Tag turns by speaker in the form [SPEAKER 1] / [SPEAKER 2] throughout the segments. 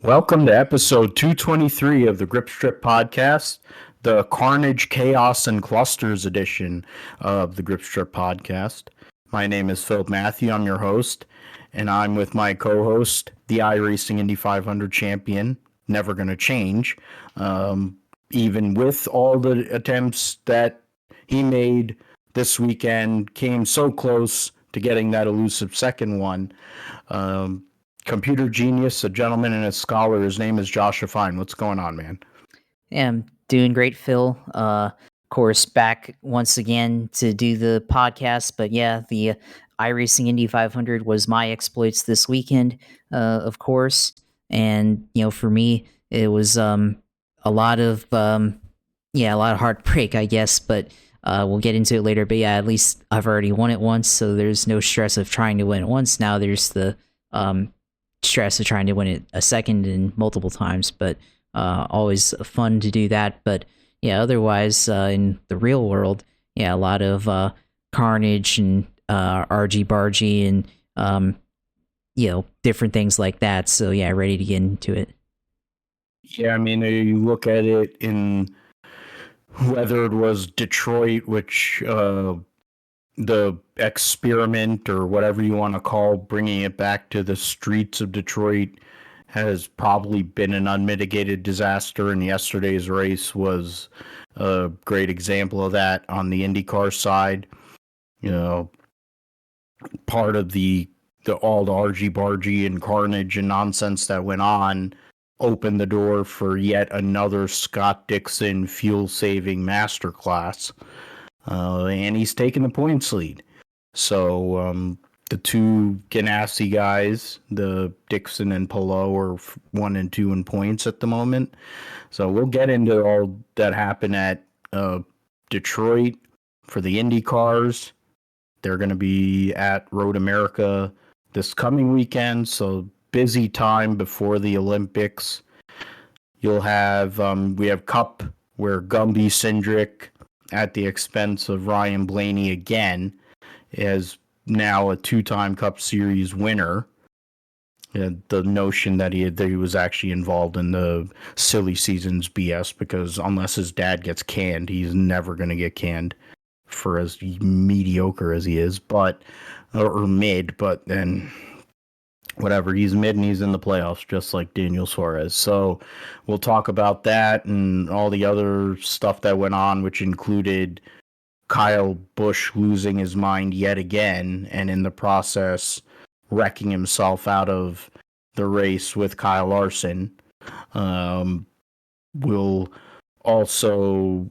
[SPEAKER 1] Welcome to episode 223 of the Grip Strip podcast, the Carnage, Chaos, and Clusters edition of the Grip Strip podcast. My name is Philip Matthew. I'm your host, and I'm with my co-host, the iRacing Indy 500 champion, never going to change, even with all the attempts that he made this weekend, came so close to getting that elusive second one. Computer genius, a gentleman and a scholar. His name is Joshua Fine. What's going on, man?
[SPEAKER 2] Yeah, I'm doing great, Phil. Of course, back once again to do the podcast. But yeah, the iRacing Indy 500 was my exploits this weekend, of course. And for me, it was a lot of a lot of heartbreak, I guess. But we'll get into it later. But yeah, at least I've already won it once, so there's no stress of trying to win it once. Now there's the stress of trying to win it a second and multiple times. But always fun to do that. But yeah, otherwise in the real world, a lot of carnage and argy bargy and different things like that. So yeah, ready to get into it.
[SPEAKER 1] Yeah, I mean, you look at it in whether it was Detroit, which the experiment or whatever you want to call bringing it back to the streets of Detroit has probably been an unmitigated disaster, and yesterday's race was a great example of that on the IndyCar side. Part of all the argy-bargy and carnage and nonsense that went on opened the door for yet another Scott Dixon fuel-saving masterclass, and he's taking the points lead. So the two Ganassi guys, the Dixon and Palou, are 1 and 2 in points at the moment. So we'll get into all that happened at Detroit for the Indy cars. They're going to be at Road America this coming weekend, so busy time before the Olympics. You'll have we have Cup where Gumby Cindric, at the expense of Ryan Blaney again, is now a 2-time Cup Series winner. The notion that he was actually involved in the silly season's BS, because unless his dad gets canned, he's never going to get canned for as mediocre as he is, or mid, but then whatever, he's mid and he's in the playoffs just like Daniel Suarez. So we'll talk about that and all the other stuff that went on, which included Kyle Busch losing his mind yet again, and in the process wrecking himself out of the race with Kyle Larson. We'll also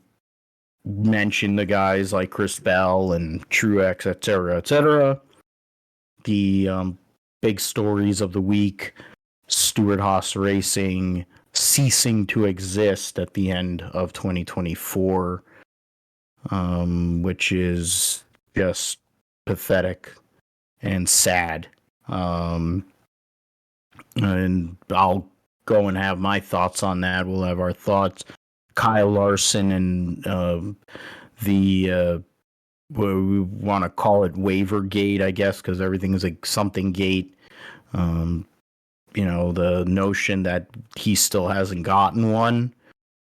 [SPEAKER 1] mention the guys like Chris Bell and Truex, etc. The big stories of the week: Stewart Haas Racing ceasing to exist at the end of 2024, which is just pathetic and sad. And I'll go and have my thoughts on that. We'll have our thoughts. Kyle Larson and what we want to call it, waiver gate, I guess, because everything is like something gate. The notion that he still hasn't gotten one.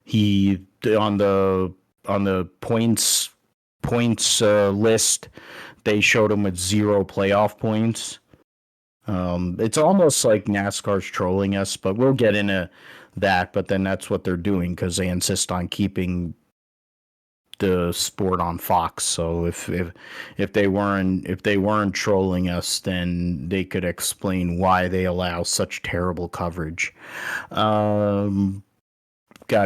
[SPEAKER 1] He on the points list, they showed him with 0 playoff points. It's almost like NASCAR's trolling us, but we'll get into that. But then that's what they're doing because they insist on keeping the sport on Fox. So if they weren't trolling us, then they could explain why they allow such terrible coverage. Got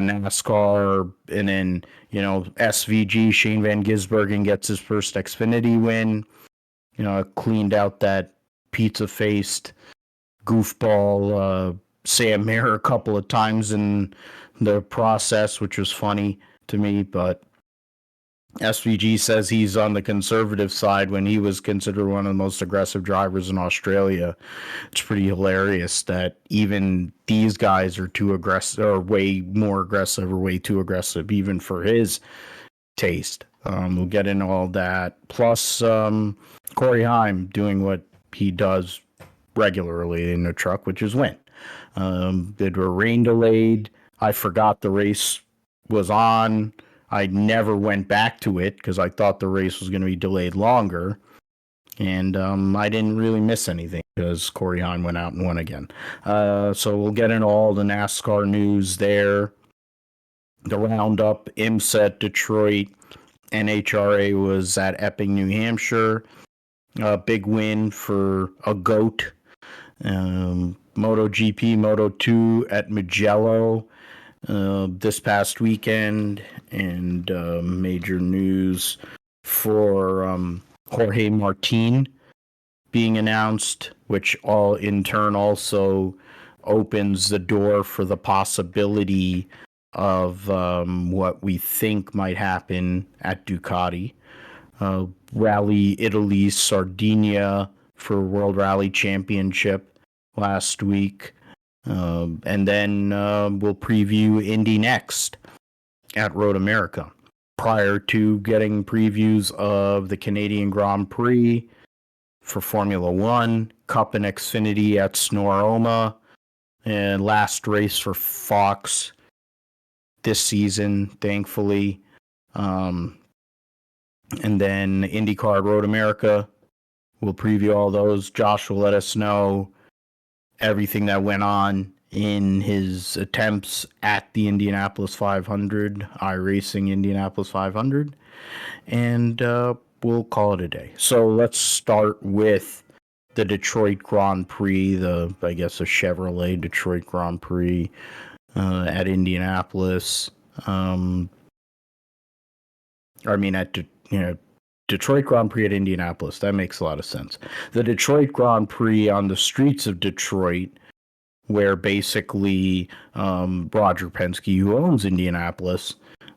[SPEAKER 1] NASCAR, and then SVG, Shane Van Gisbergen gets his first Xfinity win. Cleaned out that pizza-faced goofball Sam Mayer a couple of times in the process, which was funny to me. But SVG says he's on the conservative side when he was considered one of the most aggressive drivers in Australia. It's pretty hilarious that even these guys are too aggressive, or way more aggressive, or way too aggressive, even for his taste. We'll get into all that. Plus, Corey Haim doing what he does regularly in the truck, which is win. They were rain delayed. I forgot the race was on. I never went back to it because I thought the race was going to be delayed longer. And I didn't really miss anything because Corey Heim went out and won again. So we'll get into all the NASCAR news there. The roundup, IMSA at Detroit, NHRA was at Epping, New Hampshire. Big win for a GOAT. MotoGP, Moto2 at Mugello this past weekend. And major news for Jorge Martin being announced, which all in turn also opens the door for the possibility of what we think might happen at Ducati. Rally Italy, Sardinia for World Rally Championship last week. And then we'll preview Indy next at Road America. Prior to getting previews of the Canadian Grand Prix for Formula One, Cup and Xfinity at Sonoma, and last race for Fox this season, thankfully. And then IndyCar Road America. We'll preview all those. Josh will let us know everything that went on in his attempts at the Indianapolis 500, iRacing Indianapolis 500. And we'll call it a day. So let's start with the Detroit Grand Prix, the Chevrolet Detroit Grand Prix at Indianapolis. Detroit Grand Prix at Indianapolis. That makes a lot of sense. The Detroit Grand Prix on the streets of Detroit, where basically Roger Penske, who owns Indianapolis,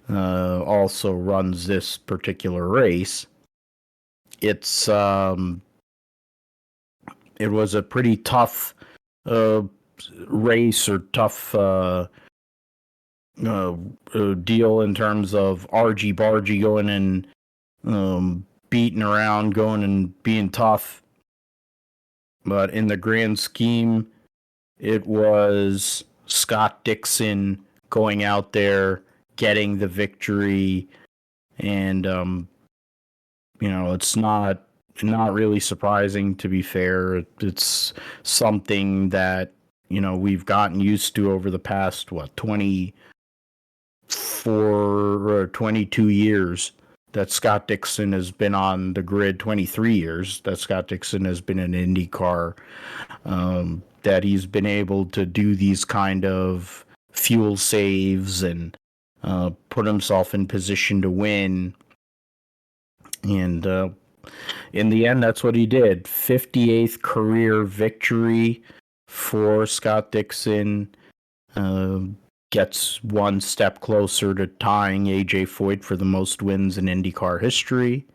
[SPEAKER 1] also runs this particular race. It was a pretty tough race or tough deal in terms of argy-bargy going and beating around, going and being tough. But in the grand scheme, it was Scott Dixon going out there, getting the victory, and it's not really surprising, to be fair. It's something that we've gotten used to over the past 24 or 22 years that Scott Dixon has been on the grid. 23 years that Scott Dixon has been in IndyCar. That he's been able to do these kind of fuel saves and put himself in position to win. And in the end, that's what he did. 58th career victory for Scott Dixon. Gets one step closer to tying A.J. Foyt for the most wins in IndyCar history.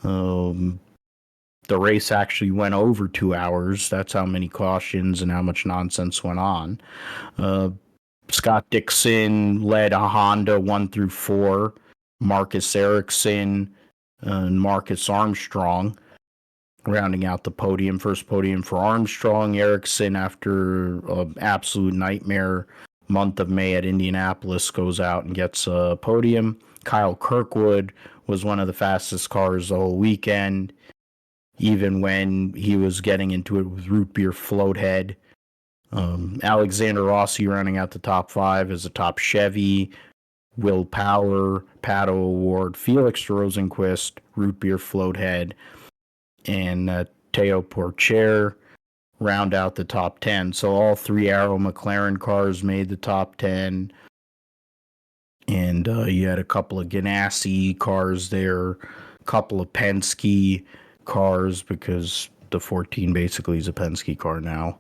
[SPEAKER 1] The race actually went over 2 hours. That's how many cautions and how much nonsense went on. Scott Dixon led a Honda 1 through 4. Marcus Ericsson and Marcus Armstrong rounding out the podium. First podium for Armstrong. Ericsson, after an absolute nightmare month of May at Indianapolis, goes out and gets a podium. Kyle Kirkwood was one of the fastest cars the whole weekend, even when he was getting into it with root beer float head. Alexander Rossi running out the top 5 as a top Chevy. Will Power, Pato Award, Felix Rosenquist, root beer float head, and Teo Porcher round out the top 10. So all 3 Arrow McLaren cars made the top 10. And you had a couple of Ganassi cars there, a couple of Penske cars, because the 14 basically is a Penske car now.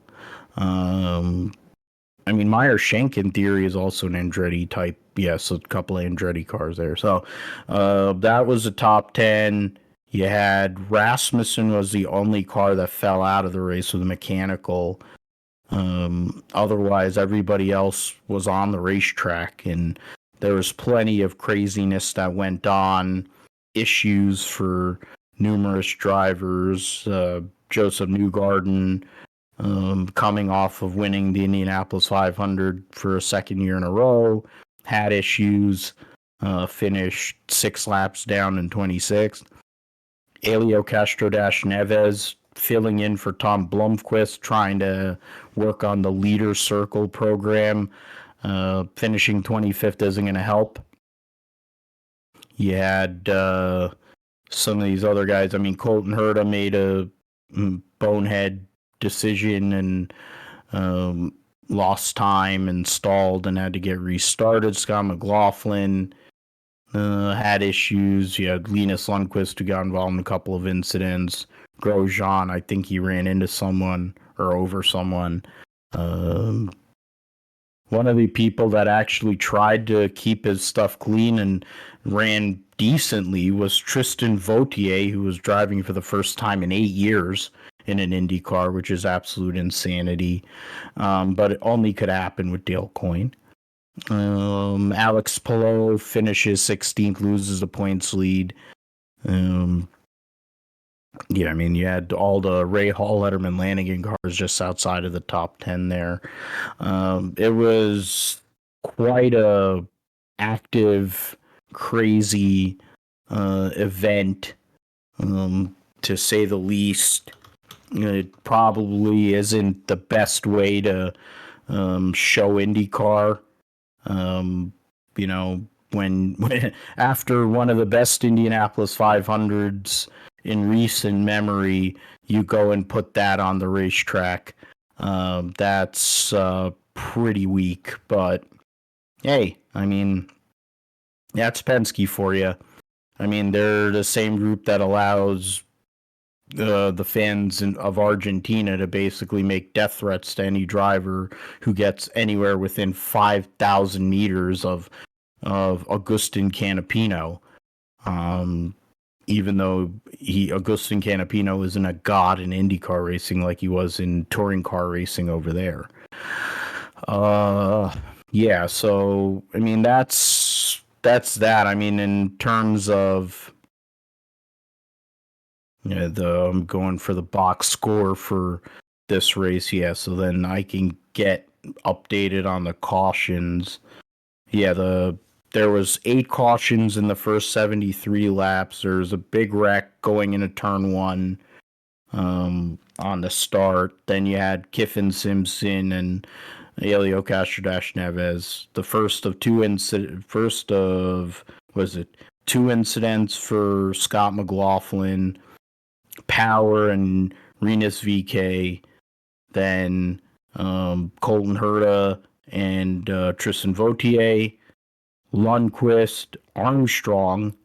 [SPEAKER 1] Meyer Shank in theory is also an Andretti type. Yes, a couple of Andretti cars there. So that was the top 10. You had Rasmussen was the only car that fell out of the race with a mechanical. Otherwise, everybody else was on the racetrack, and there was plenty of craziness that went on, issues for numerous drivers. Joseph Newgarden coming off of winning the Indianapolis 500 for a second year in a row, had issues, finished 6 laps down in 26th. Elio Castro-Neves filling in for Tom Blomqvist, trying to work on the leader circle program. Finishing 25th isn't going to help. You had some of these other guys. I mean, Colton Herta made a bonehead decision and lost time and stalled and had to get restarted. Scott McLaughlin had issues. You had Linus Lundqvist, who got involved in a couple of incidents. Grosjean, I think he ran into someone or over someone. One of the people that actually tried to keep his stuff clean and ran decently was Tristan Vautier, who was driving for the first time in 8 years in an Indy car, which is absolute insanity. But it only could happen with Dale Coyne. Alex Palou finishes 16th, loses the points lead. Yeah, I mean, you had all the Ray Hall, Letterman, Lanigan cars just outside of the top 10 there. It was quite a active, crazy event, to say the least. It probably isn't the best way to show IndyCar. When after one of the best Indianapolis 500s in recent memory, you go and put that on the racetrack. That's pretty weak, but hey, I mean, that's Penske for you. I mean, they're the same group that allows the fans of Argentina to basically make death threats to any driver who gets anywhere within 5,000 meters of Agustin Canapino. Even though Agustin Canapino isn't a god in IndyCar racing like he was in touring car racing over there. Yeah, so I mean that's that. I mean, in terms of I'm going for the box score for this race, yeah, so then I can get updated on the cautions. Yeah, there was 8 cautions in the first 73 laps. There's a big wreck going into turn 1 on the start. Then you had Kiffin Simpson and Elio Castro-Neves. The first of 2 2 incidents for Scott McLaughlin, Power and Rinus VK. Then Colton Herta and Tristan Vautier. Lundqvist, Armstrong,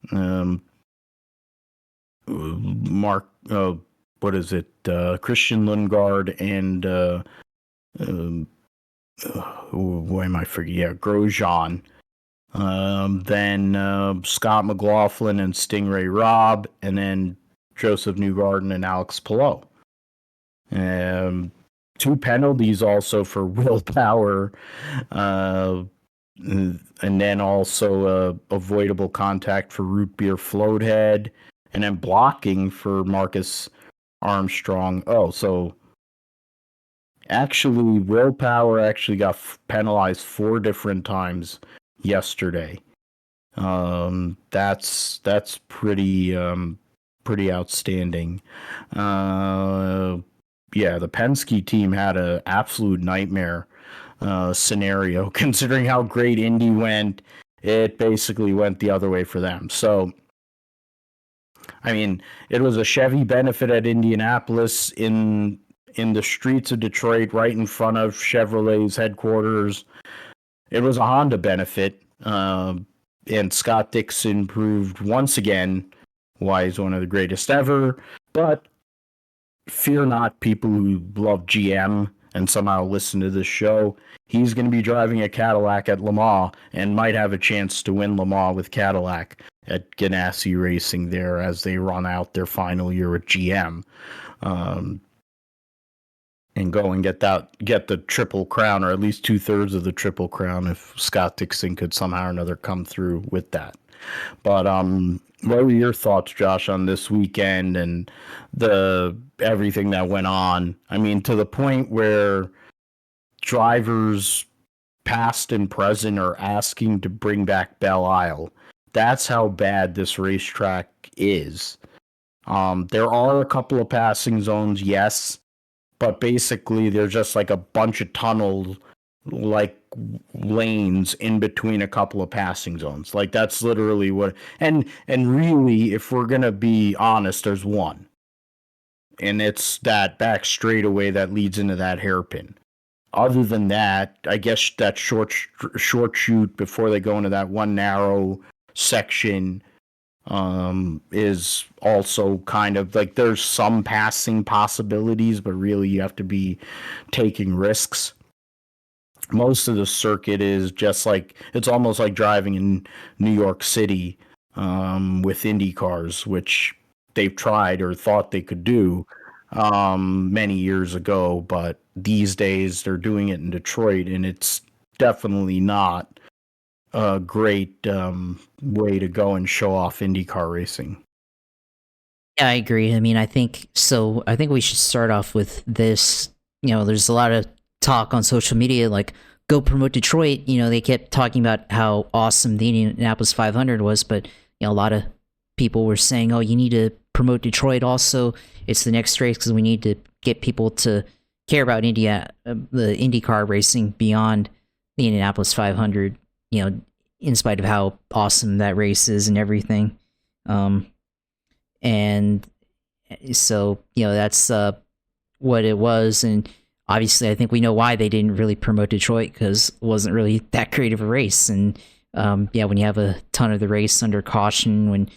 [SPEAKER 1] Christian Lundgaard, and why am I forgetting? Yeah, Grosjean. Then Scott McLaughlin and Stingray Robb, and then Joseph Newgarden and Alex Palou. 2 penalties also for willpower. And then also avoidable contact for root beer float head, and then blocking for Marcus Armstrong. Oh, so actually willpower actually got penalized 4 different times yesterday. That's pretty outstanding. Yeah, the Penske team had an absolute nightmare scenario. Considering how great Indy went, it basically went the other way for them. So, I mean, it was a Chevy benefit at Indianapolis in the streets of Detroit, right in front of Chevrolet's headquarters. It was a Honda benefit, and Scott Dixon proved once again why he's one of the greatest ever. But fear not, people who love GM and somehow listen to this show. He's going to be driving a Cadillac at Le Mans and might have a chance to win Le Mans with Cadillac at Ganassi Racing there as they run out their final year at GM. And go and get the Triple Crown, or at least 2/3 of the Triple Crown, if Scott Dixon could somehow or another come through with that. But what were your thoughts, Josh, on this weekend and the everything that went on? I mean, to the point where drivers past and present are asking to bring back Belle Isle. That's how bad this racetrack is. There are a couple of passing zones, yes, but basically there's just like a bunch of tunnels, like lanes in between a couple of passing zones. Like that's literally what. And really, if we're gonna be honest, there's one, and it's that back straightaway that leads into that hairpin. Other than that, I guess that short shoot before they go into that one narrow section is also kind of like there's some passing possibilities, but really you have to be taking risks. Most of the circuit is just like it's almost like driving in New York City with Indy cars, which they've tried or thought they could do many years ago, but these days they're doing it in Detroit, and it's definitely not a great way to go and show off IndyCar racing.
[SPEAKER 2] Yeah, I agree. I mean, I think so. I think we should start off with this. There's a lot of talk on social media, like go promote Detroit. They kept talking about how awesome the Indianapolis 500 was, but a lot of people were saying, "Oh, you need to promote Detroit also. It's the next race because we need to get people to care about the IndyCar racing beyond the Indianapolis 500." In spite of how awesome that race is and everything. And so, that's what it was. And obviously, I think we know why they didn't really promote Detroit, because it wasn't really that great of a race. And when you have a ton of the race under caution, when,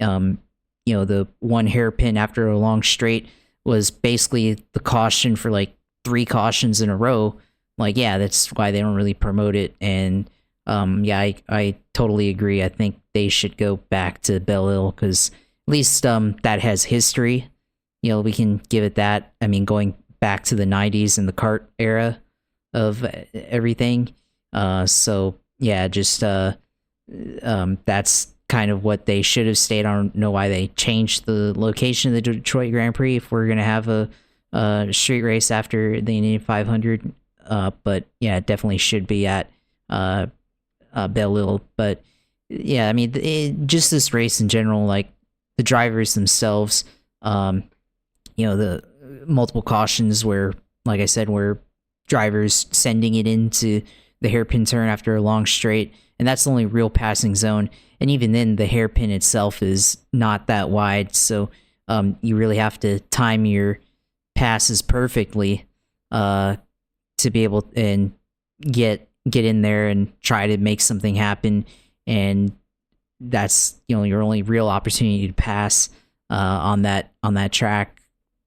[SPEAKER 2] the one hairpin after a long straight was basically the caution for like 3 cautions in a row, that's why they don't really promote it. And I totally agree. I think they should go back to Belle Isle, because at least that has history. We can give it that. I mean, going back to the 90s and the kart era of everything. That's kind of what they should have stayed. I don't know why they changed the location of the Detroit Grand Prix if we're going to have a street race after the Indy 500. But yeah, it definitely should be at Belle Isle. But yeah, I mean, just this race in general, like the drivers themselves, the multiple cautions where, like I said, where drivers sending it into the hairpin turn after a long straight, and that's the only real passing zone. And even then, the hairpin itself is not that wide, so you really have to time your passes perfectly to be able and get in there and try to make something happen. And that's your only real opportunity to pass on that track.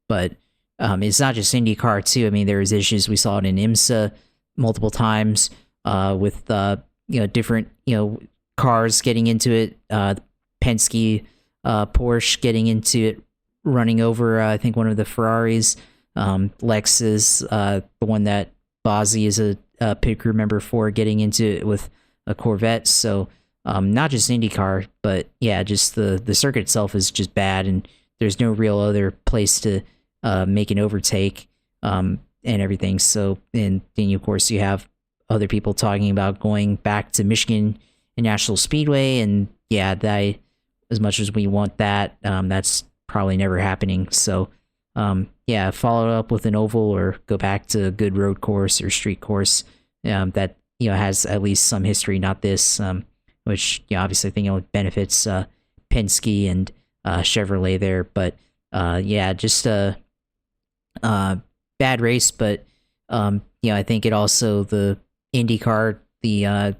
[SPEAKER 2] But it's not just IndyCar too. I mean, there was issues. We saw it in IMSA multiple times with different cars getting into it. Penske, Porsche getting into it, running over I think one of the Ferraris. Lexus, the one that Bozzi is a pit crew member for, getting into it with a Corvette. So not just IndyCar, but yeah, just the circuit itself is just bad, and there's no real other place to make an overtake and everything. So, and then of course you have other people talking about going back to Michigan International Speedway, and yeah, that, as much as we want that, that's probably never happening. So follow it up with an oval, or go back to a good road course or street course that has at least some history, not this, which obviously I think benefits Penske and Chevrolet there. But just a bad race. But I think it also, the IndyCar, the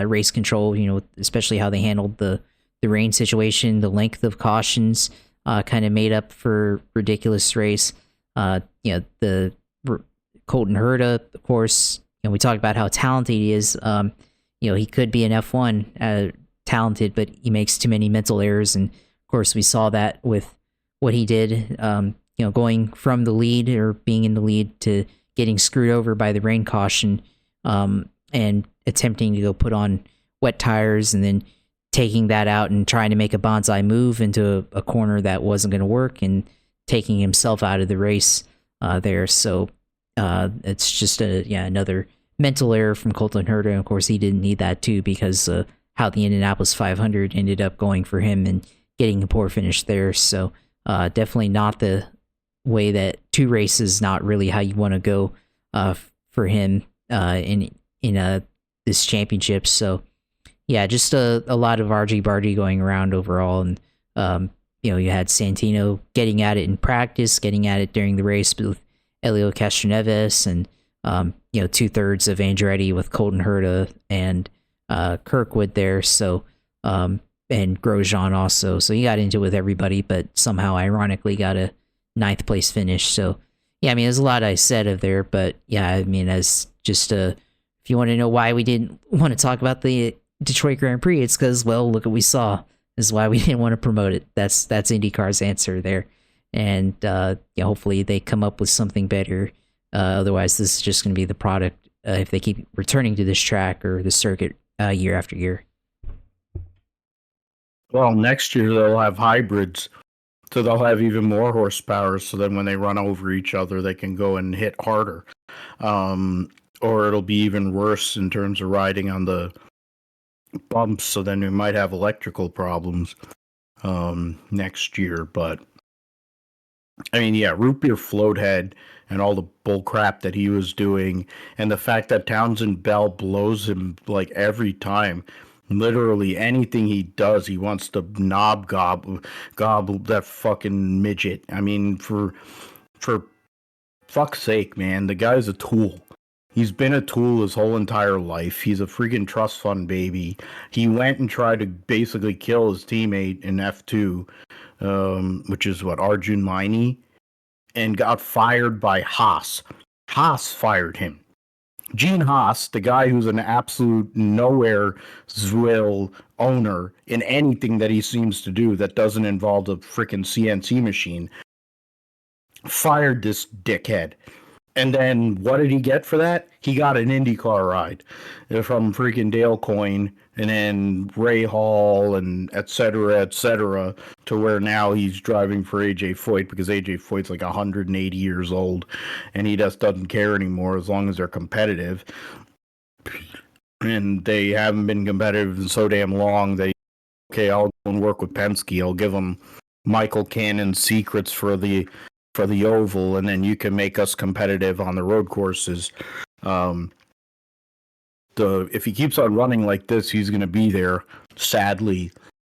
[SPEAKER 2] race control, especially how they handled the rain situation, the length of cautions, kind of made up for ridiculous race. The Colton Herta, of course, we talked about how talented he is. He could be an F1 talented, but he makes too many mental errors. And of course, we saw that with what he did, going from the lead, or being in the lead, to getting screwed over by the rain caution, and attempting to go put on wet tires, and then taking that out and trying to make a bonsai move into a corner that wasn't going to work and taking himself out of the race there. So it's just another mental error from Colton Herta. And of course, he didn't need that too, because how the Indianapolis 500 ended up going for him and getting a poor finish there. So definitely not the way that 2 races, not really how you want to go for him in this championship. So yeah, just a lot of argy-bargy going around overall. And you had Santino getting at it in practice, getting at it during the race with Elio Castroneves, and 2/3 of Andretti with Colton Herta and Kirkwood there. So and Grosjean also. So he got into it with everybody, but somehow ironically got a 9th place finish. So yeah, I mean, there's a lot I said of there, but yeah, I mean, as just if you want to know why we didn't want to talk about the Detroit Grand Prix, it's because, well, look what we saw. This is why we didn't want to promote it. That's IndyCar's answer there. And hopefully they come up with something better. Otherwise, this is just going to be the product if they keep returning to this track or the circuit year after year.
[SPEAKER 1] Well, next year they'll have hybrids, so they'll have even more horsepower. So then when they run over each other, they can go and hit harder. Or it'll be even worse in terms of riding on the bumps. So then we might have electrical problems next year. But I mean, yeah, root beer float head and all the bull crap that he was doing, and the fact that Townsend Bell blows him like every time. Literally anything he does, he wants to gobble that fucking midget. I mean, for fuck's sake, man, the guy's a tool. He's been a tool his whole entire life. He's a freaking trust fund baby. He went and tried to basically kill his teammate in F2, which is Arjun Maini, and got fired by Haas. Haas fired him. Gene Haas, the guy who's an absolute nowhere zwill owner in anything that he seems to do that doesn't involve a freaking CNC machine, fired this dickhead. And then what did he get for that? He got an IndyCar ride from freaking Dale Coyne and then Ray Hall and et cetera, to where now he's driving for AJ Foyt, because AJ Foyt's like 180 years old and he just doesn't care anymore as long as they're competitive. And they haven't been competitive in so damn long that, okay, I'll go and work with Penske. I'll give them Michael Cannon's secrets for the oval, and then you can make us competitive on the road courses. If he keeps on running like this, he's going to be there, sadly.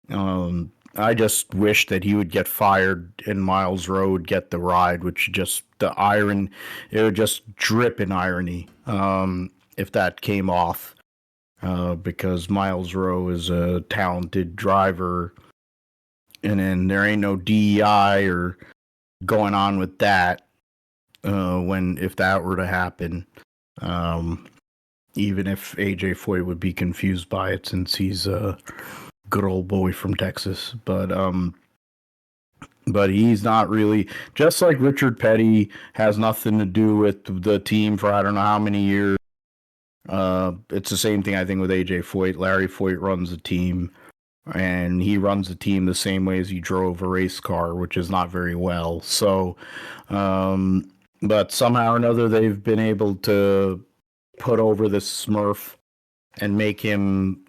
[SPEAKER 1] I just wish that he would get fired and Miles Rowe would get the ride, which just it would just drip in irony if that came off, because Miles Rowe is a talented driver, and then there ain't no DEI or going on with that if that were to happen, even if AJ Foyt would be confused by it since he's a good old boy from Texas, but he's not really, just like Richard Petty has nothing to do with the team for I don't know how many years. It's the same thing I think with AJ Foyt. Larry Foyt runs the team, and he runs the team the same way as he drove a race car, which is not very well. So, but somehow or another, they've been able to put over this Smurf and make him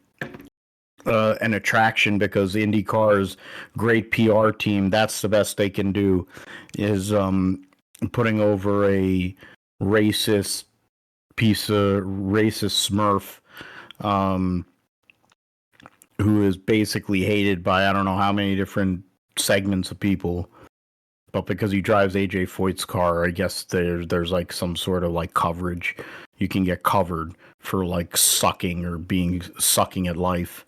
[SPEAKER 1] an attraction, because IndyCar's great PR team, that's the best they can do, is putting over a racist Smurf, who is basically hated by I don't know how many different segments of people, but because he drives AJ Foyt's car, I guess there's like some sort of like coverage. You can get covered for like sucking at life.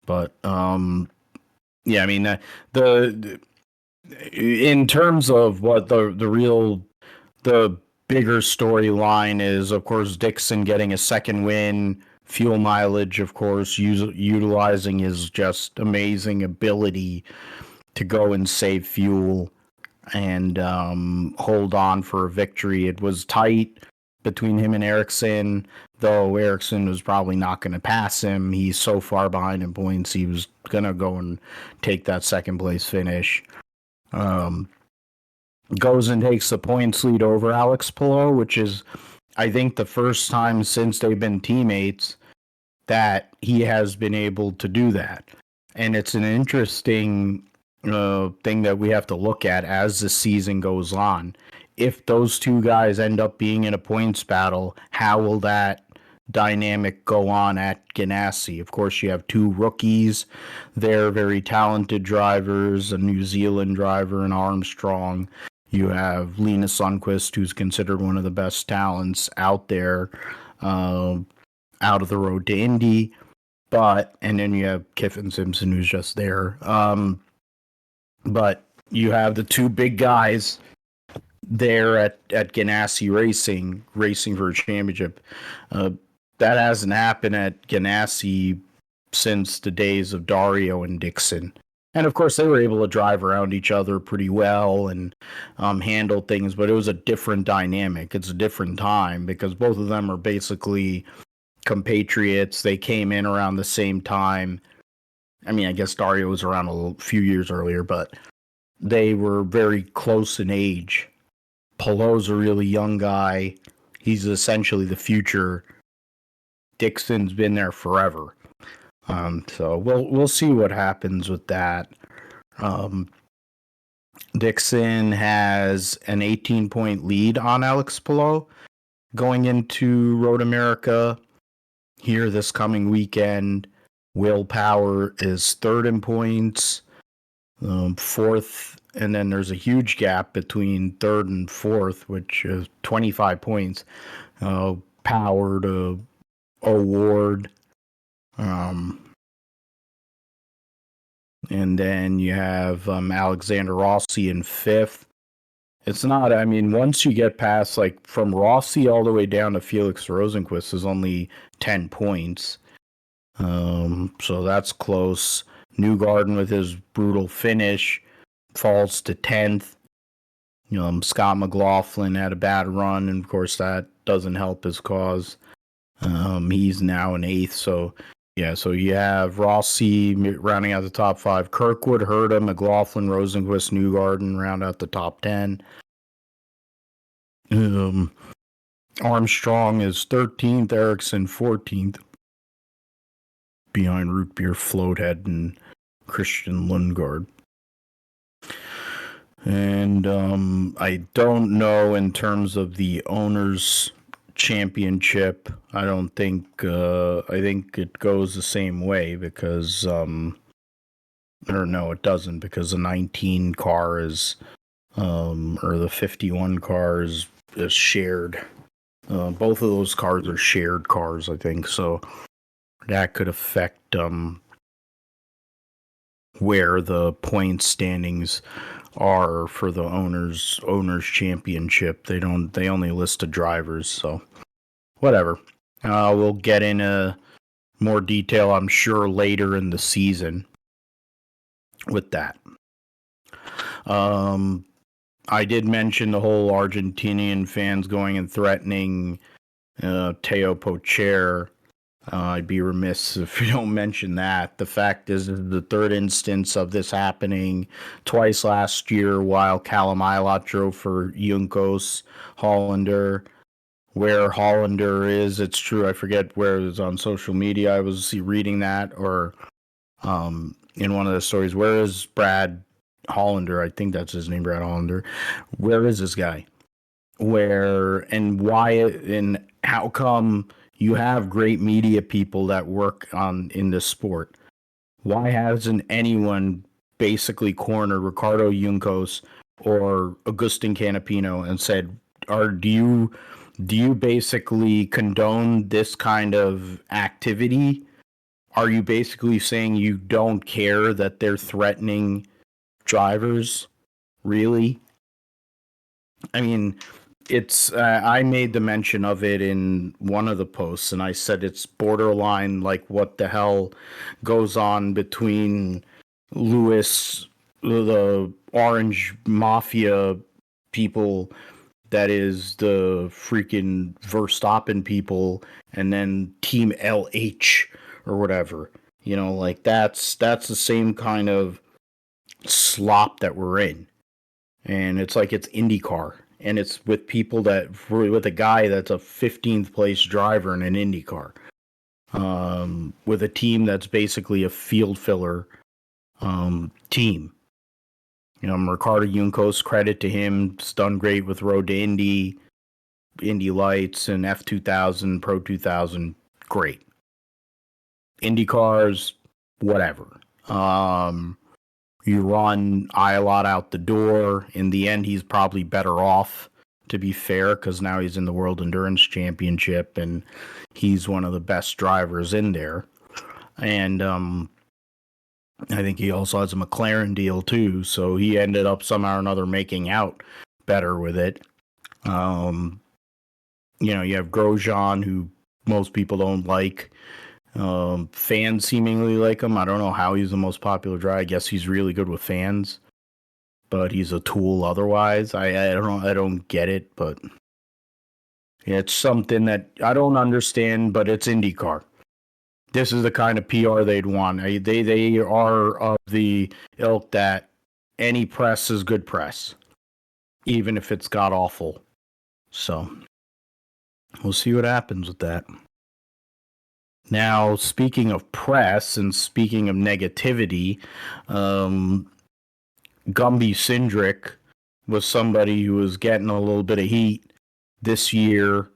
[SPEAKER 1] But yeah, I mean in terms of what the bigger storyline is, of course, Dixon getting a second win. Fuel mileage, of course, utilizing his just amazing ability to go and save fuel and hold on for a victory. It was tight, between him and Ericsson, though Ericsson was probably not going to pass him. He's so far behind in points, he was going to go and take that second place finish. Goes and takes the points lead over Alex Palou, which is, I think, the first time since they've been teammates that he has been able to do that. And it's an interesting thing that we have to look at as the season goes on. If those two guys end up being in a points battle, how will that dynamic go on at Ganassi? Of course, you have two rookies. They're very talented drivers, a New Zealand driver and Armstrong. You have Linus Sundqvist, who's considered one of the best talents out there, out of the road to Indy. And then you have Kiffin Simpson, who's just there. But you have the two big guys there at Ganassi racing for a championship. That hasn't happened at Ganassi since the days of Dario and Dixon. And of course, they were able to drive around each other pretty well and handle things, but it was a different dynamic. It's a different time because both of them are basically compatriots. They came in around the same time. I mean, I guess Dario was around a few years earlier, but they were very close in age. Palou's a really young guy. He's essentially the future. Dixon's been there forever. So we'll see what happens with that. Dixon has an 18-point lead on Alex Palou going into Road America here this coming weekend. Will Power is third in points, fourth, and then there's a huge gap between third and fourth, which is 25 points. Power to O'Ward. And then you have Alexander Rossi in fifth. It's not, I mean, once you get past, like, from Rossi all the way down to Felix Rosenqvist is only 10 points. So that's close. Newgarden with his brutal finish falls to 10th. Scott McLaughlin had a bad run, and of course that doesn't help his cause. He's now in 8th, so you have Rossi rounding out the top 5. Kirkwood, Herta, McLaughlin, Rosenqvist, Newgarden round out the top 10. Armstrong is 13th, Ericsson 14th, behind Root Beer Floathead and Christian Lundgaard. And I don't know in terms of the owners' championship. I don't think I think it goes the same way because or no, it doesn't, because the 19 car is or the 51 car is shared. Both of those cars are shared cars, I think, so that could affect where the point standings are for the owners championship. They only list the drivers, so whatever. We'll get into more detail, I'm sure, later in the season with that. I did mention the whole Argentinian fans going and threatening Teo Pocher. I'd be remiss if we don't mention that. The fact is, the third instance of this happening twice last year while Callum Ilott drove for Juncos, Hollander. Where Hollander is, it's true, I forget where it was on social media. I was reading that, or in one of the stories. Where is Brad Hollander? I think that's his name, Brad Hollander. Where is this guy? Where and why and how come you have great media people that work in this sport? Why hasn't anyone basically cornered Ricardo Juncos or Agustin Canapino and said, do you basically condone this kind of activity? Are you basically saying you don't care that they're threatening drivers? Really? I mean, it's I made the mention of it in one of the posts, and I said it's borderline, like, what the hell goes on between Lewis, the Orange Mafia people, that is the freaking Verstappen people, and then Team LH or whatever. You know, like that's the same kind of slop that we're in. And it's like it's IndyCar. And it's with people with a guy that's a 15th place driver in an IndyCar. With a team that's basically a field filler team. You know, Ricardo Juncos, credit to him. It's done great with Road to Indy, Indy Lights, and F2000, Pro 2000. Great. Indy cars, whatever. You run Ilott out the door. In the end, he's probably better off, to be fair, because now he's in the World Endurance Championship, and he's one of the best drivers in there. And I think he also has a McLaren deal too, so he ended up somehow or another making out better with it. You know, you have Grosjean, who most people don't like. Fans seemingly like him. I don't know how he's the most popular driver. I guess he's really good with fans, but he's a tool otherwise. I don't get it, but it's something that I don't understand, but it's IndyCar. This is the kind of PR they'd want. They are of the ilk that any press is good press, even if it's god awful. So we'll see what happens with that. Now, speaking of press and speaking of negativity, Gumby Cindric was somebody who was getting a little bit of heat this year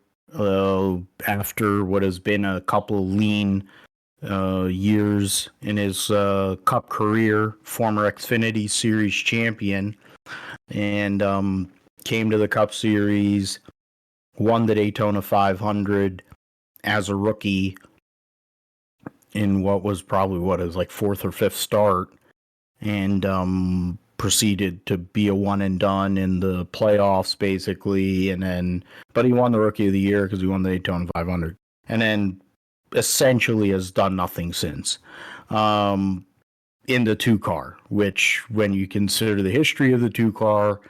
[SPEAKER 1] after what has been a couple of lean years in his Cup career, former Xfinity Series champion, and came to the Cup Series, won the Daytona 500 as a rookie in what was probably his like fourth or fifth start, and proceeded to be a one and done in the playoffs basically, but he won the Rookie of the Year because he won the Daytona 500, and then essentially has done nothing since in the two car, which when you consider the history of the two car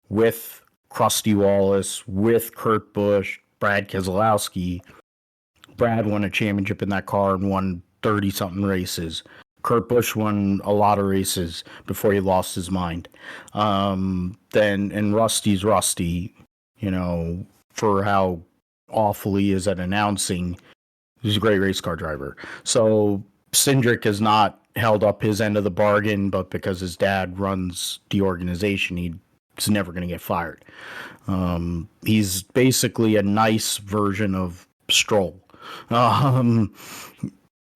[SPEAKER 1] with Krusty Wallace, with Kurt Busch, Brad Keselowski, Brad won a championship in that car and won 30-something races. Kurt Busch won a lot of races before he lost his mind. And Rusty's Rusty, you know, for how awful he is at announcing. He's a great race car driver. So Cindric has not held up his end of the bargain, but because his dad runs the organization, he's never going to get fired. He's basically a nice version of Stroll.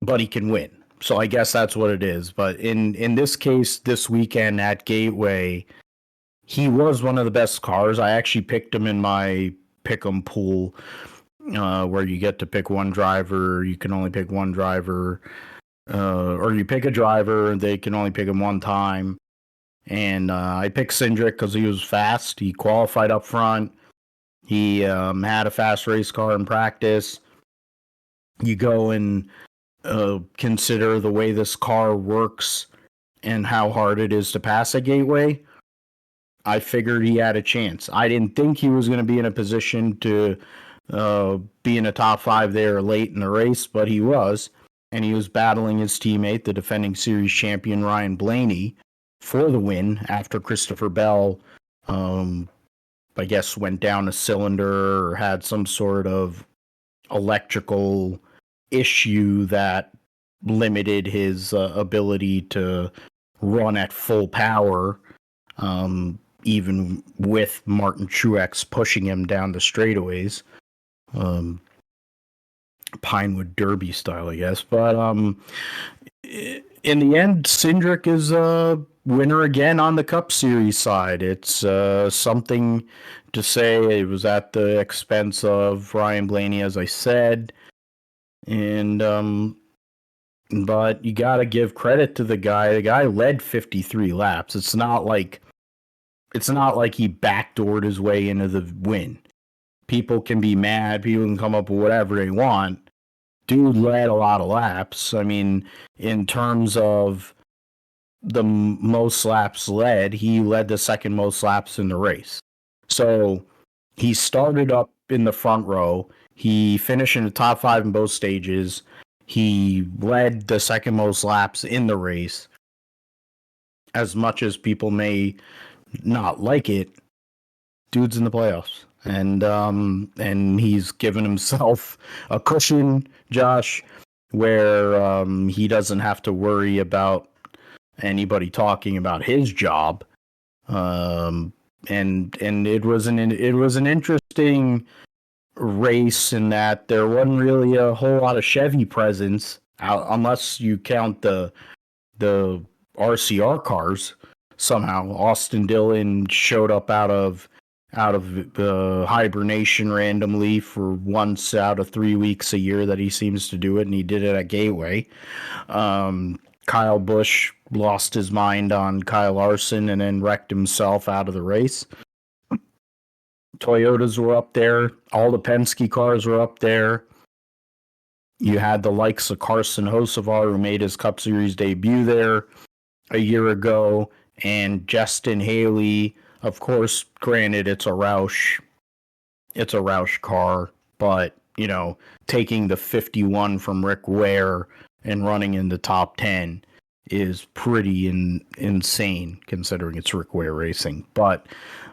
[SPEAKER 1] But he can win. So I guess that's what it is. But in this case, this weekend at Gateway, he was one of the best cars. I actually picked him in my pick'em pool, where you get to pick one driver. You can only pick one driver, or you pick a driver. They can only pick him one time. And I picked Cindric because he was fast. He qualified up front. He had a fast race car in practice. You go and consider the way this car works and how hard it is to pass a Gateway. I figured he had a chance. I didn't think he was going to be in a position to be in a top 5 there late in the race, but he was. And he was battling his teammate, the defending series champion Ryan Blaney, for the win after Christopher Bell, I guess, went down a cylinder or had some sort of electrical issue that limited his ability to run at full power, even with Martin Truex pushing him down the straightaways. Pinewood Derby style, I guess. But in the end, Cindric is a winner again on the Cup Series side. It's something to say. It was at the expense of Ryan Blaney, as I said. And but you got to give credit to the guy. The guy led 53 laps. It's not like he backdoored his way into the win. People can be mad. People can come up with whatever they want. Dude led a lot of laps. I mean, in terms of the most laps led, he led the second most laps in the race. So He started up in the front row. He finished in the top 5 in both stages. He led the second most laps in the race. As much as people may not like it, dude's in the playoffs. And he's given himself a cushion, Josh, where he doesn't have to worry about anybody talking about his job. And it was an interesting race in that there wasn't really a whole lot of Chevy presence out, unless you count the RCR cars. Somehow Austin Dillon showed up out of hibernation randomly for once out of 3 weeks a year that he seems to do it, and he did it at Gateway. Kyle Busch lost his mind on Kyle Larson and then wrecked himself out of the race. Toyotas were up there. All the Penske cars were up there. You had the likes of Carson Hocevar, who made his Cup Series debut there a year ago, and Justin Haley. Of course, granted, it's a Roush car, but, you know, taking the 51 from Rick Ware and running in the top 10 is pretty insane considering it's Rick Ware Racing. But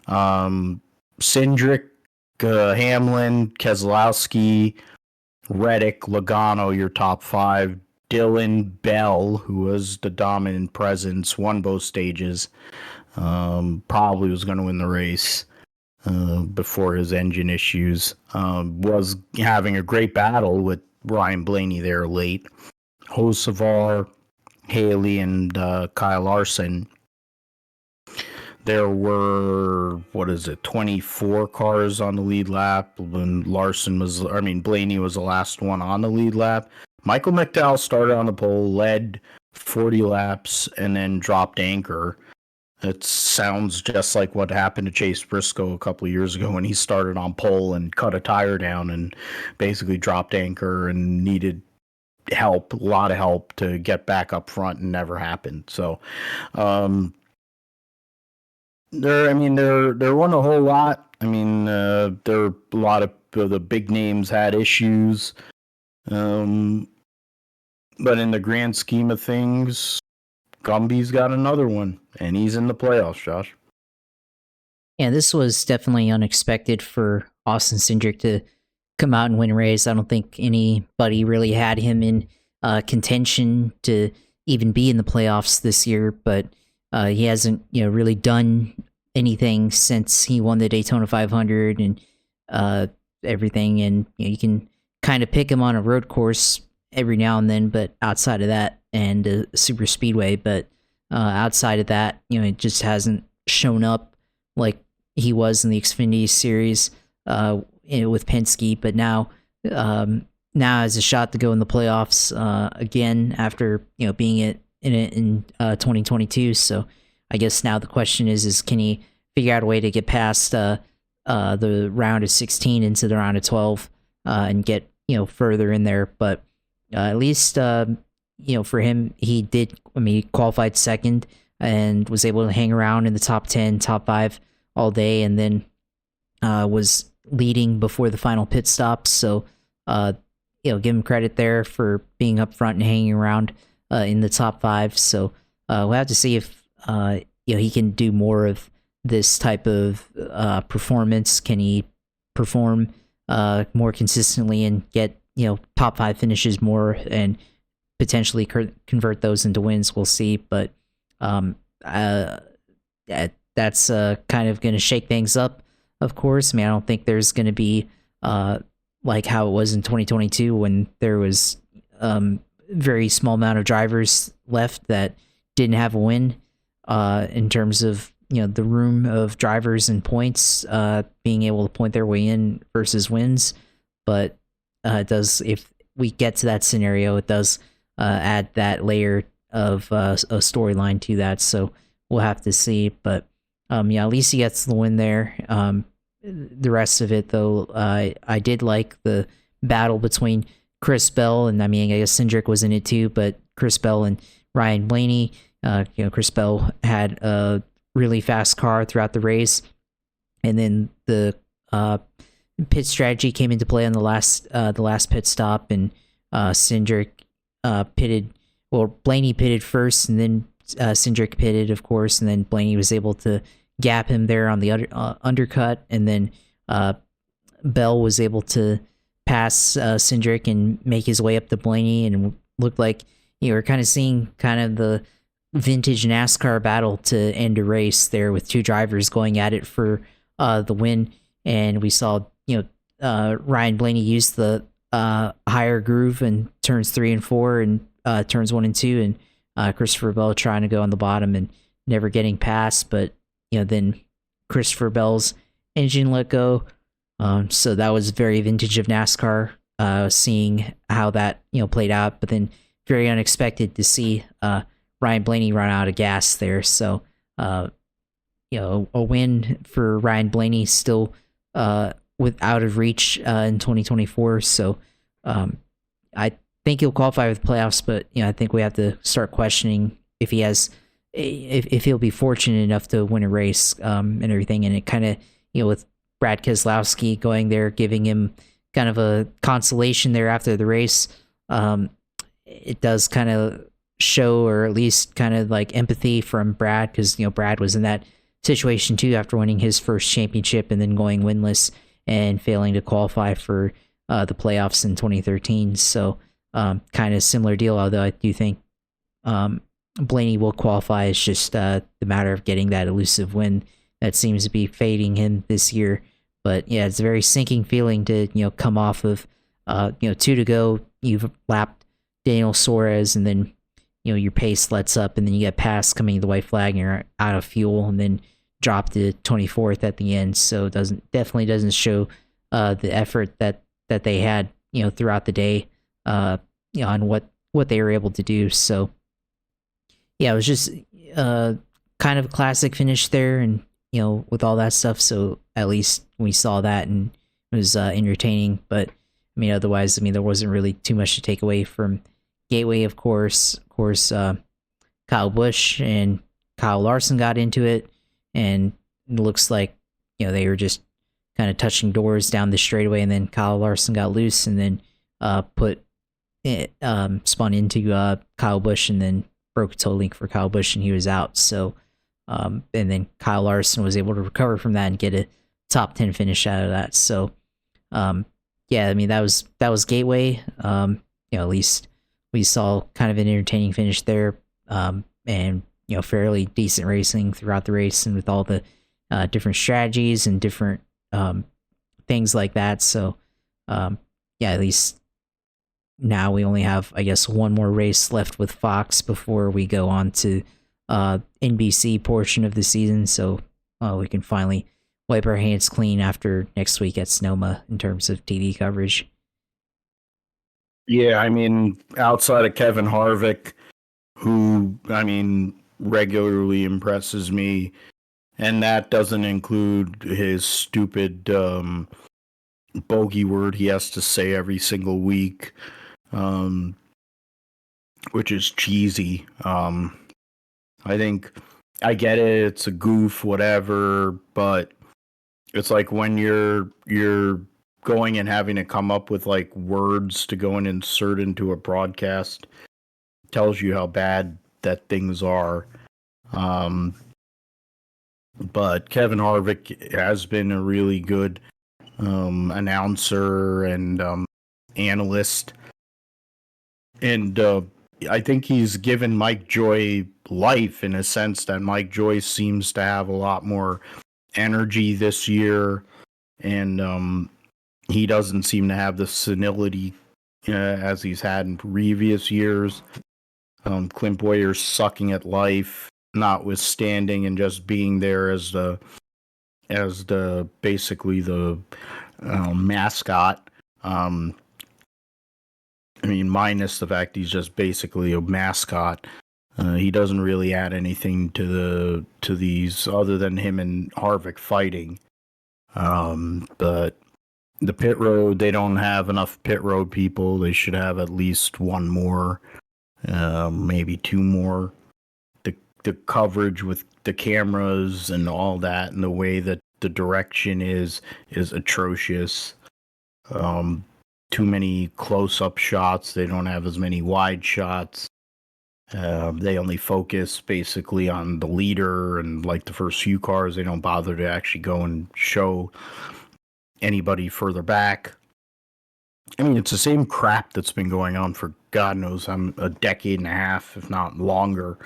[SPEAKER 1] Cindric, Hamlin, Keselowski, Reddick, Logano, your top 5. Dylan Bell, who was the dominant presence, won both stages. Probably was going to win the race before his engine issues. Was having a great battle with Ryan Blaney there late. Hocevar, Haley, and Kyle Larson. There were, 24 cars on the lead lap when Blaney was the last one on the lead lap. Michael McDowell started on the pole, led 40 laps, and then dropped anchor. It sounds just like what happened to Chase Briscoe a couple of years ago when he started on pole and cut a tire down and basically dropped anchor and needed a lot of help to get back up front, and never happened. So, there wasn't a whole lot. I mean, there a lot of the big names had issues. But in the grand scheme of things, Gumby's got another one, and he's in the playoffs, Josh.
[SPEAKER 2] Yeah, this was definitely unexpected for Austin Cindric to come out and win a race. I don't think anybody really had him in contention to even be in the playoffs this year, but he hasn't, really done anything since he won the Daytona 500 and everything. And you can kind of pick him on a road course every now and then, but outside of that, and super speedway, but outside of that, it just hasn't shown up like he was in the Xfinity series with Penske. But now has a shot to go in the playoffs again after being in it in 2022. So I guess now the question is can he figure out a way to get past the round of 16 into the round of 12 and get further in there? But at least for him, he qualified second and was able to hang around in the top 10, top 5 all day, and then was leading before the final pit stop. So give him credit there for being up front and hanging around in the top 5. So we'll have to see if he can do more of this type of performance. Can he perform more consistently and get top 5 finishes more and potentially convert those into wins? We'll see, but that's kind of going to shake things up, of course. I don't think there's going to be like how it was in 2022 when there was very small amount of drivers left that didn't have a win in terms of the room of drivers and points being able to point their way in versus wins. But it does, if we get to that scenario, it does add that layer of a storyline to that. So we'll have to see. But at least he gets the win there. The rest of it, though, I did like the battle between Chris Bell and I guess Cindric was in it too, but Chris Bell and Ryan Blaney. Chris Bell had a really fast car throughout the race, and then the pit strategy came into play on the last pit stop, and Cindric pitted. Well, Blaney pitted first, and then Cindric pitted, of course, and then Blaney was able to gap him there on the undercut, and then Bell was able to pass Cindric and make his way up to Blaney, and looked like we're kind of seeing kind of the vintage NASCAR battle to end a race there, with two drivers going at it for the win. And we saw Ryan Blaney use the higher groove in turns 3 and 4 and turns 1 and 2, and Christopher Bell trying to go on the bottom and never getting past, but then Christopher Bell's engine let go. So that was very vintage of NASCAR, seeing how that played out, but then very unexpected to see Ryan Blaney run out of gas there. So a win for Ryan Blaney, still out of reach in 2024. So I think he'll qualify with playoffs, but I think we have to start questioning if he has, if he'll be fortunate enough to win a race and everything. And it kind of with Brad Keselowski going there, giving him kind of a consolation there after the race, it does kind of show, or at least kind of like empathy from Brad, because Brad was in that situation too after winning his first championship and then going winless and failing to qualify for the playoffs in 2013. So kind of similar deal, although I do think Blaney will qualify. It's just the matter of getting that elusive win that seems to be fading him this year. But yeah, it's a very sinking feeling to come off of 2 to go. You've lapped Daniel Suarez, and then your pace lets up, and then you get passed coming to the white flag, and you're out of fuel, and then drop to 24th at the end. So it definitely doesn't show the effort that they had throughout the day on what they were able to do. So yeah, it was just kind of a classic finish there, and with all that stuff. So at least we saw that, and it was entertaining. But otherwise, there wasn't really too much to take away from Gateway. Of course, Kyle Busch and Kyle Larson got into it, and it looks like they were just kind of touching doors down the straightaway, and then Kyle Larson got loose, and then spun into Kyle Busch, and then broke a toe link for Kyle Busch, and he was out. So and then Kyle Larson was able to recover from that and get a top 10 finish out of that. So yeah, that was Gateway. At least we saw kind of an entertaining finish there, and fairly decent racing throughout the race, and with all the different strategies and different things like that. So yeah, at least now we only have, I guess, one more race left with Fox before we go on to NBC portion of the season. So we can finally wipe our hands clean after next week at Sonoma in terms of TV coverage.
[SPEAKER 1] Yeah, outside of Kevin Harvick, who, regularly impresses me, and that doesn't include his stupid bogey word he has to say every single week, which is cheesy. I think I get it, it's a goof, whatever, but it's like when you're going and having to come up with like words to go and insert into a broadcast, tells you how bad that things are. But Kevin Harvick has been a really good announcer and analyst, and I think he's given Mike Joy life, in a sense that Mike Joy seems to have a lot more energy this year, and he doesn't seem to have the senility as he's had in previous years. Clint Boyer's sucking at life, notwithstanding, and just being there as the basically the mascot. Minus the fact he's just basically a mascot. He doesn't really add anything to these other than him and Harvick fighting. But the pit road, they don't have enough pit road people. They should have at least one more, maybe two more. The coverage with the cameras and all that, and the way that the direction is atrocious. Too many close-up shots. They don't have as many wide shots. They only focus basically on the leader and like the first few cars. They don't bother to actually go and show anybody further back. I mean, it's the same crap that's been going on for God knows a decade and a half, if not longer.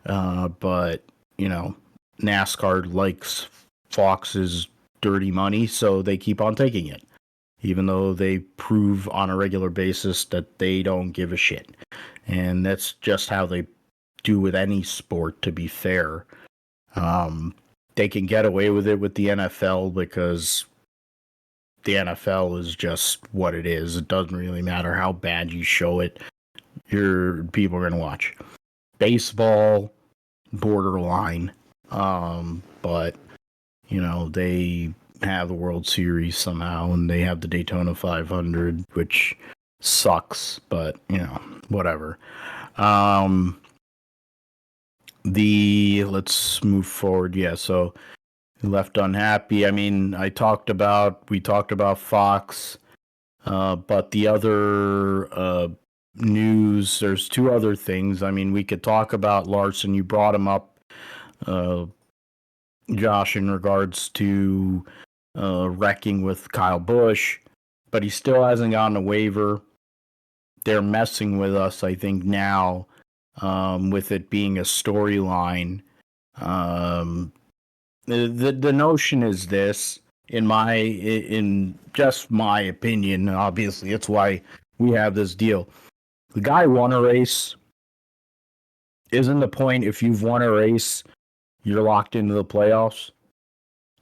[SPEAKER 1] But, you know, NASCAR likes Fox's dirty money, so they keep on taking it, even though they prove on a regular basis that they don't give a shit. And that's just how they do with any sport, to be fair. They can get away with it with the NFL because the NFL is just what it is. It doesn't really matter how bad you show it. People are going to watch. Baseball, borderline. But, you know, they have the World Series somehow, and they have the Daytona 500, which sucks, but, you know, whatever. Let's move forward. Yeah, so left unhappy. I mean, we talked about Fox, but the other news, there's two other things. I mean, we could talk about Larson. You brought him up, Josh, in regards to wrecking with Kyle Busch, but he still hasn't gotten a waiver. They're messing with us, I think, now, with it being a storyline. The notion is this, in just my opinion. Obviously, it's why we have this deal. The guy won a race. Isn't the point if you've won a race, you're locked into the playoffs?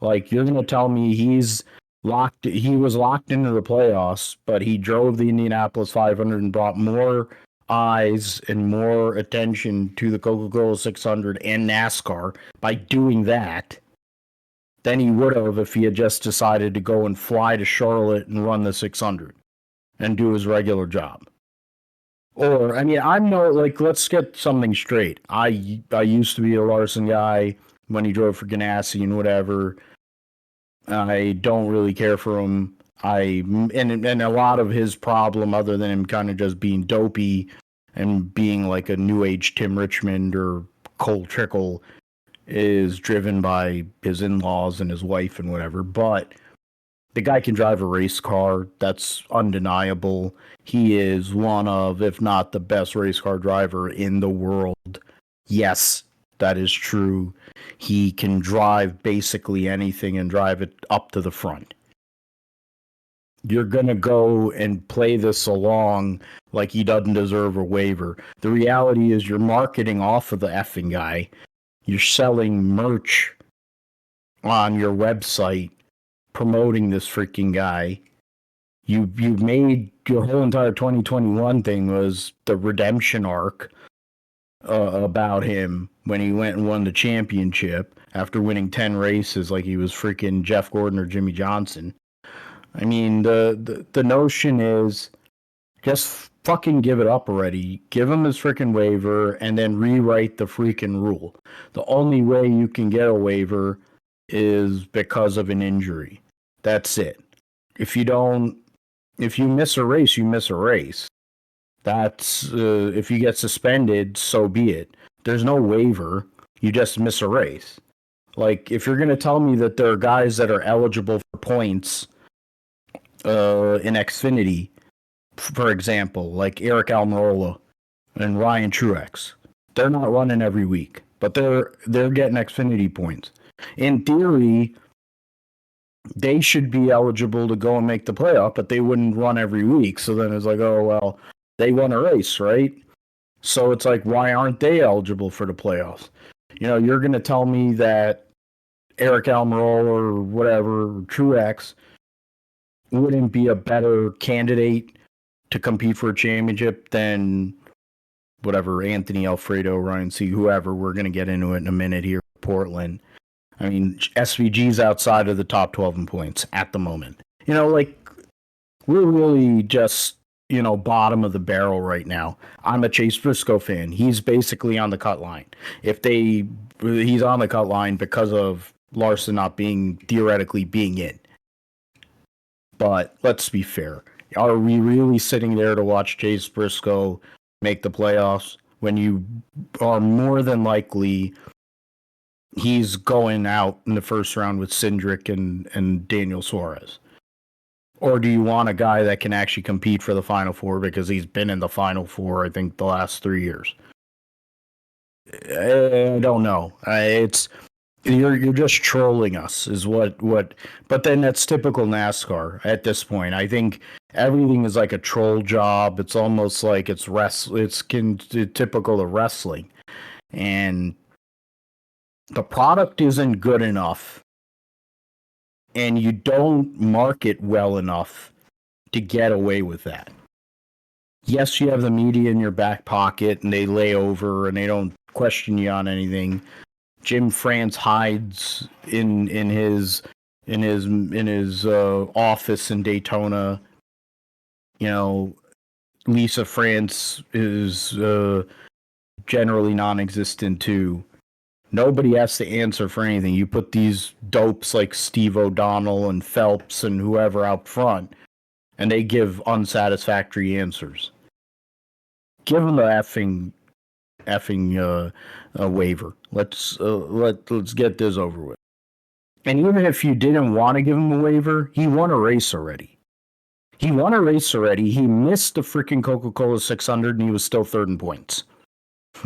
[SPEAKER 1] Like, you're going to tell me he was locked into the playoffs, but he drove the Indianapolis 500 and brought more eyes and more attention to the Coca-Cola 600 and NASCAR by doing that than he would have if he had just decided to go and fly to Charlotte and run the 600 and do his regular job. Or, I mean, let's get something straight. I used to be a Larson guy when he drove for Ganassi and whatever. I don't really care for him. And a lot of his problem, other than him kind of just being dopey and being like a new age Tim Richmond or Cole Trickle, is driven by his in-laws and his wife and whatever. But the guy can drive a race car. That's undeniable. He is one of, if not the best race car driver in the world. Yes, that is true. He can drive basically anything and drive it up to the front. You're going to go and play this along like he doesn't deserve a waiver. The reality is you're marketing off of the effing guy. You're selling merch on your website promoting this freaking guy. You made your whole entire 2021 thing was the redemption arc about him when he went and won the championship after winning 10 races like he was freaking Jeff Gordon or Jimmy Johnson. I mean, the notion is just fucking give it up already. Give him his freaking waiver and then rewrite the freaking rule. The only way you can get a waiver is because of an injury. That's it. If you miss a race, you miss a race. That's, if you get suspended, so be it. There's no waiver. You just miss a race. Like, if you're going to tell me that there are guys that are eligible for points in Xfinity, for example, like Eric Almirola and Ryan Truex, they're not running every week, but they're getting Xfinity points. In theory, they should be eligible to go and make the playoff, but they wouldn't run every week. So then it's like, oh, well, they won a race, right? So it's like, why aren't they eligible for the playoffs? You know, you're going to tell me that Eric Almirola or whatever, Truex, wouldn't be a better candidate to compete for a championship than whatever, Anthony Alfredo, Ryan C., whoever. We're going to get into it in a minute here, Portland. I mean, SVG's outside of the top 12 in points at the moment. You know, like, we're really just, you know, bottom of the barrel right now. I'm a Chase Briscoe fan. He's basically on the cut line. He's on the cut line because of Larson not theoretically being in. But let's be fair. Are we really sitting there to watch Chase Briscoe make the playoffs when you are more than likely he's going out in the first round with Cindric and Daniel Suarez? Or do you want a guy that can actually compete for the Final Four because he's been in the Final Four, I think, the last 3 years? I don't know. You're just trolling us, is what. But then that's typical NASCAR at this point. I think everything is like a troll job. It's almost like it's typical of wrestling, and the product isn't good enough, and you don't market well enough to get away with that. Yes, you have the media in your back pocket, and they lay over, and they don't question you on anything. Jim France hides in his office in Daytona. You know, Lisa France is generally non-existent too. Nobody has to answer for anything. You put these dopes like Steve O'Donnell and Phelps and whoever out front, and they give unsatisfactory answers. Give them the effing waiver. Let's get this over with. And even if you didn't want to give him a waiver, he won a race already. He missed the freaking Coca-Cola 600, and he was still third in points.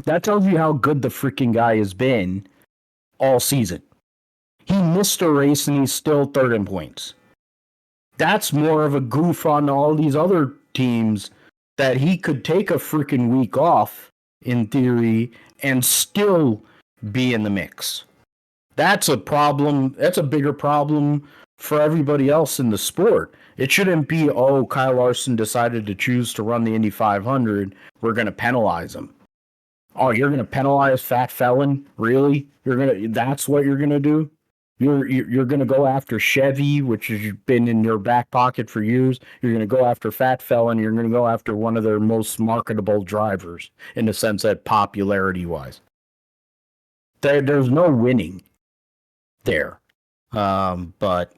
[SPEAKER 1] That tells you how good the freaking guy has been all season. He missed a race, and he's still third in points. That's more of a goof on all these other teams that he could take a freaking week off, in theory, and still be in the mix. That's a problem. That's a bigger problem for everybody else in the sport. It shouldn't be, Kyle Larson decided to choose to run the Indy 500. We're going to penalize him. Oh, you're going to penalize Fat Felon? Really? That's what you're going to do? You're going to go after Chevy, which has been in your back pocket for years. You're going to go after Fat Felon. You're going to go after one of their most marketable drivers in the sense that popularity-wise. There's no winning there. But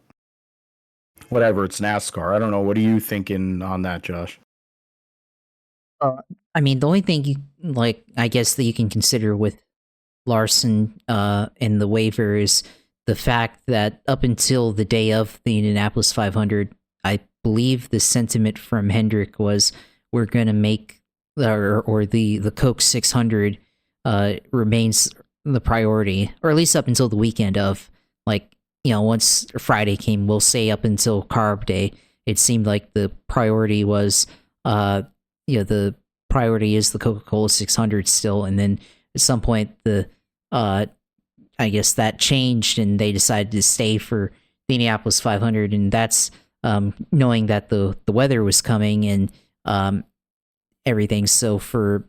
[SPEAKER 1] whatever, it's NASCAR. I don't know. What are you thinking on that, Josh?
[SPEAKER 2] I mean, the only thing I guess that you can consider with Larson and the waiver is the fact that up until the day of the Indianapolis 500, I believe the sentiment from Hendrick was we're going to make or the Coke 600 remains the priority, or at least up until the weekend of, once Friday came, we'll say up until Carb Day, it seemed like the priority was, the priority is the Coca-Cola 600 still, and then at some point I guess that changed and they decided to stay for the Indianapolis 500, and that's knowing that the weather was coming and everything. So for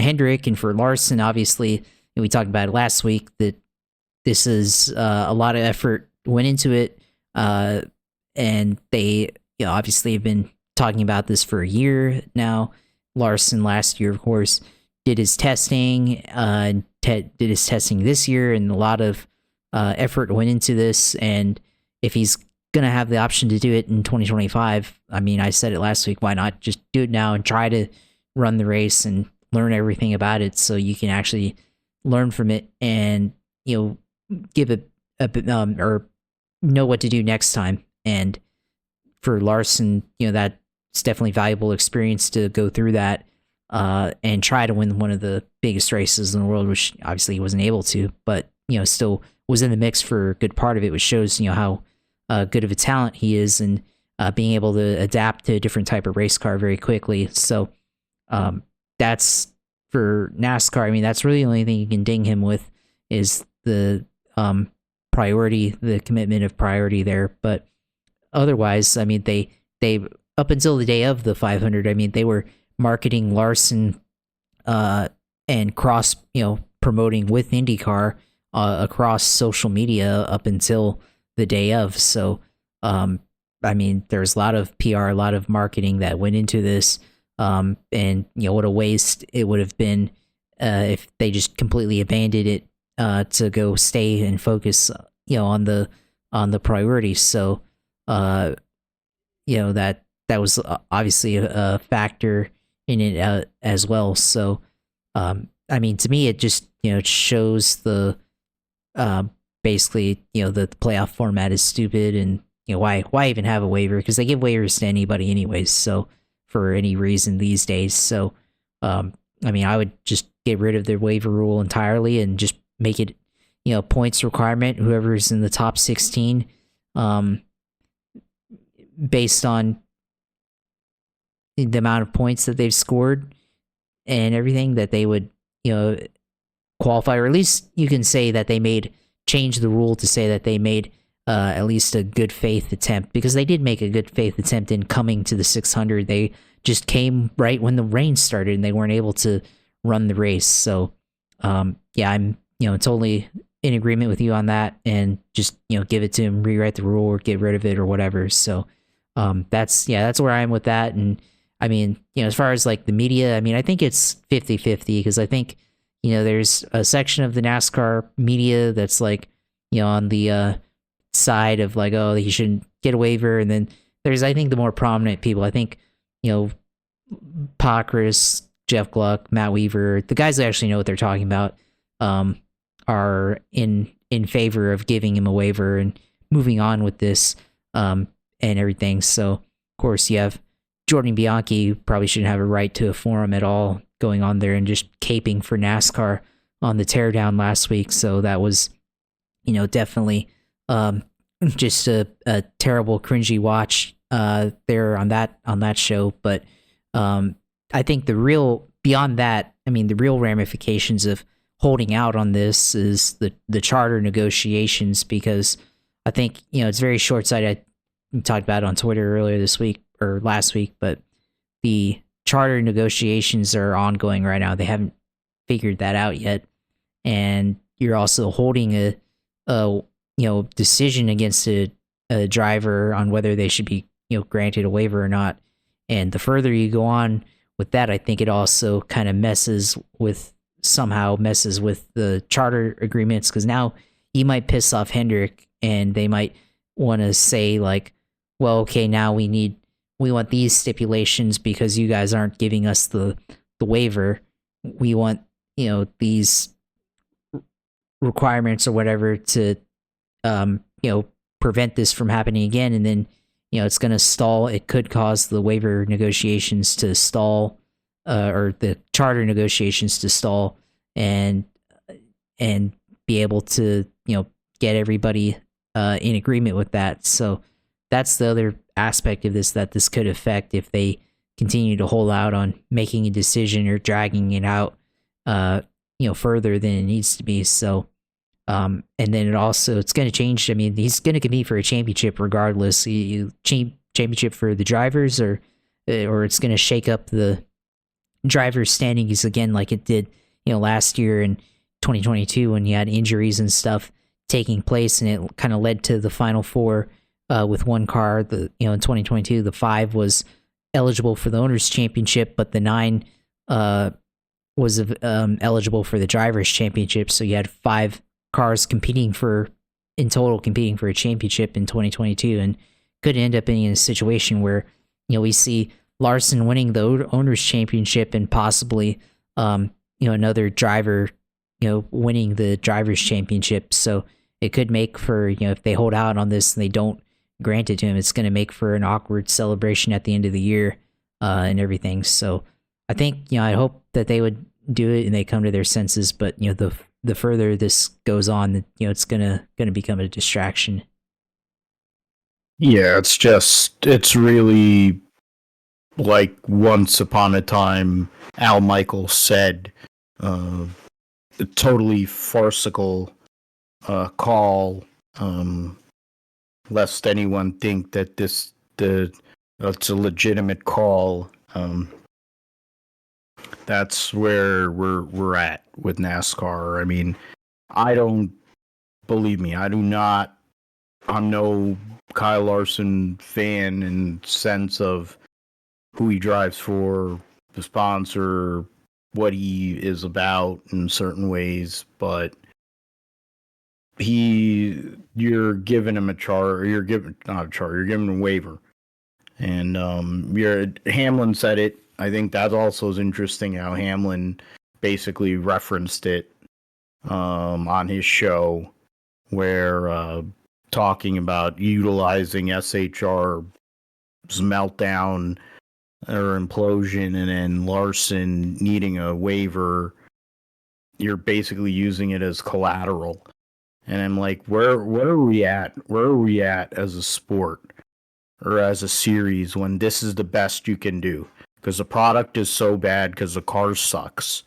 [SPEAKER 2] Hendrick and for Larson, obviously, and we talked about it last week, that this is a lot of effort went into it, and they obviously have been talking about this for a year now. Larson last year, of course, did his testing, did his testing this year, and a lot of effort went into this. And if he's going to have the option to do it in 2025, I mean, I said it last week, why not just do it now and try to run the race and learn everything about it so you can actually learn from it and, give it a bit, or know what to do next time. And for Larson, that's definitely valuable experience to go through that. And try to win one of the biggest races in the world, which obviously he wasn't able to, but still was in the mix for a good part of it, which shows how good of a talent he is, and being able to adapt to a different type of race car very quickly. So that's for NASCAR. I mean, that's really the only thing you can ding him with is the priority, the commitment of priority there. But otherwise, I mean, they up until the day of the 500, I mean, they were marketing Larson and cross promoting with IndyCar across social media up until the day of. So I mean, there's a lot of PR, a lot of marketing that went into this, and what a waste it would have been if they just completely abandoned it to go stay and focus, on the priorities. So, that was obviously a factor in it as well. So, I mean, to me, it just it shows the basically the playoff format is stupid, and why even have a waiver, because they give waivers to anybody anyways. So for any reason these days, so I mean, I would just get rid of the waiver rule entirely and just make it points requirement. Whoever's in the top 16, based on the amount of points that they've scored and everything, that they would qualify, or at least you can say that they change the rule to say that they made at least a good faith attempt, because they did make a good faith attempt in coming to the 600. They just came right when the rain started and they weren't able to run the race. So yeah, I'm totally in agreement with you on that, and just give it to him, rewrite the rule or get rid of it or whatever. So that's where I am with that. And I mean, as far as like the media, I mean, I think it's 50-50, because I think there's a section of the NASCAR media that's like, on the side of like, oh, he shouldn't get a waiver. And then there's, I think, the more prominent people. I think, Pacris, Jeff Gluck, Matt Weaver, the guys that actually know what they're talking about, are in favor of giving him a waiver and moving on with this, and everything. So, of course, you have Jordan Bianchi, who probably shouldn't have a right to a forum at all, going on there and just caping for NASCAR on the teardown last week. So that was, definitely just a terrible, cringy watch there on that show. But I think beyond that, I mean, the real ramifications of holding out on this is the charter negotiations, because I think it's very short-sighted. I talked about it on Twitter earlier this week or last week, but the charter negotiations are ongoing right now. They haven't figured that out yet, and you're also holding a decision against a driver on whether they should be granted a waiver or not. And the further you go on with that, I think it also kind of messes with the charter agreements, because now you might piss off Hendrick and they might want to say like, well, okay, now we want these stipulations because you guys aren't giving us the waiver. We want these requirements or whatever to prevent this from happening again. And then it's going to stall. It could cause the waiver negotiations to stall, or the charter negotiations to stall, and be able to get everybody in agreement with that. So that's the other aspect of this that this could affect if they continue to hold out on making a decision or dragging it out further than it needs to be. So and then it's going to change. I mean, he's going to compete for a championship regardless. Championship for the drivers, or it's going to shake up the drivers' standings again, like it did last year in 2022 when you had injuries and stuff taking place, and it kind of led to the Final Four with one car. In 2022, the 5 was eligible for the Owners' Championship, but the 9 was eligible for the Drivers' Championship. So you had 5 cars competing for a championship in 2022, and could end up being in a situation where we see Larson winning the Owners' Championship and possibly another driver winning the Drivers' Championship. So it could make for if they hold out on this and they don't grant it to him, it's going to make for an awkward celebration at the end of the year and everything. So I think I hope that they would do it and they come to their senses, but the further this goes on, it's gonna become a distraction.
[SPEAKER 1] Yeah, it's really like once upon a time Al Michaels said, a totally farcical call, lest anyone think that it's a legitimate call. That's where we're at with NASCAR. I mean, believe me, I'm no Kyle Larson fan in sense of who he drives for, the sponsor, what he is about in certain ways, but you're giving him a chart, or you're giving not a chart, you're giving him a waiver. And Hamlin said it. I think that also is interesting how Hamlin basically referenced it on his show, where talking about utilizing SHR's meltdown or implosion, and then Larson needing a waiver. You're basically using it as collateral. And I'm like, where are we at? Where are we at as a sport or as a series when this is the best you can do? Because the product is so bad because the car sucks.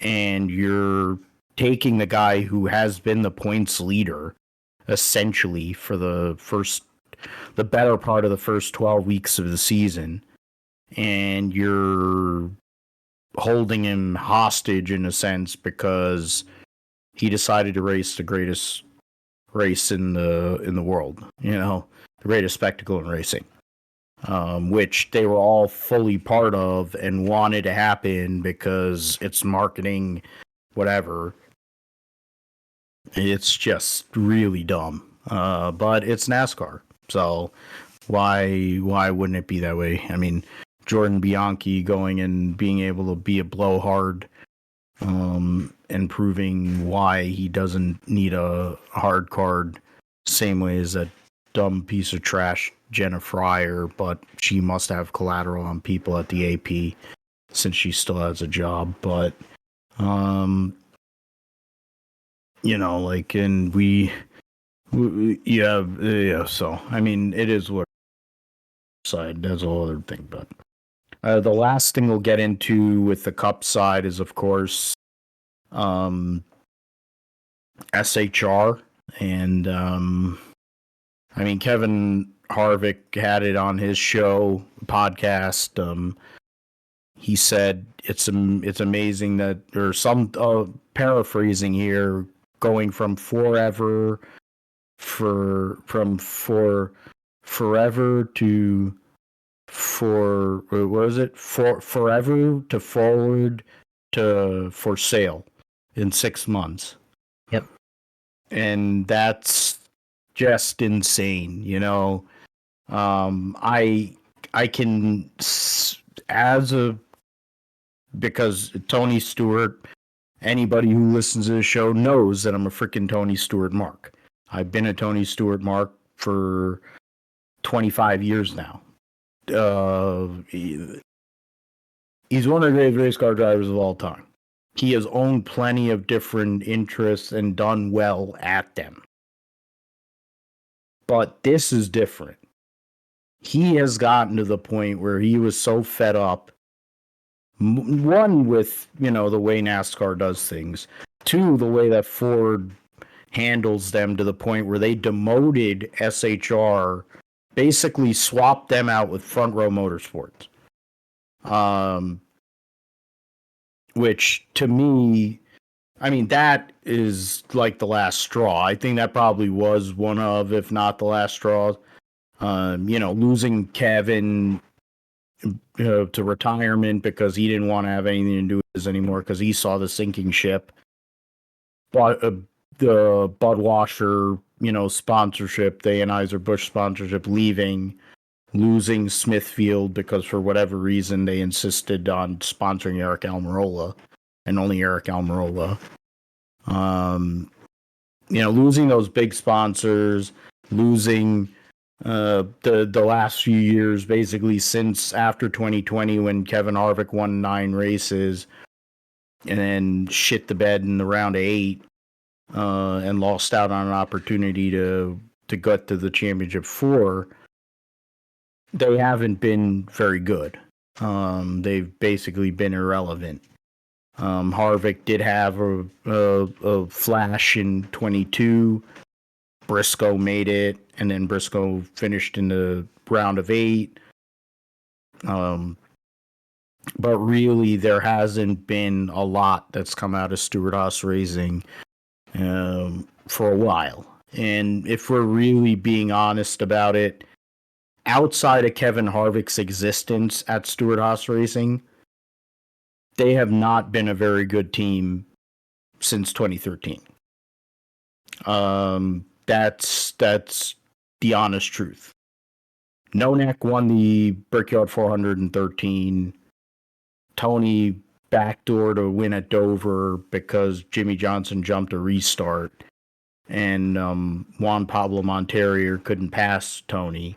[SPEAKER 1] And you're taking the guy who has been the points leader essentially for the better part of the first 12 weeks of the season, and you're holding him hostage in a sense because he decided to race the greatest race in the world, the greatest spectacle in racing, which they were all fully part of and wanted to happen because it's marketing, whatever. It's just really dumb. But it's NASCAR, so why wouldn't it be that way? I mean, Jordan Bianchi going and being able to be a blowhard, and proving why he doesn't need a hard card, same way as that dumb piece of trash Jenna Fryer, but she must have collateral on people at the AP since she still has a job. But and yeah, so I mean, it is what side, that's a whole other thing. But the last thing we'll get into with the Cup side is, of course, SHR. And I mean, Kevin Harvick had it on his show podcast. He said it's amazing that, or some paraphrasing here, going from forever to forever to forward to for sale in 6 months.
[SPEAKER 2] Yep.
[SPEAKER 1] And that's just insane, I can, because Tony Stewart, anybody who listens to the show knows that I'm a freaking Tony Stewart mark. I've been a Tony Stewart mark for 25 years now. He's one of the greatest race car drivers of all time. He has owned plenty of different interests and done well at them. But this is different. He has gotten to the point where he was so fed up, one, with, the way NASCAR does things, two, the way that Ford handles them, to the point where they demoted SHR, basically swapped them out with Front Row Motorsports. Which to me, I mean, that is like the last straw. I think that probably was one of, if not the last straw. Losing Kevin to retirement because he didn't want to have anything to do with this anymore because he saw the sinking ship. But the Budweiser, sponsorship, the Anheuser-Busch sponsorship leaving, losing Smithfield because for whatever reason they insisted on sponsoring Eric Almirola and only Eric Almirola. Losing those big sponsors, losing the last few years, basically since after 2020 when Kevin Harvick won 9 races and then shit the bed in the round of 8, and lost out on an opportunity to get to the championship 4. They haven't been very good. They've basically been irrelevant. Harvick did have a flash in 22. Briscoe made it, and then Briscoe finished in the round of 8. But really, there hasn't been a lot that's come out of Stewart Haas Racing for a while. And if we're really being honest about it, outside of Kevin Harvick's existence at Stewart Haas Racing, they have not been a very good team since 2013. That's the honest truth. Nonek won the Brickyard 413. Tony backdoor to win at Dover because Jimmy Johnson jumped a restart, and Juan Pablo Montoya couldn't pass Tony.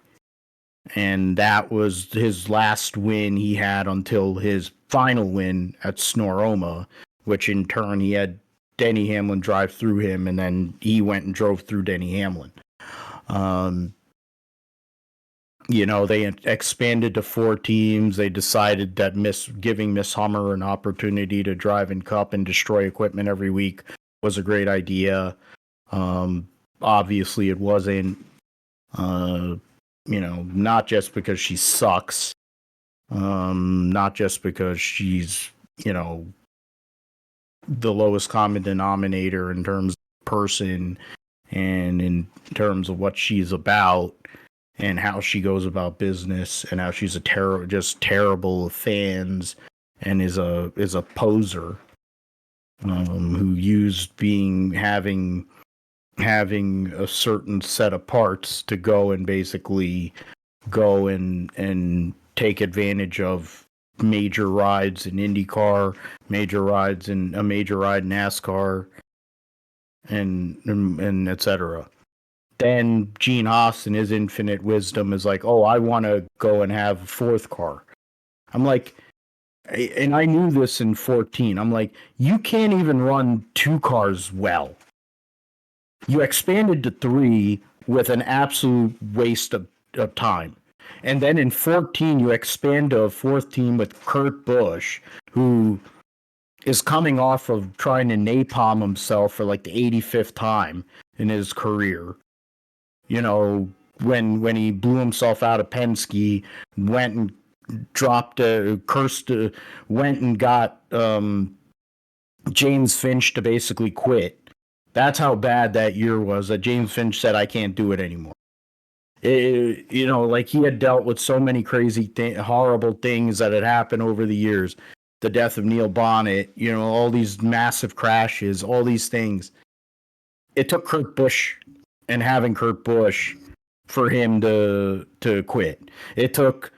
[SPEAKER 1] And that was his last win he had until his final win at Sonoma, which in turn he had Denny Hamlin drive through him, and then he went and drove through Denny Hamlin. They expanded to 4 teams. They decided that giving Miss Hummer an opportunity to drive in Cup and destroy equipment every week was a great idea. Obviously, it wasn't. Not just because she sucks, not just because she's, the lowest common denominator in terms of person and in terms of what she's about and how she goes about business and how she's just terrible with fans and is a poser who used having a certain set of parts to go and basically go and take advantage of major rides in IndyCar, major ride in NASCAR, and etc. Then Gene Haas, in his infinite wisdom, is like, oh, I want to go and have a 4th car. I'm like, and I knew this in 14. I'm like, you can't even run 2 cars well. You expanded to 3 with an absolute waste of time. And then in 14, you expand to a 4th team with Kurt Busch, who is coming off of trying to napalm himself for like the 85th time in his career. When he blew himself out of Penske, went and went and got James Finch to basically quit. That's how bad that year was, that James Finch said, I can't do it anymore. Like he had dealt with so many crazy, horrible things that had happened over the years. The death of Neil Bonnet, all these massive crashes, all these things. It took Kurt Busch and having Kurt Busch for him to quit. It took,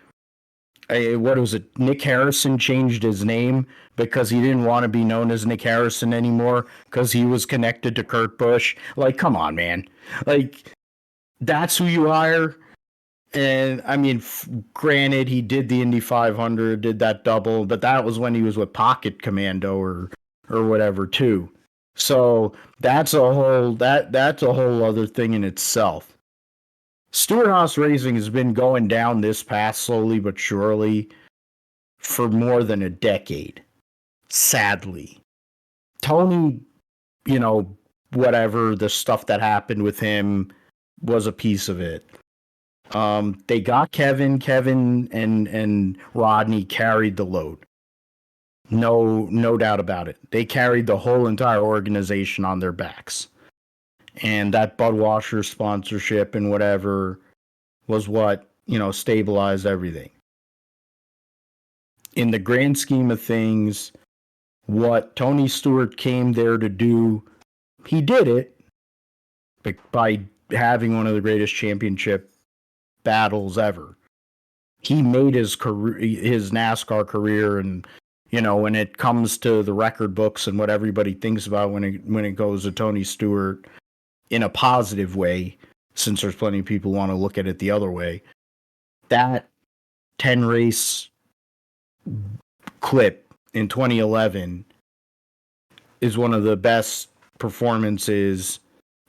[SPEAKER 1] Nick Harrison changed his name because he didn't want to be known as Nick Harrison anymore because he was connected to Kurt Busch. Like, come on, man. Like, that's who you hire. And I mean, granted, he did the Indy 500, did that double, but that was when he was with Pocket Commando or whatever too. So that's a whole other thing in itself. Stewart Haas Racing has been going down this path slowly but surely for more than a decade. Sadly. Tony, whatever, the stuff that happened with him was a piece of it. They got Kevin and Rodney carried the load. No doubt about it. They carried the whole entire organization on their backs. And that Budweiser sponsorship and whatever was what, stabilized everything. In the grand scheme of things, what Tony Stewart came there to do, he did it by having one of the greatest championship battles ever. He made his NASCAR career, and when it comes to the record books and what everybody thinks about when it goes to Tony Stewart in a positive way, since there's plenty of people who want to look at it the other way, that 10 race clip in 2011 is one of the best performances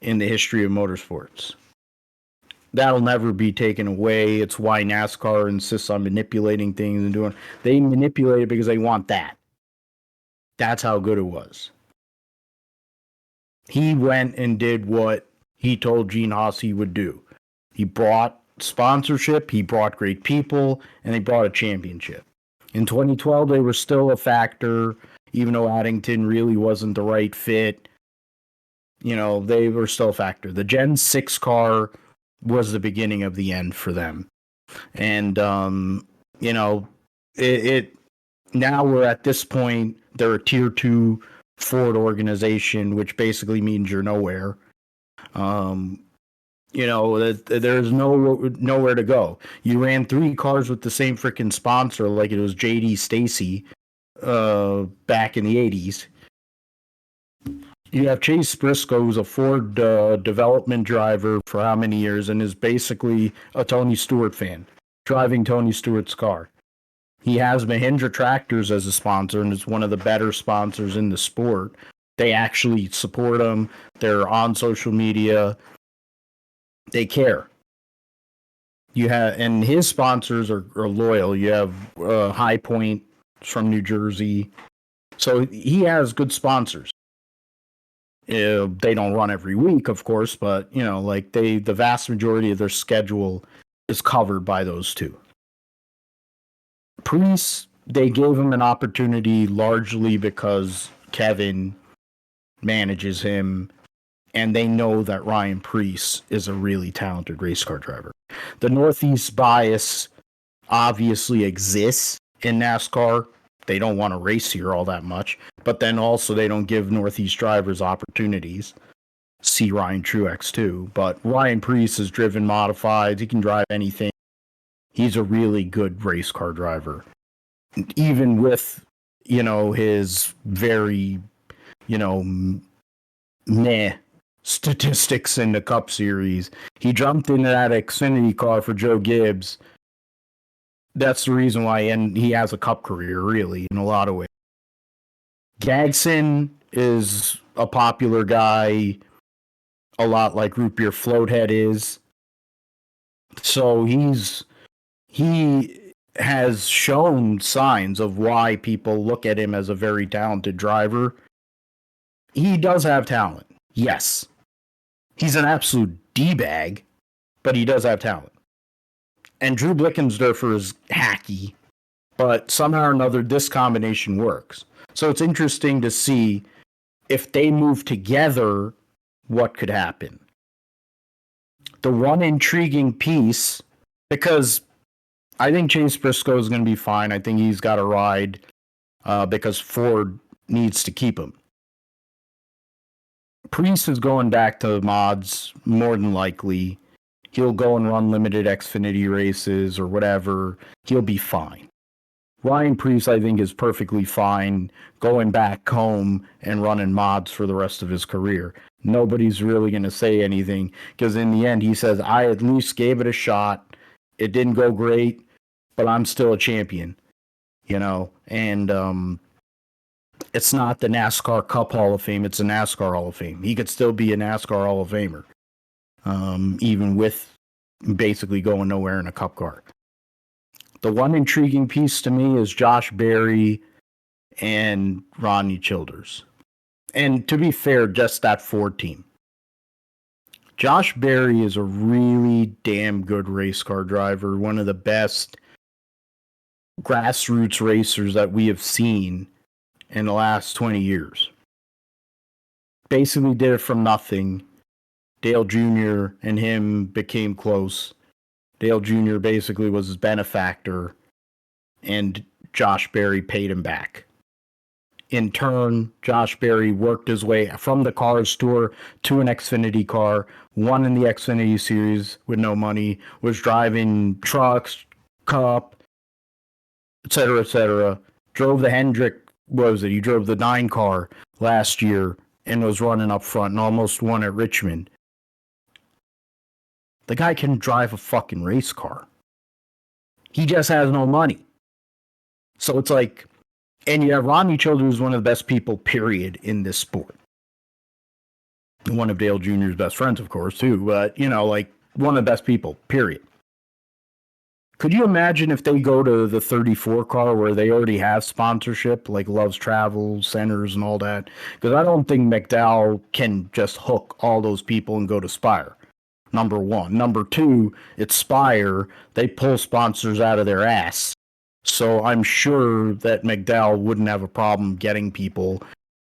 [SPEAKER 1] in the history of motorsports. That'll never be taken away. It's why NASCAR insists on manipulating things and they manipulate it because they want that. That's how good it was. He went and did what he told Gene Haas he would do. He brought sponsorship, he brought great people, and he brought a championship. In 2012, they were still a factor, even though Addington really wasn't the right fit. They were still a factor. The Gen 6 car was the beginning of the end for them. And, it now we're at this point, they're a tier 2 Ford organization, which basically means you're nowhere. There's nowhere to go. You ran 3 cars with the same freaking sponsor, like it was JD Stacy back in the 80s. You have Chase Briscoe, who's a Ford development driver for how many years, and is basically a Tony Stewart fan, driving Tony Stewart's car. He has Mahindra Tractors as a sponsor, and is one of the better sponsors in the sport. They actually support him. They're on social media. They care. And his sponsors are loyal. You have High Point from New Jersey. So he has good sponsors. They don't run every week, of course, but the vast majority of their schedule is covered by those two. Preece, they gave him an opportunity largely because Kevin manages him, and they know that Ryan Preece is a really talented race car driver. The Northeast bias obviously exists in NASCAR. They don't want to race here all that much, but then also they don't give Northeast drivers opportunities. See Ryan Truex too, but Ryan Preece is driven modified. He can drive anything. He's a really good race car driver, even with his very meh statistics in the Cup Series. He jumped into that Xfinity car for Joe Gibbs. That's the reason why, and he has a Cup career, really, in a lot of ways. Gagson is a popular guy, a lot like Root Beer Floathead is. So he has shown signs of why people look at him as a very talented driver. He does have talent, yes. He's an absolute D-bag, but he does have talent. And Drew Blickensderfer is hacky, but somehow or another, this combination works. So it's interesting to see if they move together, what could happen. The one intriguing piece, because I think Chase Briscoe is going to be fine. I think he's got a ride because Ford needs to keep him. Preece is going back to mods more than likely. He'll go and run limited Xfinity races or whatever. He'll be fine. Ryan Preece, I think, is perfectly fine going back home and running mods for the rest of his career. Nobody's really going to say anything because in the end, he says, I at least gave it a shot. It didn't go great, but I'm still a champion, and it's not the NASCAR Cup Hall of Fame. It's a NASCAR Hall of Fame. He could still be a NASCAR Hall of Famer. Even with basically going nowhere in a Cup car. The one intriguing piece to me is Josh Berry and Rodney Childers. And to be fair, just that Ford team. Josh Berry is a really damn good race car driver, one of the best grassroots racers that we have seen in the last 20 years. Basically did it from nothing. Dale Jr. and him became close. Dale Jr. basically was his benefactor, and Josh Berry paid him back. In turn, Josh Berry worked his way from the Cars Tour to an Xfinity car, won in the Xfinity Series with no money, was driving trucks, Cup, etc., drove the Hendrick, he drove the 9 car last year and was running up front and almost won at Richmond. The guy can drive a fucking race car. He just has no money. So it's like, and you have Rodney Childers, who's one of the best people, period, in this sport. One of Dale Jr.'s best friends, of course, too, but, one of the best people, period. Could you imagine if they go to the 34 car where they already have sponsorship, like Love's Travel, Centers, and all that? Because I don't think McDowell can just hook all those people and go to Spire. Number one. Number two, it's Spire. They pull sponsors out of their ass. So I'm sure that McDowell wouldn't have a problem getting people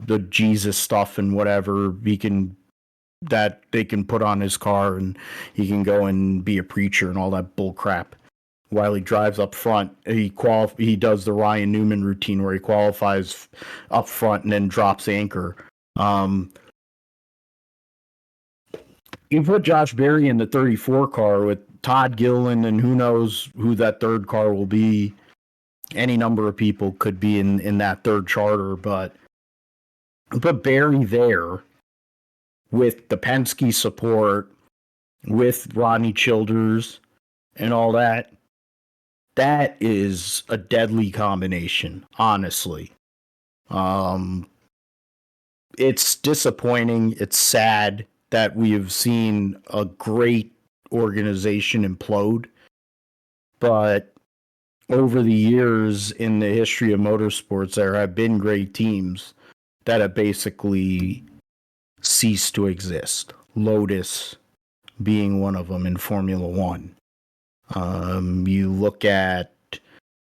[SPEAKER 1] the Jesus stuff and whatever that they can put on his car, and he can go and be a preacher and all that bull crap. While he drives up front, he does the Ryan Newman routine where he qualifies up front and then drops anchor. You put Josh Berry in the 34 car with Todd Gillen, and who knows who that third car will be. Any number of people could be in that third charter, but put Berry there with the Penske support, with Rodney Childers and all that. That is a deadly combination, honestly. It's disappointing. It's sad that we have seen a great organization implode. But over the years in the history of motorsports, there have been great teams that have basically ceased to exist. Lotus being one of them in Formula One. You look at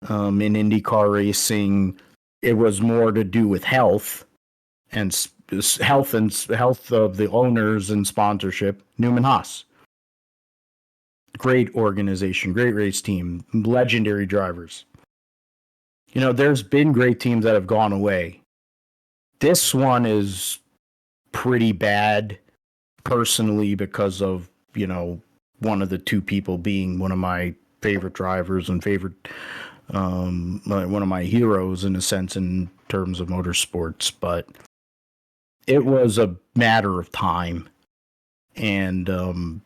[SPEAKER 1] in IndyCar racing, it was more to do with health and health of the owners and sponsorship. Newman Haas, great organization, great race team, legendary drivers. You know, there's been great teams that have gone away. This one is pretty bad, personally, because of, you know, one of the two people being one of my favorite drivers and one of my heroes in a sense in terms of motorsports. But it was a matter of time. And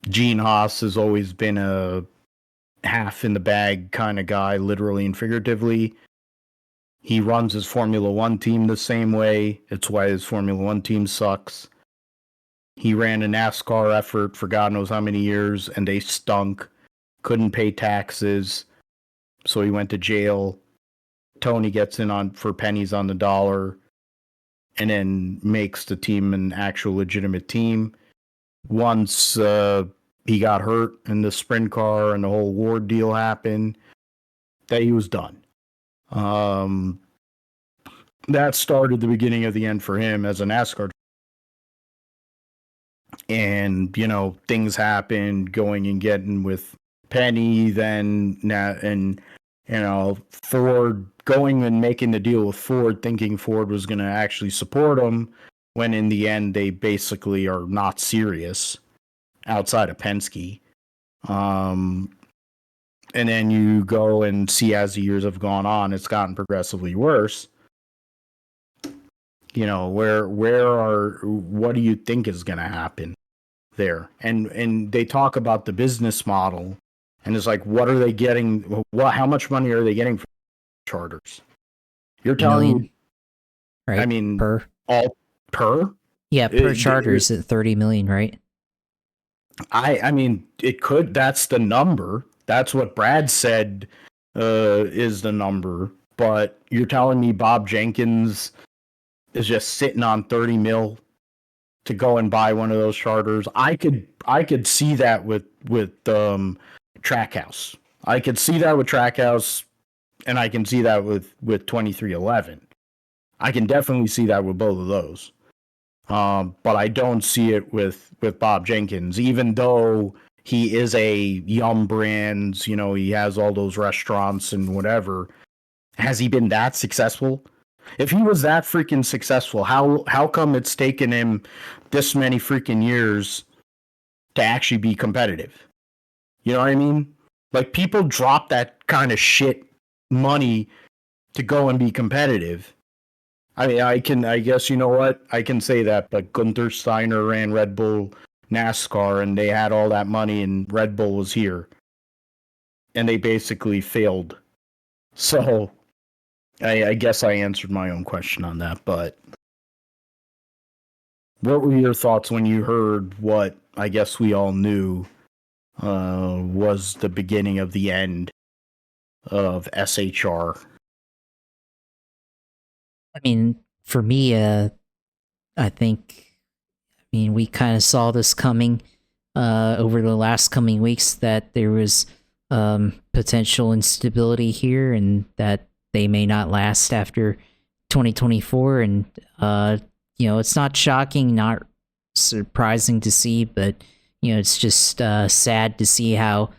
[SPEAKER 1] Gene Haas has always been a half in the bag kind of guy, literally and figuratively. He runs his Formula One team the same way. It's why his Formula One team sucks. He ran a NASCAR effort for God knows how many years, and they stunk. Couldn't pay taxes, so he went to jail. Tony gets in on for pennies on the dollar, and then makes the team an actual legitimate team. Once he got hurt in the sprint car and the whole Ward deal happened, that he was done. That started the beginning of the end for him as a NASCAR. And, you know, things happened going and getting with Penny, and, you know, Ford going and making the deal with Ford, thinking Ford was going to actually support him, when in the end they basically are not serious outside of Penske. And then you go and see as the years have gone on, it's gotten progressively worse. You know, what do you think is going to happen there? And they talk about the business model, and it's like, what are they getting? How much money are they getting from charters? You're telling me,
[SPEAKER 2] right?
[SPEAKER 1] I mean,
[SPEAKER 2] per charters at 30 million, right?
[SPEAKER 1] I mean, it could. That's the number. That's what Brad said is the number. But you're telling me Bob Jenkins is just sitting on 30 mil to go and buy one of those charters? I could see that with Trackhouse. I could see that with Trackhouse, and I can see that with 2311. I can definitely see that with both of those. But I don't see it with Bob Jenkins, even though he is a Yum Brands, you know, he has all those restaurants and whatever. Has he been that successful? If he was that freaking successful, how come it's taken him this many freaking years to actually be competitive? You know what I mean? Like, people drop that kind of shit money to go and be competitive. I mean, I guess, you know what? I can say that, but Gunther Steiner ran Red Bull NASCAR, and they had all that money, and Red Bull was here. And they basically failed. So, I guess I answered my own question on that, but what were your thoughts when you heard what I guess we all knew was the beginning of the end of SHR?
[SPEAKER 2] I mean, for me, I mean, we kind of saw this coming over the last coming weeks, that there was potential instability here, and that they may not last after 2024. And, you know, it's not shocking, not surprising to see, but, you know, it's just sad to see how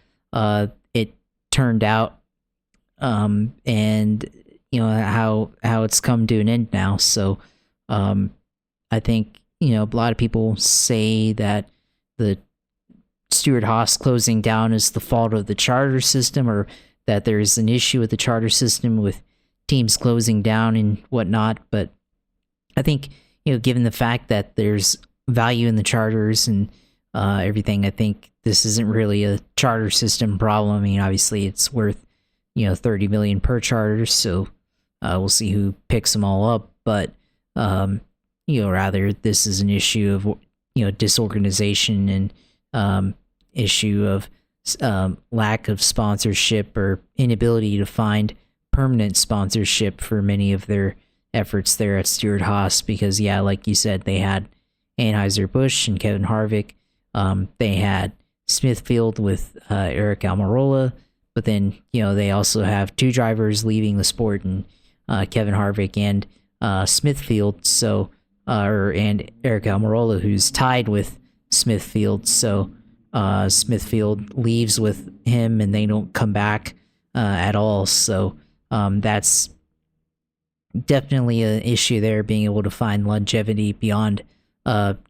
[SPEAKER 2] it turned out, and, you know, how it's come to an end now. So I think, you know, a lot of people say that the Stewart Haas closing down is the fault of the charter system, or that there's an issue with the charter system with teams closing down and whatnot. But I think, given the fact that there's value in the charters and everything, I think this isn't really a charter system problem. I mean, obviously it's worth, $30 million per charter, so we'll see who picks them all up. But rather this is an issue of disorganization and issue of lack of sponsorship or inability to find permanent sponsorship for many of their efforts there at Stewart Haas, because like you said, they had Anheuser-Busch and Kevin Harvick. They had Smithfield with Eric Almirola, but then they also have two drivers leaving the sport, and Kevin Harvick and Smithfield, and Eric Almirola, who's tied with Smithfield. So Smithfield leaves with him, and they don't come back at all. So that's definitely an issue there, being able to find longevity beyond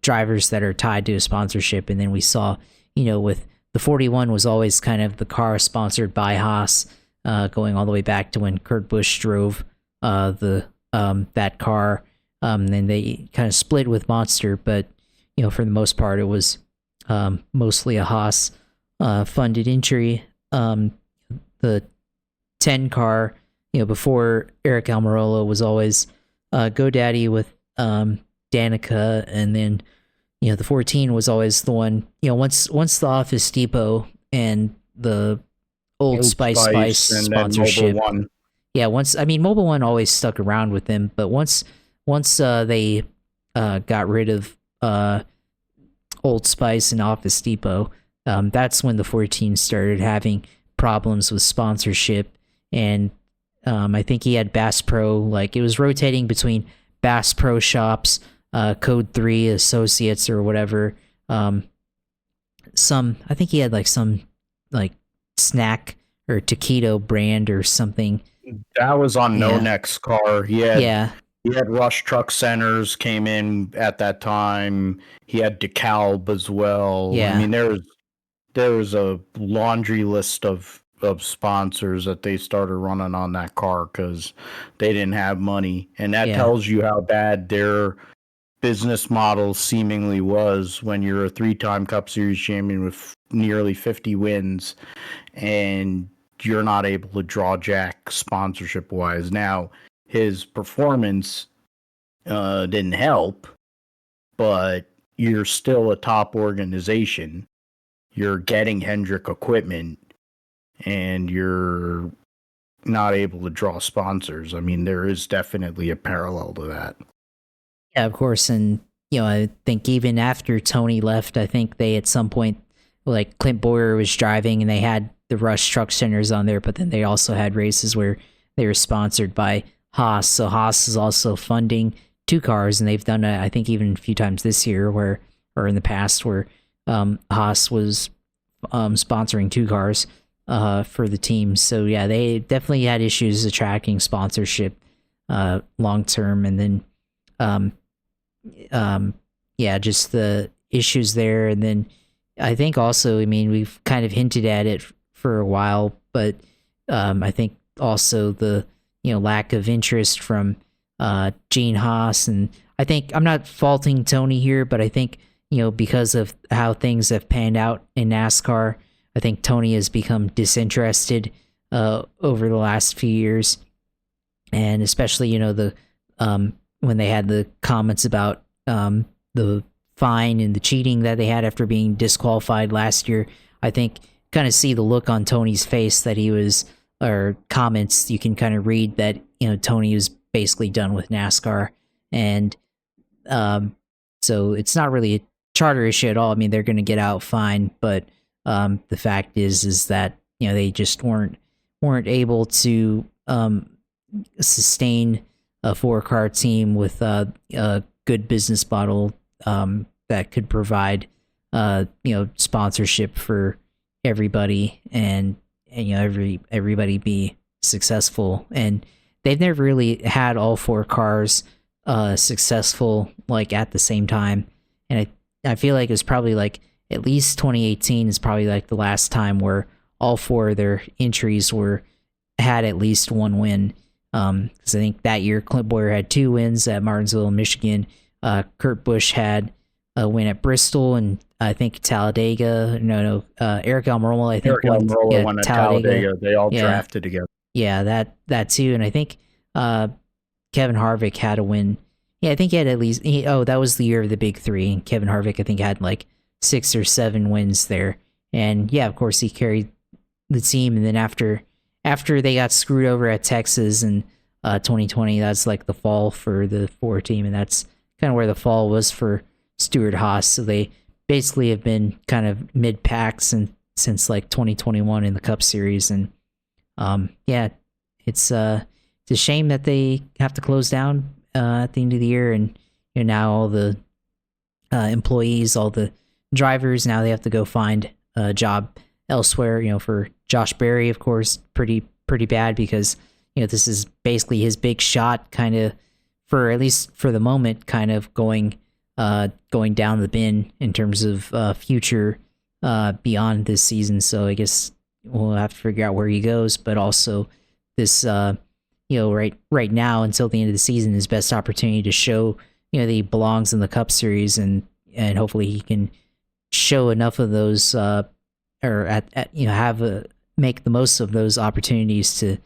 [SPEAKER 2] drivers that are tied to a sponsorship. And then we saw, with the 41 was always kind of the car sponsored by Haas, going all the way back to when Kurt Busch drove that car. Then they kind of split with Monster, but for the most part, it was mostly a Haas funded entry. The 10 car, before Eric Almirola, was always GoDaddy with Danica, and then the 14 was always the one. Once the Office Depot and the Old Spice
[SPEAKER 1] and
[SPEAKER 2] sponsorship.
[SPEAKER 1] Mobile One.
[SPEAKER 2] Yeah, Mobile One always stuck around with them, but once they got rid of Old Spice and Office Depot, that's when the 14 started having problems with sponsorship. And I think he had Bass Pro, like it was rotating between Bass Pro Shops, Code 3 Associates or whatever. I think he had some snack or taquito brand or something.
[SPEAKER 1] That was on No Next car. He had Rush Truck Centers came in at that time. He had DeKalb as well.
[SPEAKER 2] Yeah.
[SPEAKER 1] I mean, there was a laundry list of sponsors that they started running on that car because they didn't have money. And that tells you how bad their business model seemingly was when you're a 3-time Cup Series champion with nearly 50 wins and you're not able to draw jack sponsorship wise. Now, his performance didn't help, but you're still a top organization. You're getting Hendrick equipment, and you're not able to draw sponsors. I mean, there is definitely a parallel to that.
[SPEAKER 2] Yeah, of course. And, I think even after Tony left, I think they at some point, like Clint Boyer was driving and they had the Rush Truck Centers on there, but then they also had races where they were sponsored by Haas. So Haas is also funding 2 cars, and they've done it, I think, even a few times this year or in the past where Haas was sponsoring 2 cars for the team. So yeah, they definitely had issues attracting sponsorship long term. And then just the issues there. And then I think also, we've kind of hinted at it for a while, but I think also the lack of interest from Gene Haas. And I think I'm not faulting Tony here, but I think because of how things have panned out in NASCAR, I think Tony has become disinterested over the last few years, and especially when they had the comments about the fine and the cheating that they had after being disqualified last year. I think kind of see the look on Tony's face that he was, or comments you can kind of read that Tony was basically done with NASCAR, and so it's not really a charter issue at all. I mean, they're going to get out fine, but the fact is that they just weren't able to sustain a 4-car team with a good business model that could provide sponsorship for everybody, and everybody be successful. And they've never really had all 4 cars successful at the same time. And I feel like it's probably at least 2018 is probably like the last time where all four of their entries had at least one win. Because I think that year Clint Boyer had 2 wins at Martinsville, Michigan. Kurt Busch had a win at Bristol, and I think Talladega. Eric Almirola, I think,
[SPEAKER 1] won at Talladega. They all drafted together.
[SPEAKER 2] Yeah, that too. And I think Kevin Harvick had a win. Yeah, I think he had at least. That was the year of the big 3. And Kevin Harvick, I think, had like 6 or 7 wins there. And yeah, of course, he carried the team. And then after they got screwed over at Texas in 2020, that's like the fall for the 4 team, and that's kind of where the fall was for Stewart Haas. So they basically have been kind of mid-pack since like 2021 in the Cup Series, and it's a shame that they have to close down at the end of the year, and now all the employees, all the drivers, now they have to go find a job elsewhere. For Josh Berry, of course, pretty bad, because this is basically his big shot, kind of, for at least for the moment, kind of going down the bin in terms of future beyond this season. So I guess we'll have to figure out where he goes, but also this right now until the end of the season, his best opportunity to show that he belongs in the Cup Series, and hopefully he can show enough of those make the most of those opportunities to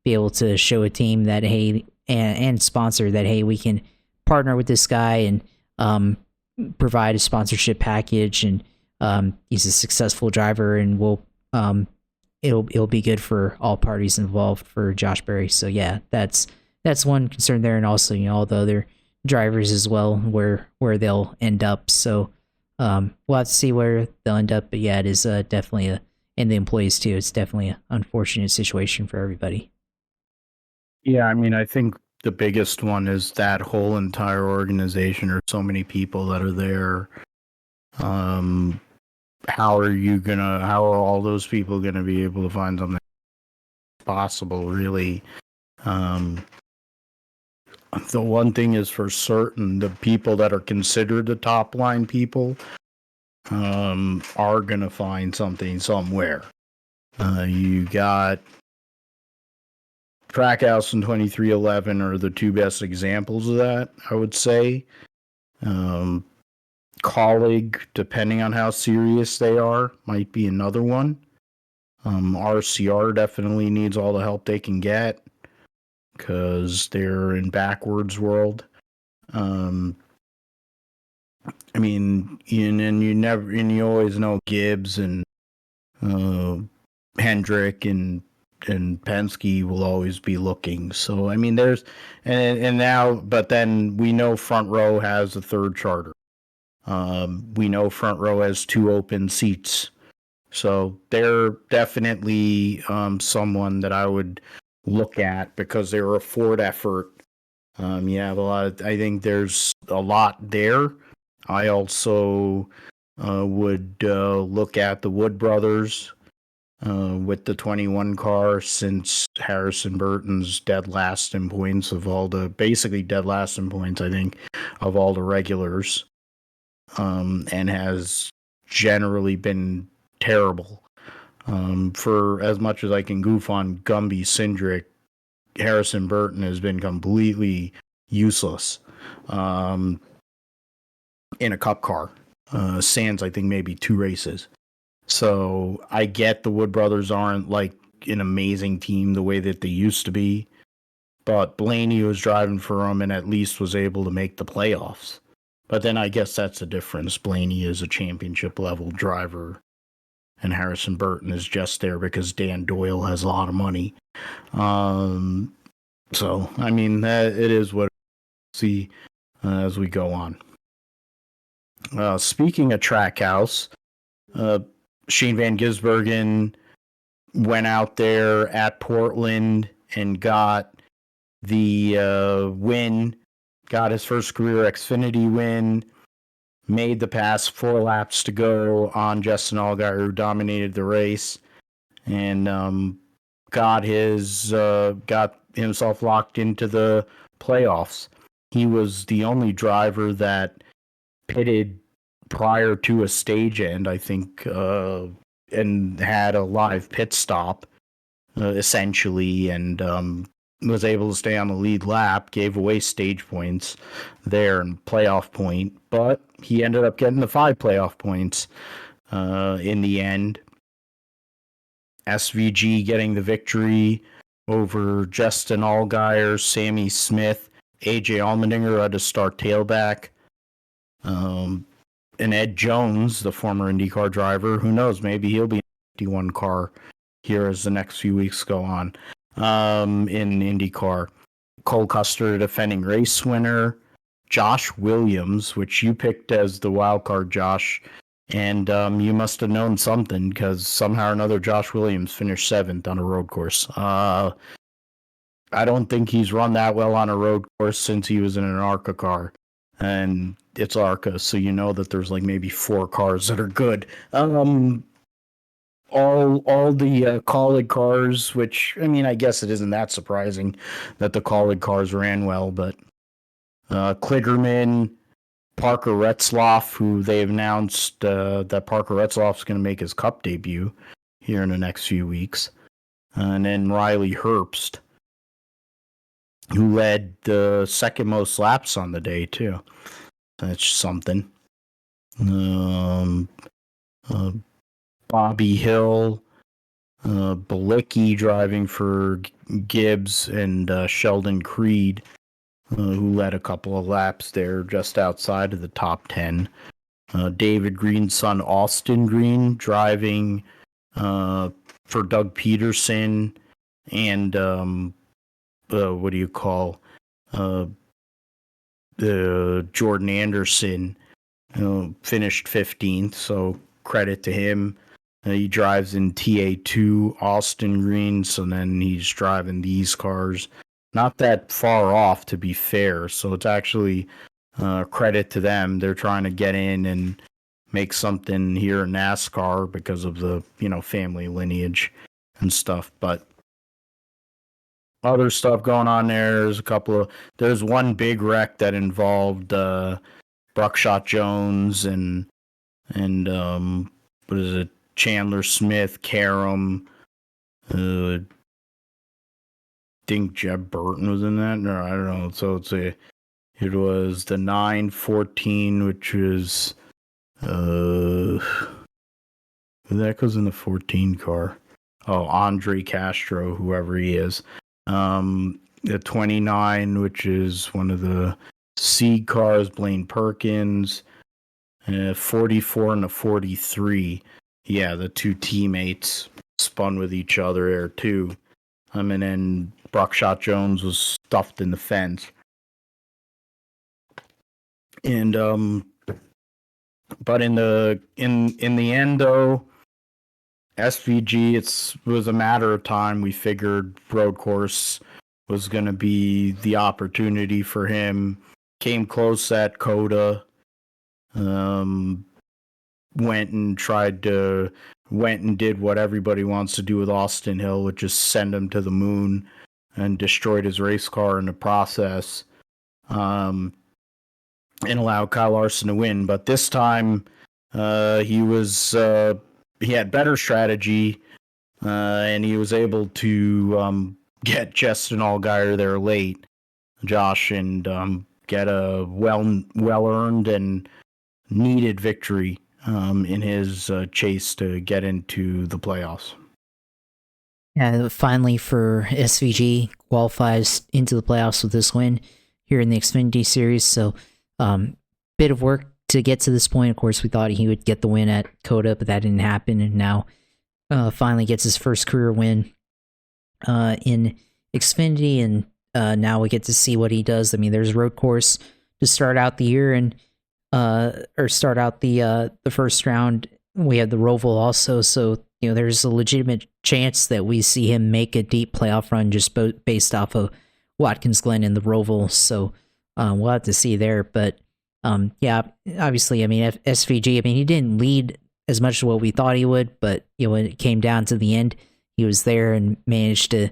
[SPEAKER 2] be able to show a team that, hey, and sponsor that, hey, we can partner with this guy and provide a sponsorship package, and he's a successful driver, and it'll be good for all parties involved for Josh Berry. So yeah, that's one concern there, and also all the other drivers as well, where they'll end up. So we'll have to see where they'll end up, but yeah, it is definitely and the employees too, it's definitely an unfortunate situation for everybody.
[SPEAKER 1] Yeah, I mean, I think the biggest one is that whole entire organization, or so many people that are there. How are all those people gonna be able to find something possible, really? The one thing is for certain, the people that are considered the top line people are gonna find something somewhere. You got Trackhouse and 2311 are the 2 best examples of that, I would say. Colleague, depending on how serious they are, might be another one. RCR definitely needs all the help they can get, because they're in backwards world. I mean, you always know Gibbs and Hendrick and Penske will always be looking. So I mean, there's and now, but then we know Front Row has a 3rd charter. We know Front Row has 2 open seats. So they're definitely someone that I would look at, because they're a Ford effort. You have a lot I think there's a lot there. I also would look at the Wood brothers with the 21 car, since Harrison Burton's dead last in points basically dead last in points, I think, of all the regulars, and has generally been terrible. For as much as I can goof on Gumby Cindric, Harrison Burton has been completely useless in a Cup car. Sans, I think, maybe 2 races. So I get the Wood brothers aren't like an amazing team the way that they used to be, but Blaney was driving for them and at least was able to make the playoffs. But then I guess that's the difference. Blaney is a championship level driver, and Harrison Burton is just there because Dan Doyle has a lot of money. So I mean, it is what we see as we go on. Speaking of Trackhouse, Shane Van Gisbergen went out there at Portland and got the win, got his first career Xfinity win, made the pass 4 laps to go on Justin Allgaier, who dominated the race, and got himself locked into the playoffs. He was the only driver that pitted prior to a stage end, I think, and had a live pit stop, essentially, and was able to stay on the lead lap, gave away stage points there and playoff point, but he ended up getting the 5 playoff points in the end. SVG getting the victory over Justin Allgaier, Sammy Smith, AJ Allmendinger had to start tailback. And Ed Jones, the former IndyCar driver, who knows, maybe he'll be in the 51 car here as the next few weeks go on in IndyCar. Cole Custer, defending race winner. Josh Williams, which you picked as the wild card, Josh, and you must have known something, because somehow or another Josh Williams finished 7th on a road course. I don't think he's run that well on a road course since he was in an ARCA car. And it's ARCA, so you know that there's like maybe 4 cars that are good. All the Colleague cars, which, I mean, I guess it isn't that surprising that the Colleague cars ran well, but Kligerman, Parker Retzlaff, who they've announced that Parker Retzlaff's going to make his Cup debut here in the next few weeks. And then Riley Herbst, who led the second most laps on the day, too. That's something. Bobby Hill, Balicki driving for Gibbs, and Sheldon Creed, who led a couple of laps there just outside of the top 10. David Green's son, Austin Green, driving for Doug Peterson, and Jordan Anderson, finished 15th, so credit to him. He drives in TA2, Austin Green, so then he's driving these cars. Not that far off, to be fair, so it's actually credit to them. They're trying to get in and make something here in NASCAR because of the, family lineage and stuff. But other stuff going on there. There's one big wreck that involved Bruckshot Jones and what is it? Chandler Smith, Karam, think Jeb Burton was in that. No, I don't know. So it was the 914, which is who that goes in the 14 car. Oh, Andre Castro, whoever he is. The 29, which is one of the seed cars, Blaine Perkins. 44 and the 43. Yeah, the 2 teammates spun with each other there too. And then Bruckshot Jones was stuffed in the fence. And but in the end though, SVG, it was a matter of time. We figured road course was going to be the opportunity for him. Came close at Coda. Went and did what everybody wants to do with Austin Hill, which is send him to the moon, and destroyed his race car in the process, and allowed Kyle Larson to win. But this time, he had better strategy, and he was able to get Justin Allgaier there late, Josh, and get a well-earned and needed victory in his chase to get into the playoffs.
[SPEAKER 2] Yeah, finally for SVG, qualifies into the playoffs with this win here in the Xfinity Series. So, bit of work to get to this point. Of course, we thought he would get the win at Coda, but that didn't happen. And now, finally gets his first career win in Xfinity, and now we get to see what he does. I mean, there's a road course to start out the year, and or start out the first round. We had the Roval also, so there's a legitimate chance that we see him make a deep playoff run just based off of Watkins Glen and the Roval. So we'll have to see there. But yeah, obviously, I mean, SVG, I mean, he didn't lead as much as what we thought he would, but when it came down to the end, he was there and managed to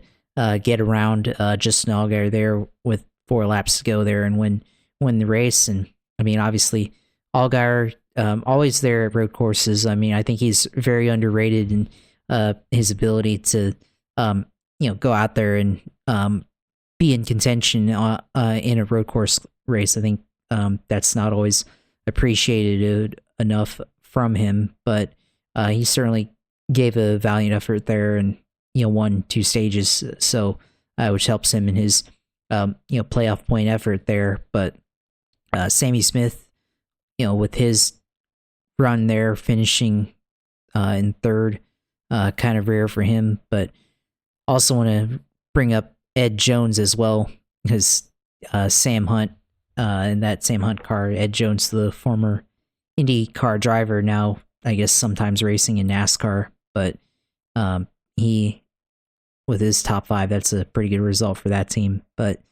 [SPEAKER 2] get around Justin Allgaier there with 4 laps to go there and win the race. And I mean, obviously, Allgaier always there at road courses. I mean, I think he's very underrated in his ability to, go out there and be in contention in a road course race. I think that's not always appreciated enough from him, but he certainly gave a valiant effort there and won 2 stages, so which helps him in his playoff point effort there. But Sammy Smith, with his run there, finishing in third, kind of rare for him. But also want to bring up Ed Jones as well, because Sam Hunt in that Sam Hunt car, Ed Jones, the former IndyCar driver, now I guess sometimes racing in NASCAR, but he, with his top 5, that's a pretty good result for that team. But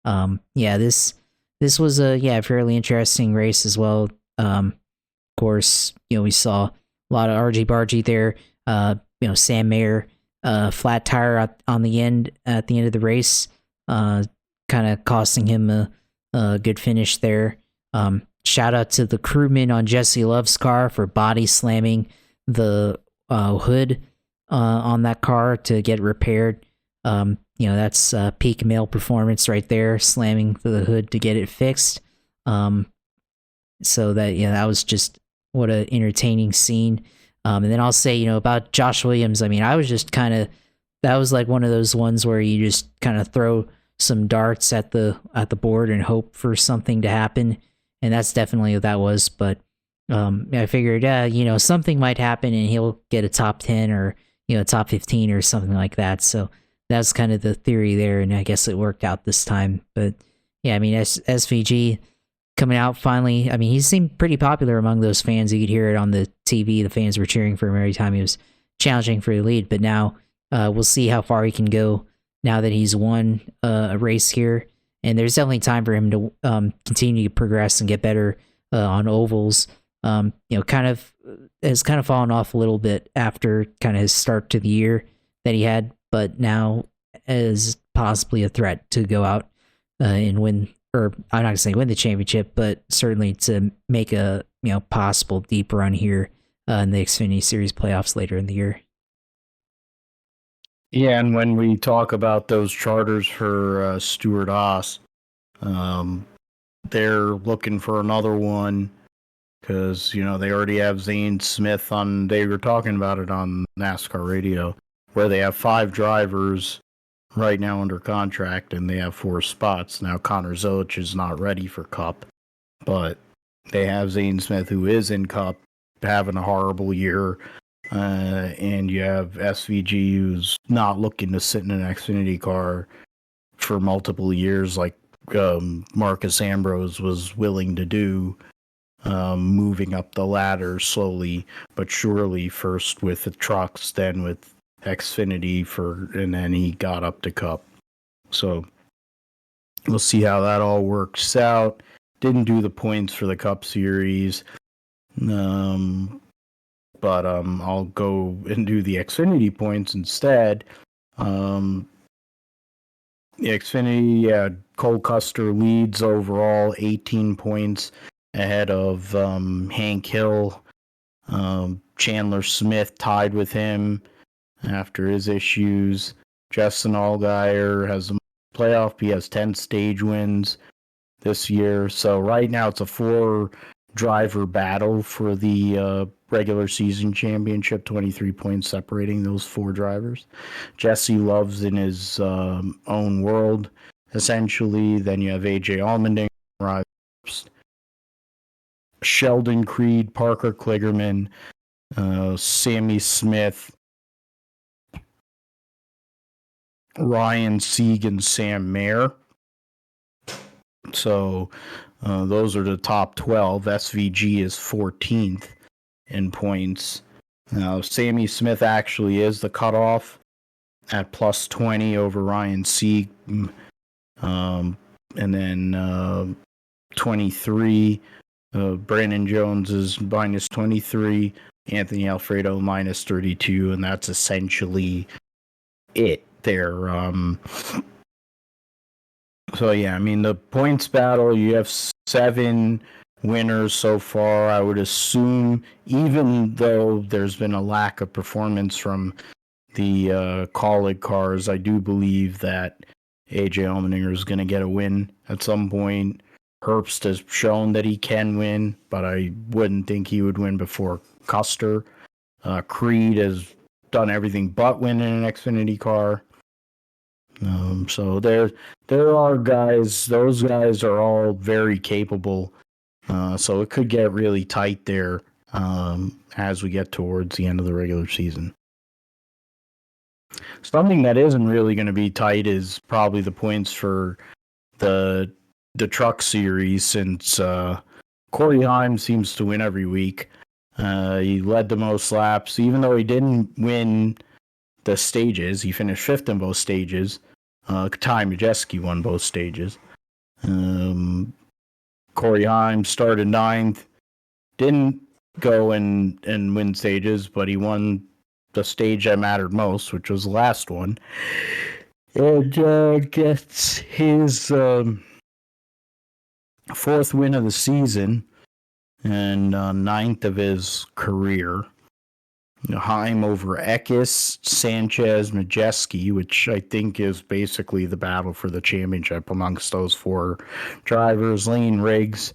[SPEAKER 2] this was a fairly interesting race as well. Of course, we saw a lot of argy-bargy there. Sam Mayer, flat tire on the end at the end of the race, kind of costing him a good finish there. Shout out to the crewman on Jesse Love's car for body slamming the hood on that car to get repaired. That's peak male performance right there, slamming the hood to get it fixed. So that was just what an entertaining scene. And then I'll say, about Josh Williams, I mean, I was just that was like one of those ones where you just kind of throw some darts at the board and hope for something to happen. And that's definitely what that was. But I figured, something might happen and he'll get a top 10 or, top 15 or something like that. So that's kind of the theory there. And I guess it worked out this time. But yeah, I mean, SVG coming out finally. I mean, he seemed pretty popular among those fans. You could hear it on the TV. The fans were cheering for him every time he was challenging for the lead. But now we'll see how far he can go now that he's won a race here. And there's definitely time for him to continue to progress and get better on ovals. Kind of fallen off a little bit after kind of his start to the year that he had, but now is possibly a threat to go out and win, or I'm not gonna say win the championship, but certainly to make a possible deep run here in the Xfinity Series playoffs later in the year.
[SPEAKER 1] Yeah, and when we talk about those charters for Stewart Haas, they're looking for another one because, they already have Zane Smith on. They were talking about it on NASCAR radio, where they have 5 drivers right now under contract, and they have 4 spots. Now, Connor Zolich is not ready for Cup, but they have Zane Smith, who is in Cup, having a horrible year. And you have SVG, who's not looking to sit in an Xfinity car for multiple years like Marcus Ambrose was willing to do, moving up the ladder slowly but surely, first with the trucks, then with Xfinity, and then he got up to Cup. So we'll see how that all works out. Didn't do the points for the Cup Series. But I'll go and do the Xfinity points instead. The Xfinity, Cole Custer leads overall, 18 points ahead of Hank Hill. Chandler Smith tied with him after his issues. Justin Allgaier has a playoff. He has 10 stage wins this year. So right now it's a 4-driver battle for the regular season championship, 23 points separating those 4 drivers. Jesse Love's in his own world, essentially. Then you have AJ Allmendinger, Sheldon Creed, Parker Kligerman, Sammy Smith, Ryan Sieg, and Sam Mayer. So those are the top 12. SVG is 14th in points. Now, Sammy Smith actually is the cutoff at plus 20 over Ryan Sieg. And then 23, Brandon Jones is minus 23, Anthony Alfredo minus 32, and that's essentially it there. So yeah, I mean, the points battle, you have 7 winners so far. I would assume, even though there's been a lack of performance from the Kaulig cars, I do believe that AJ Allmendinger is going to get a win at some point. Herbst has shown that he can win, but I wouldn't think he would win before Custer. Creed has done everything but win in an Xfinity car. So there are guys. Those guys are all very capable. So it could get really tight there as we get towards the end of the regular season. Something that isn't really going to be tight is probably the points for the truck series, since Corey Heim seems to win every week. He led the most laps, even though he didn't win the stages. He finished 5th in both stages. Ty Majeski won both stages. Corey Heim started 9th. Didn't go and win stages, but he won the stage that mattered most, which was the last one. And gets his 4th win of the season and 9th of his career. Heim over Eckes, Sanchez, Majeski, which I think is basically the battle for the championship amongst those 4 drivers. Lane Riggs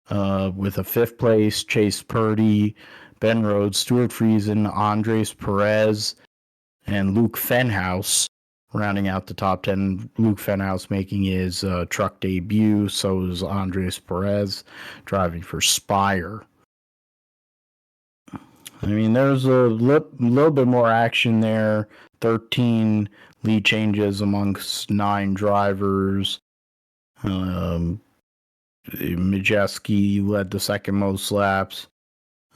[SPEAKER 1] with a 5th place, Chase Purdy, Ben Rhodes, Stuart Friesen, Andres Perez, and Luke Fenhaus rounding out the top 10. Luke Fenhaus making his truck debut. So is Andres Perez driving for Spire. I mean, there's a little bit more action there. 13 lead changes amongst 9 drivers. Majeski led the second most laps.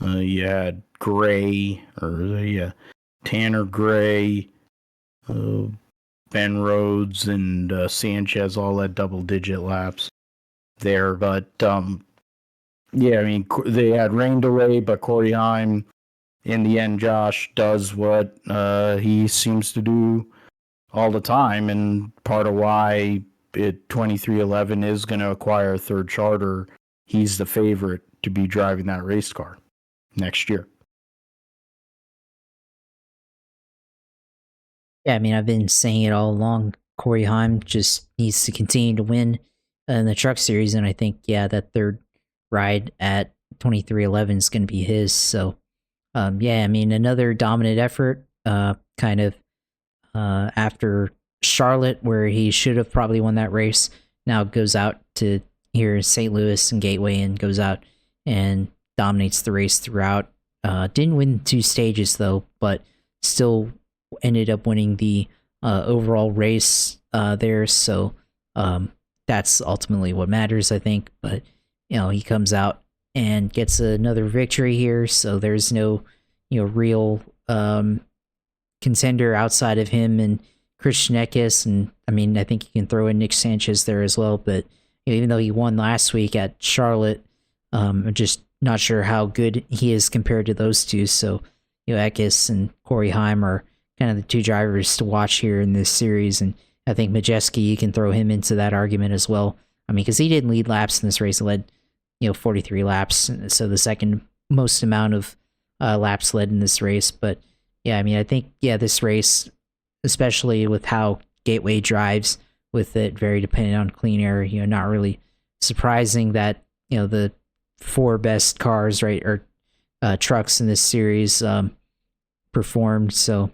[SPEAKER 1] You had Gray, Tanner Gray, Ben Rhodes, and Sanchez all led double-digit laps there. But, yeah, I mean, they had rain delay, but Corey Heim, in the end, Josh, does what he seems to do all the time, and part of why 2311 is going to acquire a 3rd charter. He's the favorite to be driving that race car next year.
[SPEAKER 2] Yeah, I mean, I've been saying it all along. Corey Heim just needs to continue to win in the truck series, and I think, yeah, that 3rd ride at 2311 is going to be his. So, yeah, I mean, another dominant effort, kind of after Charlotte, where he should have probably won that race. Now goes out to here in St. Louis and Gateway and goes out and dominates the race throughout. Didn't win 2 stages though, but still ended up winning the overall race there. So that's ultimately what matters, I think. But he comes out and gets another victory here. So there's no real contender outside of him and Christian Eckes, and I mean, I think you can throw in Nick Sanchez there as well. But even though he won last week at Charlotte, I'm just not sure how good he is compared to those two. So, Eckes and Corey Heim are kind of the 2 drivers to watch here in this series, and I think Majeski, you can throw him into that argument as well. I mean, because he didn't lead laps in this race; he led 43 laps, so the second most amount of laps led in this race. But yeah, I mean, I think, this race, especially with how Gateway drives, with it very dependent on clean air, not really surprising that, the 4 best cars, right, or trucks in this series performed. So,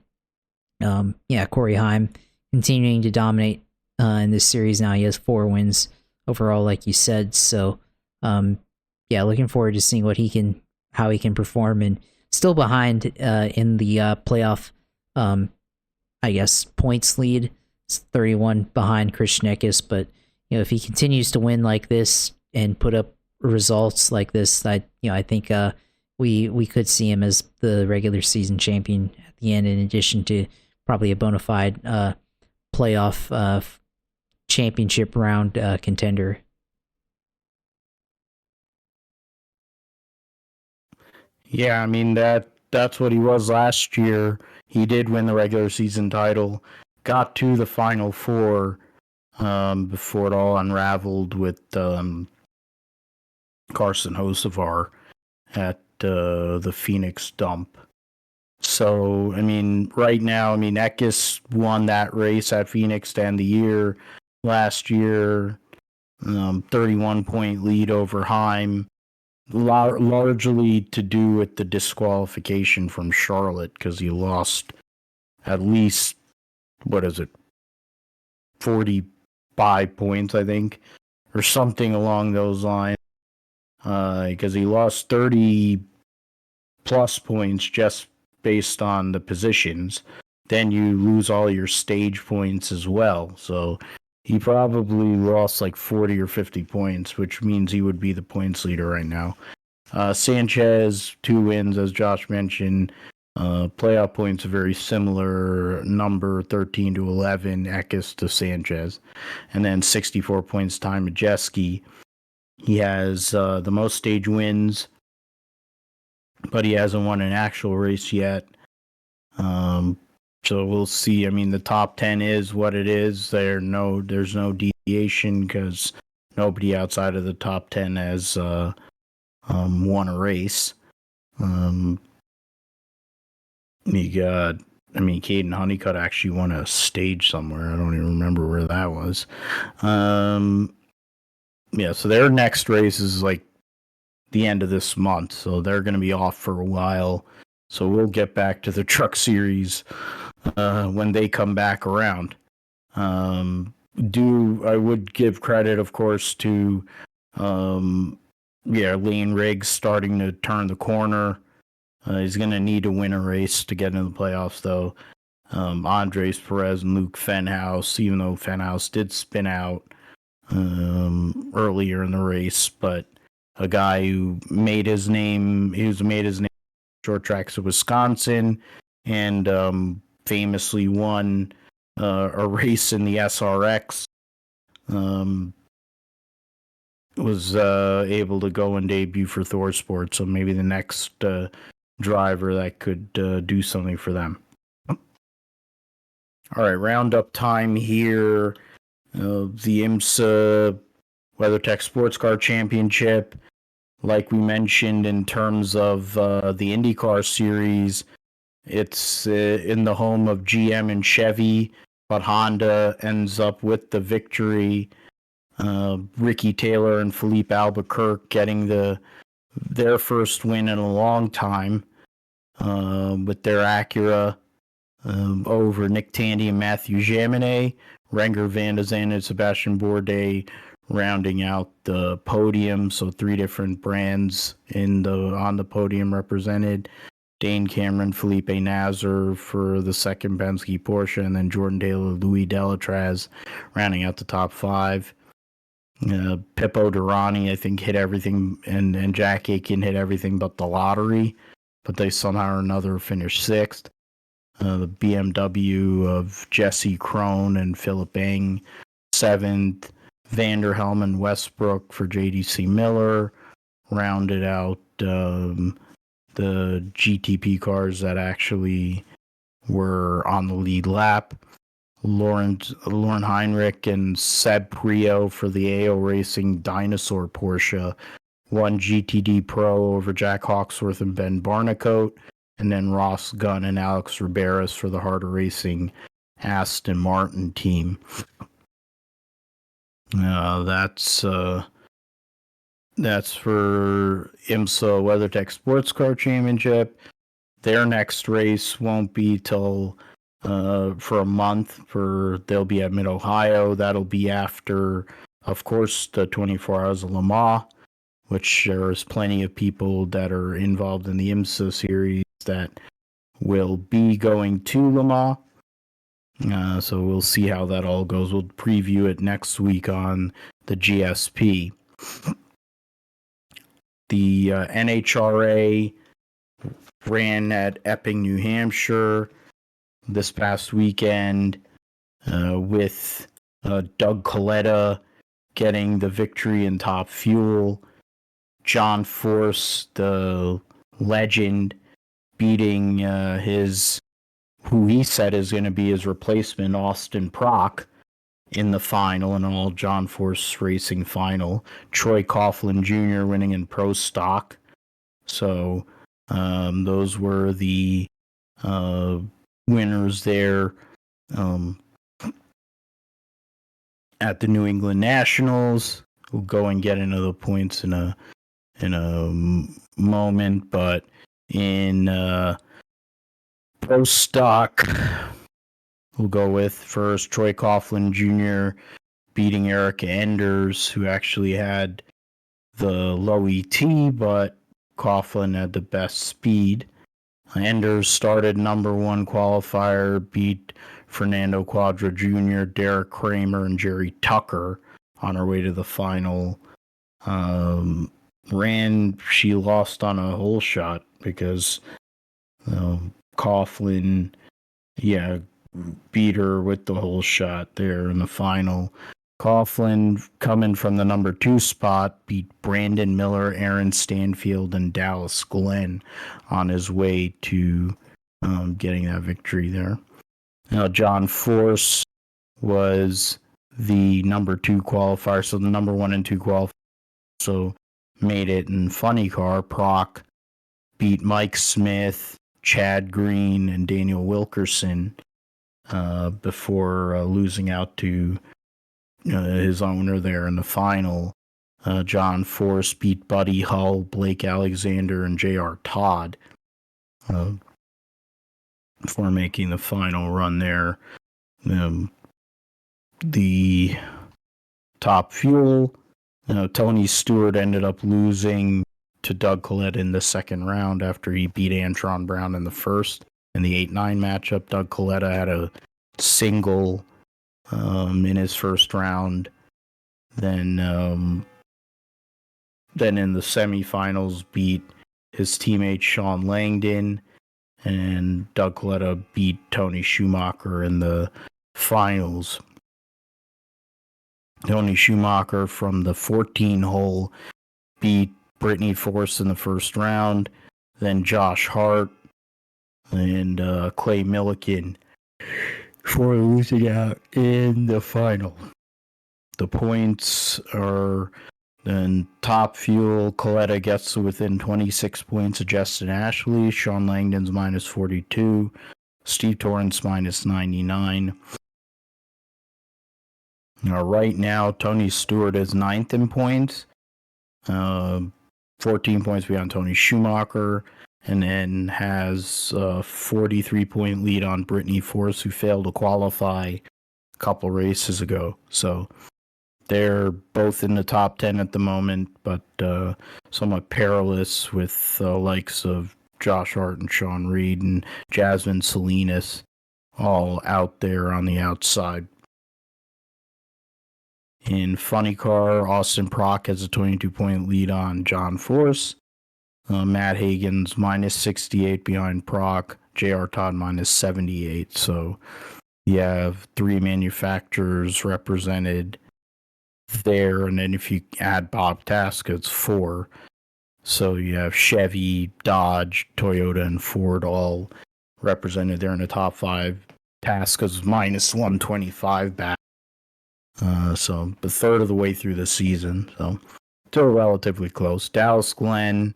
[SPEAKER 2] Corey Heim continuing to dominate in this series now. He has 4 wins overall, like you said. So, looking forward to seeing how he can perform, and still behind in the playoff, I guess, points lead. It's 31 behind Christian Eckes, but if he continues to win like this and put up results like this, I think we could see him as the regular season champion at the end, in addition to probably a bona fide playoff championship round contender.
[SPEAKER 1] Yeah, I mean, that's what he was last year. He did win the regular season title, got to the Final Four before it all unraveled with Carson Hocevar at the Phoenix dump. So, I mean, right now, I mean, Eckes won that race at Phoenix to end the year last year, 31-point lead over Heim, largely to do with the disqualification from Charlotte because he lost at least, 45 points, I think, or something along those lines, because he lost 30 plus points just based on the positions. Then you lose all your stage points as well. So he probably lost like 40 or 50 points, which means he would be the points leader right now. Sanchez, 2 wins, as Josh mentioned. Playoff points a very similar number, 13 to 11, Eckes to Sanchez. And then 64 points, Ty Majeski. He has the most stage wins, but he hasn't won an actual race yet. So we'll see. I mean, the top 10 is what it is. There's no deviation because nobody outside of the top 10 has won a race. Caden Honeycutt actually won a stage somewhere. I don't even remember where that was. So their next race is like the end of this month, so they're going to be off for a while. So we'll get back to the Truck Series when they come back around. I would give credit, of course, to Lane Riggs starting to turn the corner. He's going to need to win a race to get into the playoffs, though. Andres Perez and Luke Fenhouse, even though Fenhouse did spin out earlier in the race, but a guy who made his name short tracks of Wisconsin and famously won a race in the SRX. Was able to go and debut for Thor Sports, so maybe the next driver that could do something for them. All right, roundup time here. The IMSA WeatherTech Sports Car Championship, like we mentioned in terms of the IndyCar series, it's in the home of GM and Chevy, but Honda ends up with the victory. Ricky Taylor and Philippe Albuquerque getting their first win in a long time with their Acura over Nick Tandy and Matthew Jaminet. Renger Van de Zandt and Sebastian Bourdais rounding out the podium. So 3 different brands on the podium represented. Dane Cameron, Felipe Nasr for the second Penske Porsche, and then Jordan Taylor, Louis Delatraz rounding out the top 5. Pippo Durrani, I think, hit everything, and Jack Aiken hit everything but the lottery, but they somehow or another finished 6th. The BMW of Jesse Krohn and Philip Eng, 7th. Vanderhelm and Westbrook for JDC Miller rounded out the GTP cars that actually were on the lead lap. Lauren Heinrich and Seb Prio for the AO Racing Dinosaur Porsche won GTD Pro over Jack Hawksworth and Ben Barnicoat, and then Ross Gunn and Alex Riberas for the Harder Racing Aston Martin team. That's for IMSA WeatherTech Sports Car Championship. Their next race won't be till for a month. They'll be at Mid Ohio. That'll be after, of course, the 24 Hours of Le Mans, which there's plenty of people that are involved in the IMSA series that will be going to Le Mans. So we'll see how that all goes. We'll preview it next week on the GSP. The NHRA ran at Epping, New Hampshire this past weekend with Doug Coletta getting the victory in Top Fuel. John Force, the legend, beating who he said is going to be his replacement, Austin Prock, in the final, an all John Force Racing final. Troy Coughlin Jr. winning in Pro Stock. So those were the winners there at the New England Nationals. We'll go and get into the points in a moment, but in Pro Stock, we'll go with first Troy Coughlin Jr. beating Eric Enders, who actually had the low ET, but Coughlin had the best speed. Enders started number one qualifier, beat Fernando Quadra Jr., Derek Kramer, and Jerry Tucker on her way to the final. She lost on a hole shot because Coughlin, beat her with the hole shot there in the final. Coughlin, coming from the number 2 spot, beat Brandon Miller, Aaron Stanfield, and Dallas Glenn on his way to getting that victory there. Now, John Force was the number 2 qualifier, so the number 1 and 2 qualifier also made it in Funny Car. Proc beat Mike Smith, Chad Green, and Daniel Wilkerson before losing out to his owner there in the final. John Force beat Buddy Hull, Blake Alexander, and J.R. Todd before making the final run there. The Top Fuel, Tony Stewart ended up losing to Doug Collette in the second round after he beat Antron Brown in the first. In the 8-9 matchup, Doug Collette had a single in his first round. Then in the semifinals, beat his teammate Sean Langdon, and Doug Collette beat Tony Schumacher in the finals. Tony Schumacher from the 14-hole beat Brittany Force in the first round, then Josh Hart and Clay Milliken for losing out in the final. The points are then Top Fuel. Coletta gets to within 26 points of Justin Ashley. Sean Langdon's minus 42. Steve Torrance minus 99. Right now, Tony Stewart is 9th in points. 14 points behind Tony Schumacher. And then has a 43-point lead on Brittany Force, who failed to qualify a couple races ago. So they're both in the top 10 at the moment, but somewhat perilous with the likes of Josh Hart and Sean Reed and Jasmine Salinas all out there on the outside. In Funny Car, Austin Proc has a 22-point lead on John Force. Matt Hagen's minus 68 behind Proc. J.R. Todd minus 78. So you have 3 manufacturers represented there, and then if you add Bob Tasca, it's 4. So you have Chevy, Dodge, Toyota, and Ford all represented there in the top 5. Tasca's minus 125 back. So a third of the way through the season. So still relatively close. Dallas Glenn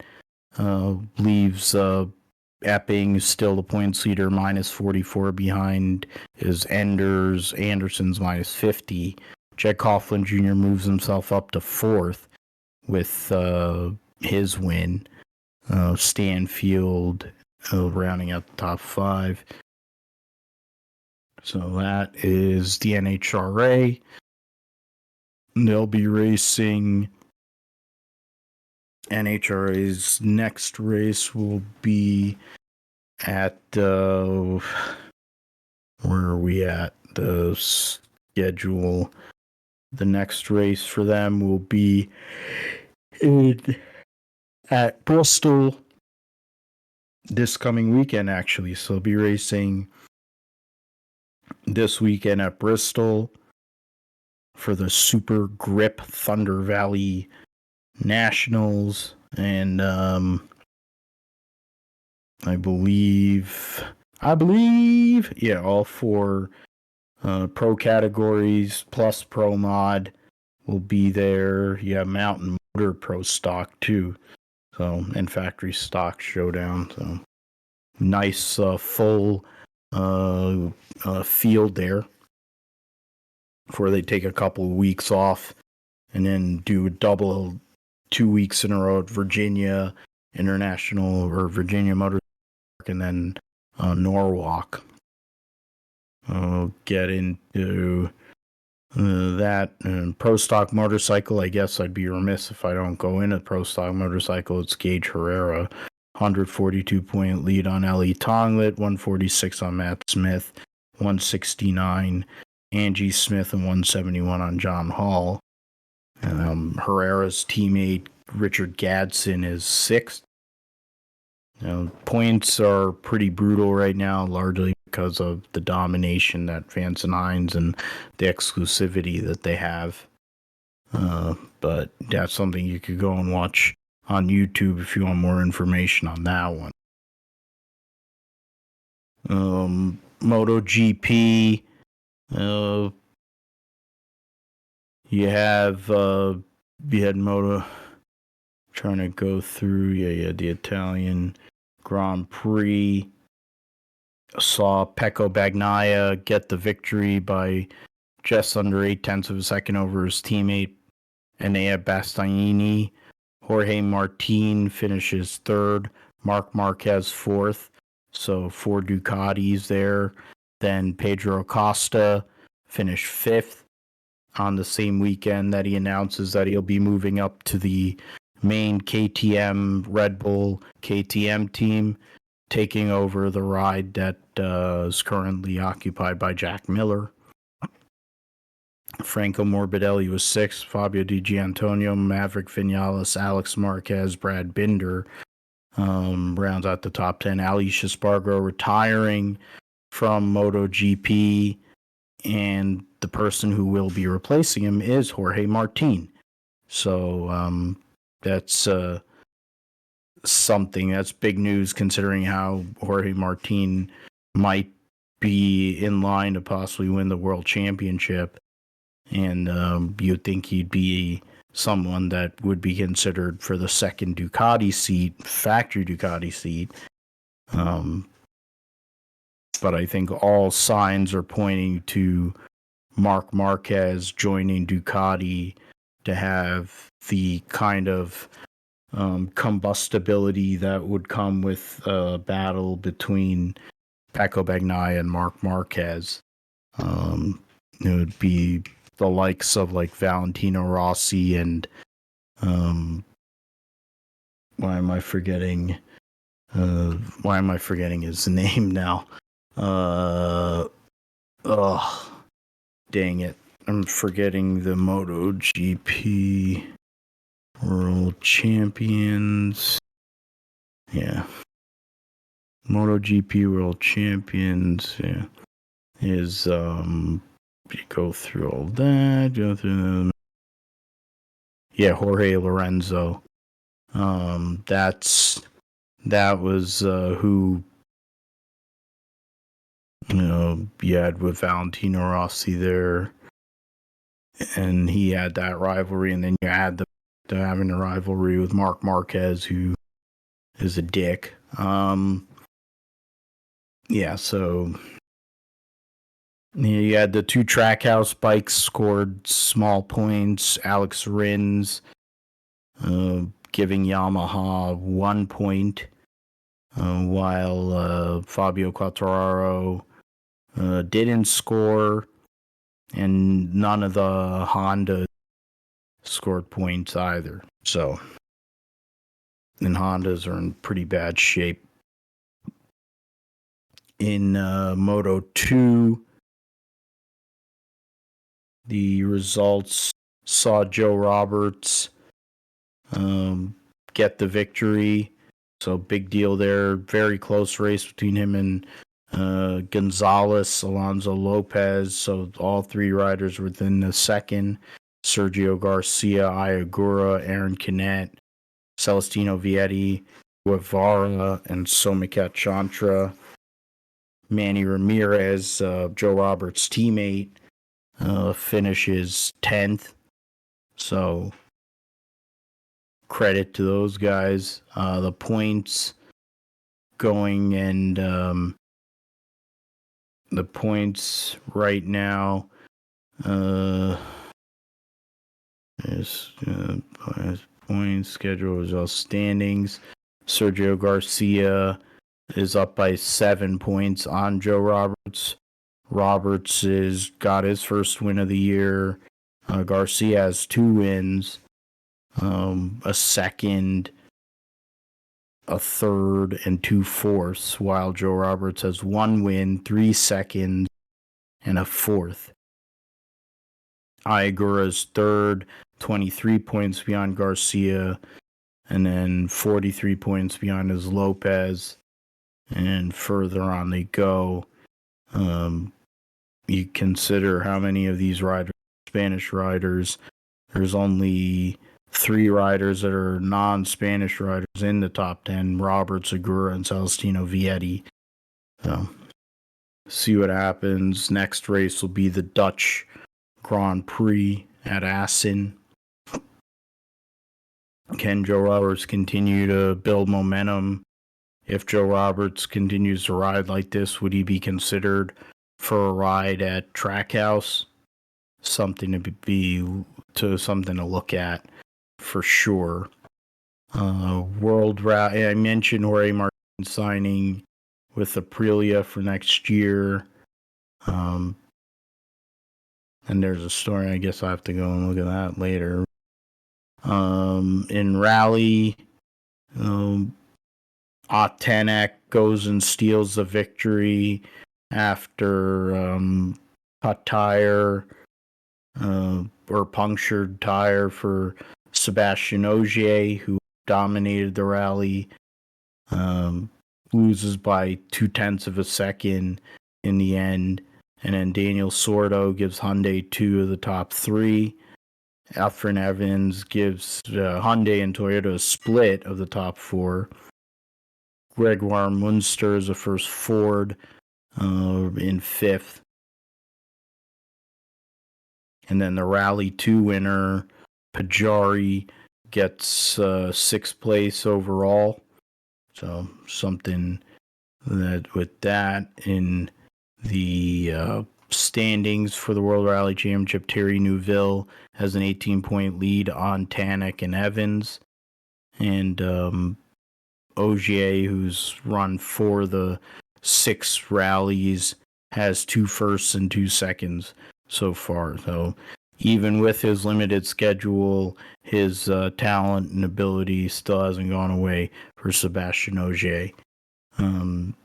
[SPEAKER 1] leaves Epping still the points leader, minus 44 behind is Enders. Anderson's minus 50. Jed Coughlin Jr. moves himself up to 4th with his win. Stanfield rounding out the top 5. So that is the NHRA. They'll be racing. NHRA's next race will be at where are we at? The schedule. The next race for them will be at Bristol this coming weekend, actually. So they'll be racing this weekend at Bristol for the Super Grip Thunder Valley Nationals, and I believe, all 4 Pro categories plus Pro Mod will be there. You have Mountain Motor Pro Stock too. So, and Factory Stock Showdown. So, nice full field there before they take a couple of weeks off and then do a double 2 weeks in a row at Virginia International or Virginia Motor Park and then Norwalk. I'll get into that Pro Stock Motorcycle. I guess I'd be remiss if I don't go into Pro Stock Motorcycle. It's Gage Herrera, 142-point lead on Ellie Tonglet, 146 on Matt Smith, 169 Angie Smith, and 171 on John Hall. Herrera's teammate Richard Gadsden is sixth. Points are pretty brutal right now, largely because of the domination that Vance and Hines and the exclusivity that they have. But that's something you could go and watch on YouTube if you want more information on that one. MotoGP, you had Moto, trying to go through, the Italian Grand Prix. Saw Pecco Bagnaia get the victory by just under 0.8 of a second over his teammate Enea Bastianini. Jorge Martin finishes third. Marc Marquez fourth. So 4 Ducatis there. Then Pedro Acosta finished fifth on the same weekend that he announces that he'll be moving up to the main KTM Red Bull KTM team, taking over the ride that is currently occupied by Jack Miller. Franco Morbidelli was sixth. Fabio Di Gianantonio, Maverick Vinales, Alex Marquez, Brad Binder rounds out the top 10. Alicia Spargo retiring from MotoGP, and the person who will be replacing him is Jorge Martin. So that's something that's big news, considering how Jorge Martin might be in line to possibly win the world championship. And you'd think he'd be someone that would be considered for the second Ducati seat, factory Ducati seat. But I think all signs are pointing to Marc Marquez joining Ducati to have the kind of combustibility that would come with a battle between Pecco Bagnaia and Marc Marquez. It would be the likes of like Valentino Rossi and why am I forgetting his name now? Dang it. I'm forgetting the MotoGP World Champions. Yeah. MotoGP World Champions. Yeah. Is you go through all that, Jorge Lorenzo. That was who you had with Valentino Rossi there, and he had that rivalry, and then you had having a rivalry with Marc Marquez, who is a dick. So you had the 2 Trackhouse bikes scored small points. Alex Rins giving Yamaha 1 point, while Fabio Quartararo didn't score, and none of the Honda scored points either. So, and Hondas are in pretty bad shape. In Moto 2, the results saw Joe Roberts get the victory. So big deal there. Very close race between him and Gonzalez, Alonso Lopez. So all 3 riders within the second. Sergio Garcia, Iagura, Aaron Canet, Celestino Vietti, Guevara, and Somikat Chantra. Manny Ramirez, Joe Roberts' teammate, finishes 10th. So credit to those guys. The points going and the points right now is points schedule results standings. Sergio Garcia is up by 7 points on Joe Roberts. Roberts has got his first win of the year. Garcia has 2 wins, a second, a third, and 2 fourths, while Joe Roberts has 1 win, 3 seconds, and a fourth. Igura's third, 23 points beyond Garcia, and then 43 points beyond his Lopez, and further on they go. You consider how many of these riders are Spanish riders. There's only 3 riders that are non-Spanish riders in the top 10, Roberts, Agura, and Celestino Vietti. So, see what happens. Next race will be the Dutch Grand Prix at Assen. Can Joe Roberts continue to build momentum? If Joe Roberts continues to ride like this, would he be considered for a ride at Trackhouse? Something to look at for sure. World Rally. I mentioned Jorge Martin signing with Aprilia for next year. And there's a story. I guess I have to go and look at that later. In Rally, Otanek goes and steals the victory after cut tire or punctured tire for Sebastian Ogier, who dominated the rally. Loses by 0.2 of a second in the end. And then Daniel Sordo gives Hyundai 2 of the top 3. Alfred Evans gives Hyundai and Toyota a split of the top 4. Gregoire Munster is the first Ford in 5th. And then the Rally 2 winner, Pajari, gets 6th place overall. So something that with that in the standings for the World Rally Championship, Thierry Neuville has an 18-point lead on Tanek and Evans. And Ogier, who's run for the 6 rallies, has 2 firsts and 2 seconds so far. So even with his limited schedule, his talent and ability still hasn't gone away for Sebastian Ogier.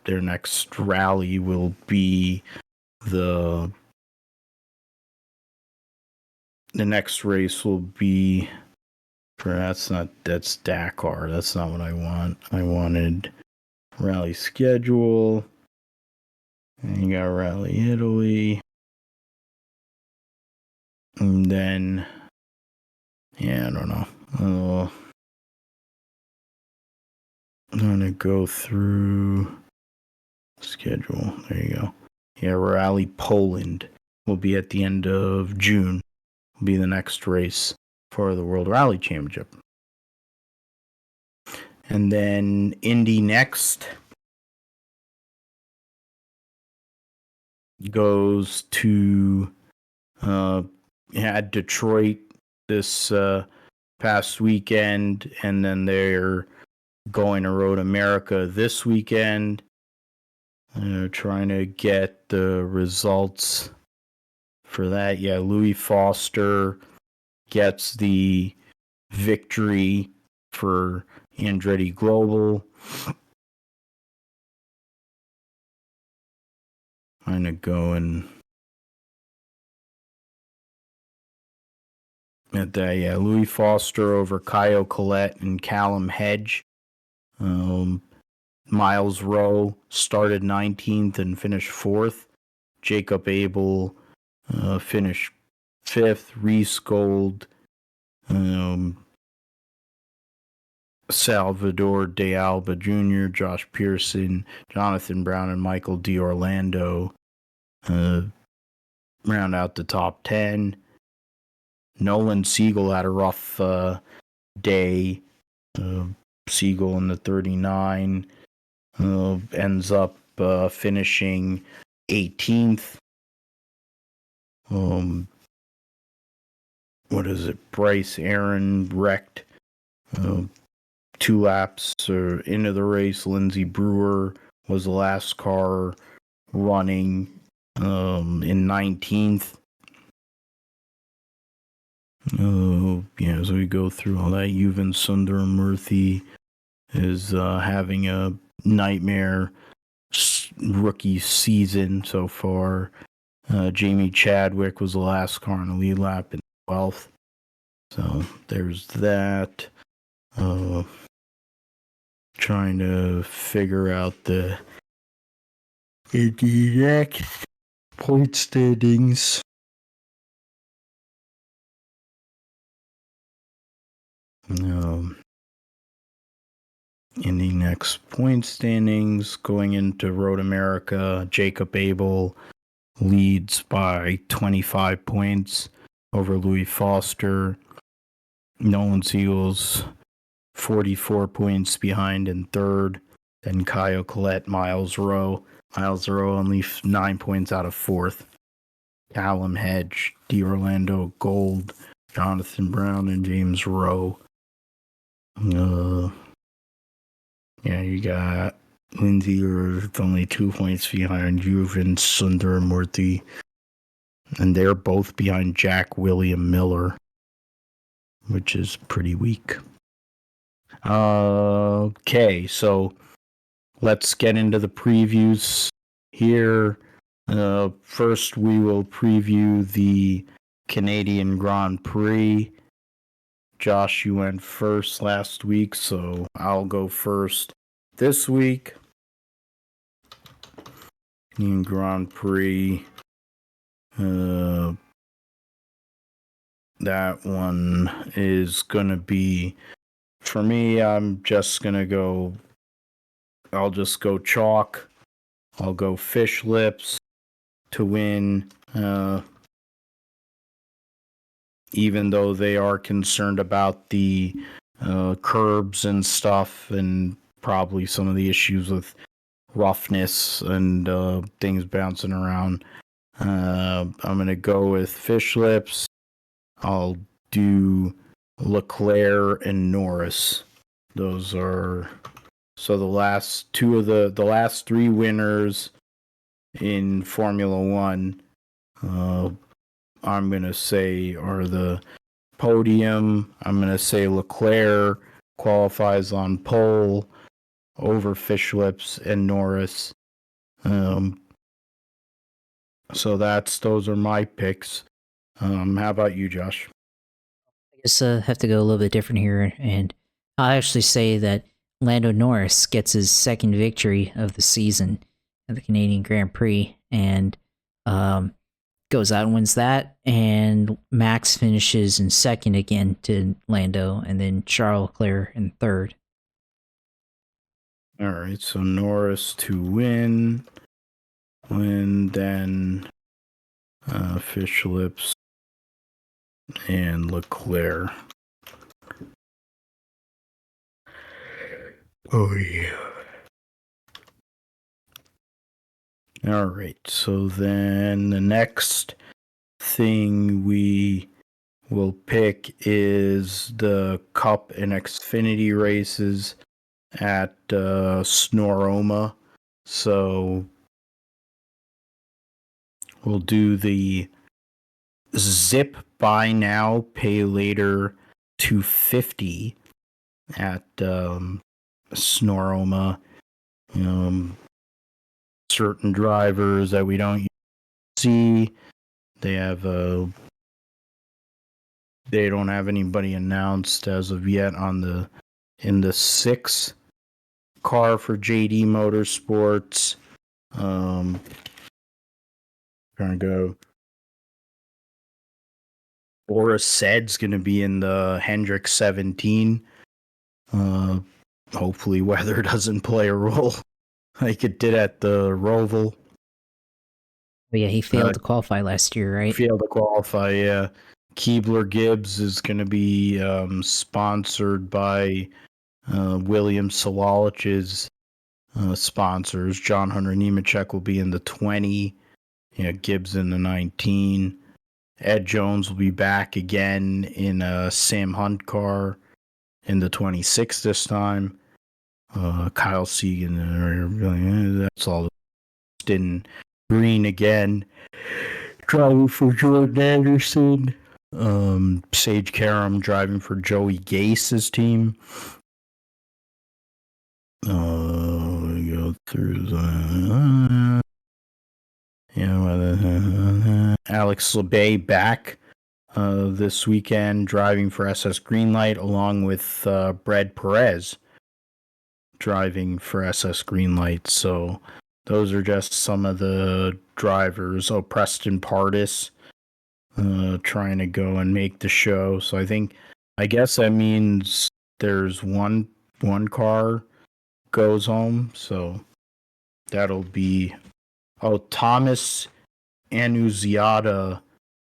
[SPEAKER 1] Their next rally will be the next race will be that's Dakar. That's not what I want. I wanted rally schedule. And you got Rally Italy. And then I don't know. I'm gonna go through schedule. There you go. Yeah, Rally Poland will be at the end of June. Will be the next race for the World Rally Championship. And then Indy next goes to Detroit this past weekend, and then they're going to Road America this weekend. Trying to get the results for that. Yeah, Louis Foster gets the victory for Andretti Global. I'm going to go and at that. Yeah, Louis Foster over Kyle Collette and Callum Hedge. Miles Rowe started 19th and finished 4th. Jacob Abel finished 5th. Reese Gold Salvador De Alba Jr., Josh Pearson, Jonathan Brown, and Michael D'Orlando round out the top 10. Nolan Siegel had a rough day. Siegel in the 39 ends up finishing 18th. What is it? Bryce Aaron wrecked 2 laps into the race. Lindsey Brewer was the last car running in 19th. So we go through all that. Yuvan Sundaramurthy is having a nightmare rookie season so far. Jamie Chadwick was the last car on the lead lap in 12th. So there's that. Trying to figure out the exact point standings. In the next point standings, going into Road America, Jacob Abel leads by 25 points over Louis Foster. Nolan Siegel's 44 points behind in third. Then Kyle Collette, Miles Rowe. Miles Rowe only 9 points out of fourth. Callum Hedge, D'Orlando Gold, Jonathan Brown, and James Rowe. You got Lindsay with only 2 points behind Yuvan Sundaramurthy. And they're both behind Jack William Miller, which is pretty weak. Okay, so let's get into the previews here. First, we will preview the Canadian Grand Prix. Josh, you went first last week, so I'll go first this week. Canadian Grand Prix. That one is going to be, for me, I'll just go chalk. I'll go Fish Lips to win. Even though they are concerned about the curbs and stuff and probably some of the issues with roughness and things bouncing around. I'm going to go with Fish Lips. I'll do Leclerc and Norris. Those are the last the last 3 winners in Formula One. I'm going to say are the podium. I'm going to say Leclerc qualifies on pole over Fish Lips and Norris. So those are my picks. How about you, Josh?
[SPEAKER 2] I guess I have to go a little bit different here, and I actually say that Lando Norris gets his second victory of the season at the Canadian Grand Prix, and goes out and wins that, and Max finishes in second again to Lando, and then Charles Leclerc in third.
[SPEAKER 1] All right, so Norris to win, then Fish Lips and Leclerc. Oh, yeah. All right, so then the next thing we will pick is the Cup and Xfinity races at Sonoma. So we'll do the Zip Buy Now, Pay Later 250 at Sonoma. Certain drivers that we don't see. They don't have anybody announced as of yet in the 6 car for JD Motorsports. Trying to go. Boris Said's going to be in the Hendrick 17. Hopefully weather doesn't play a role like it did at the Roval.
[SPEAKER 2] But yeah, he failed to qualify last year, right?
[SPEAKER 1] Failed to qualify, yeah. Keebler Gibbs is going to be sponsored by William Salalich's sponsors. John Hunter Nemechek will be in the 20. Gibbs in the 19. Ed Jones will be back again in a Sam Hunt car in the 26 this time. Kyle Segan, that's all. In green again. Driving for Jordan Anderson. Sage Karam driving for Joey Gase's team. We go through the. Alex LeBay back this weekend driving for SS Greenlight along with Brad Perez driving for SS Greenlight. So those are just some of the drivers. Oh, Preston Pardis trying to go and make the show. So I guess that means there's one car goes home. So that'll be. Oh, Thomas Annunziata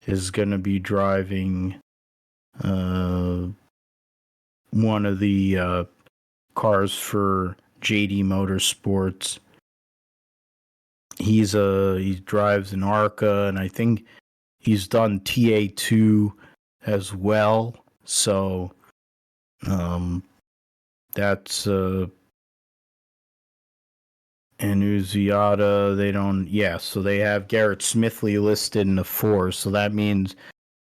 [SPEAKER 1] is going to be driving one of the cars for JD Motorsports. He drives an ARCA, and I think he's done TA2 as well. So that's Annunziata. So they have Garrett Smithley listed in the 4, so that means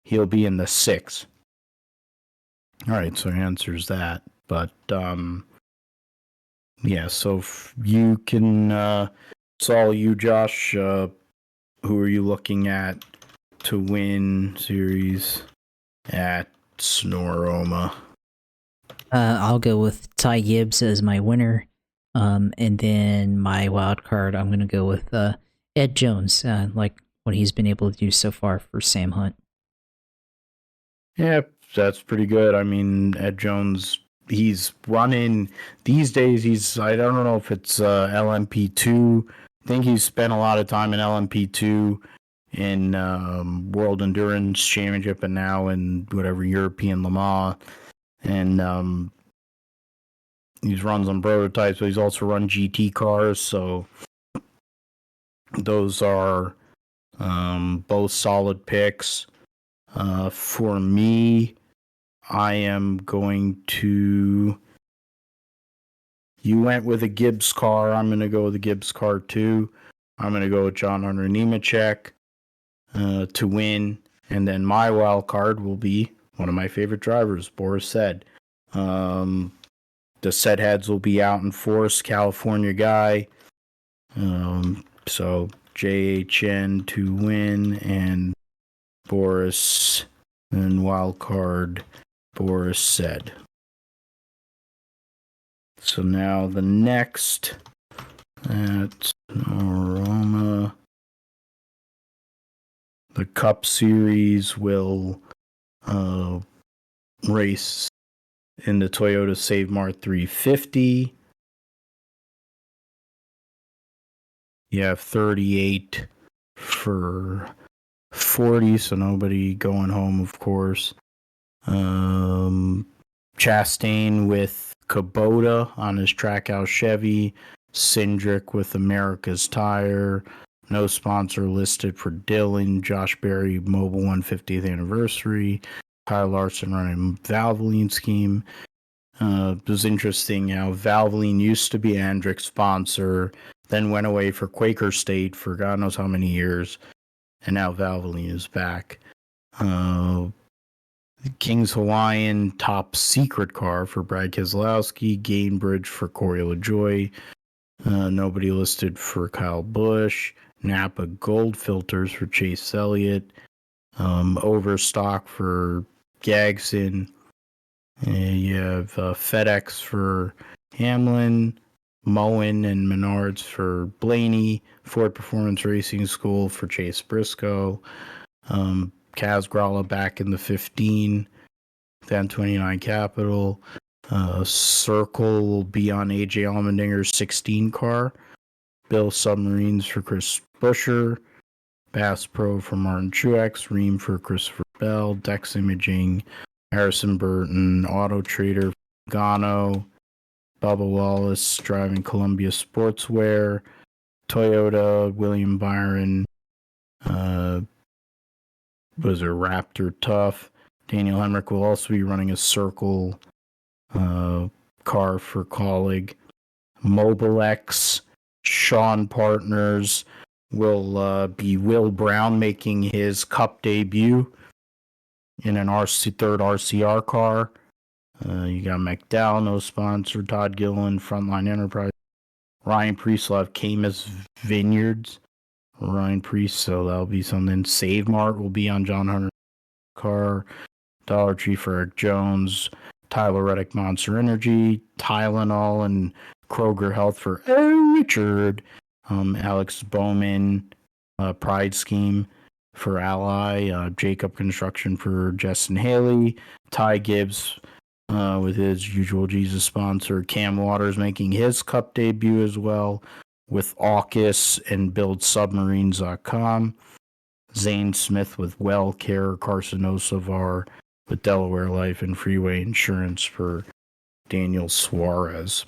[SPEAKER 1] he'll be in the 6. All right, so he answers that. But so if you can, it's all you, Josh. Who are you looking at to win series at Sonoma?
[SPEAKER 2] I'll go with Ty Gibbs as my winner. And then my wild card, I'm going to go with Ed Jones, like what he's been able to do so far for Sam Hunt.
[SPEAKER 1] Yeah, that's pretty good. I mean, Ed Jones, he's running these days. I don't know if it's LMP2. I think he's spent a lot of time in LMP2 in World Endurance Championship and now in whatever European Le Mans. And he runs on prototypes, but he's also run GT cars. So those are both solid picks. For me, I am going to. You went with a Gibbs car. I'm going to go with a Gibbs car too. I'm going to go with John Hunter Nemechek to win. And then my wild card will be one of my favorite drivers, Boris Said. The Said heads will be out in force, California guy. So JHN to win and Boris and wild card Boris Said. So now the next at Sonoma, the Cup Series will race in the Toyota Save Mart 350. You have 38 for 40, so nobody going home, of course. Chastain with Kubota on his Trackhouse Chevy. Cindric with America's Tire. No sponsor listed for Dillon. Josh Berry Mobile 150th anniversary. Kyle Larson running Valvoline scheme. It was interesting how Valvoline used to be Andric's sponsor, then went away for Quaker State for God knows how many years, and now Valvoline is back. King's Hawaiian Top Secret car for Brad Keselowski. Gainbridge for Corey LaJoie. Nobody listed for Kyle Busch. Napa Gold Filters for Chase Elliott. Overstock for Gagson. You have FedEx for Hamlin. Moen and Menards for Blaney. Ford Performance Racing School for Chase Briscoe. Kaz Gralla back in the 15. Then 29 Capital. Circle will be on AJ Allmendinger's 16 car. Bill Submarines for Chris Buescher. Bass Pro for Martin Truex. Ream for Christopher Bell. Dex Imaging, Harrison Burton. Auto Trader, Gano. Bubba Wallace driving Columbia Sportswear. Toyota, William Byron. Was a Raptor Tough. Daniel Hemrick will also be running a Circle car for Colleague. Mobilex, Sean Partners will be Will Brown making his Cup debut in an third RCR car. You got McDowell, no sponsor. Todd Gillen, Frontline Enterprise. Ryan Priest will have Camus Vineyards. Ryan Priest, so that'll be something. Save Mart will be on John Hunter's car. Dollar Tree for Eric Jones. Tyler Reddick, Monster Energy. Tylenol and Kroger Health for Richard. Alex Bowman, Pride Scheme for Ally. Jacob Construction for Justin Haley. Ty Gibbs with his usual Jesus sponsor. Cam Waters making his Cup debut as well with AUKUS and BuildSubmarines.com. Zane Smith with WellCare. Carson Osavar with Delaware Life and Freeway Insurance for Daniel Suarez.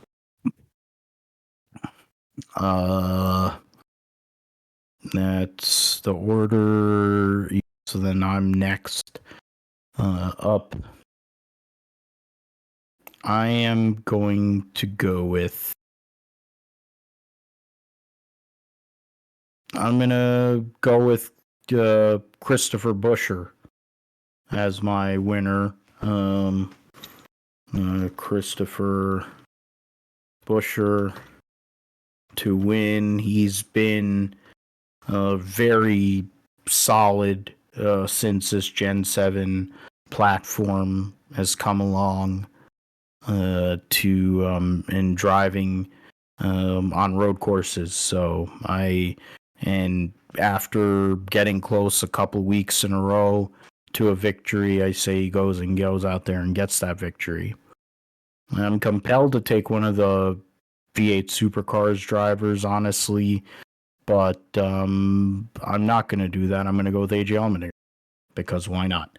[SPEAKER 1] That's the order. So then I'm next up. I am going to go with. I'm gonna go with Christopher Buescher as my winner. Christopher Buescher to win. He's been very solid since this Gen 7 platform has come along and driving on road courses. So after getting close a couple weeks in a row to a victory, I say he goes out there and gets that victory. I'm compelled to take one of the V8 Supercars drivers, honestly, but I'm not going to do that. I'm going to go with AJ Allmendinger because why not?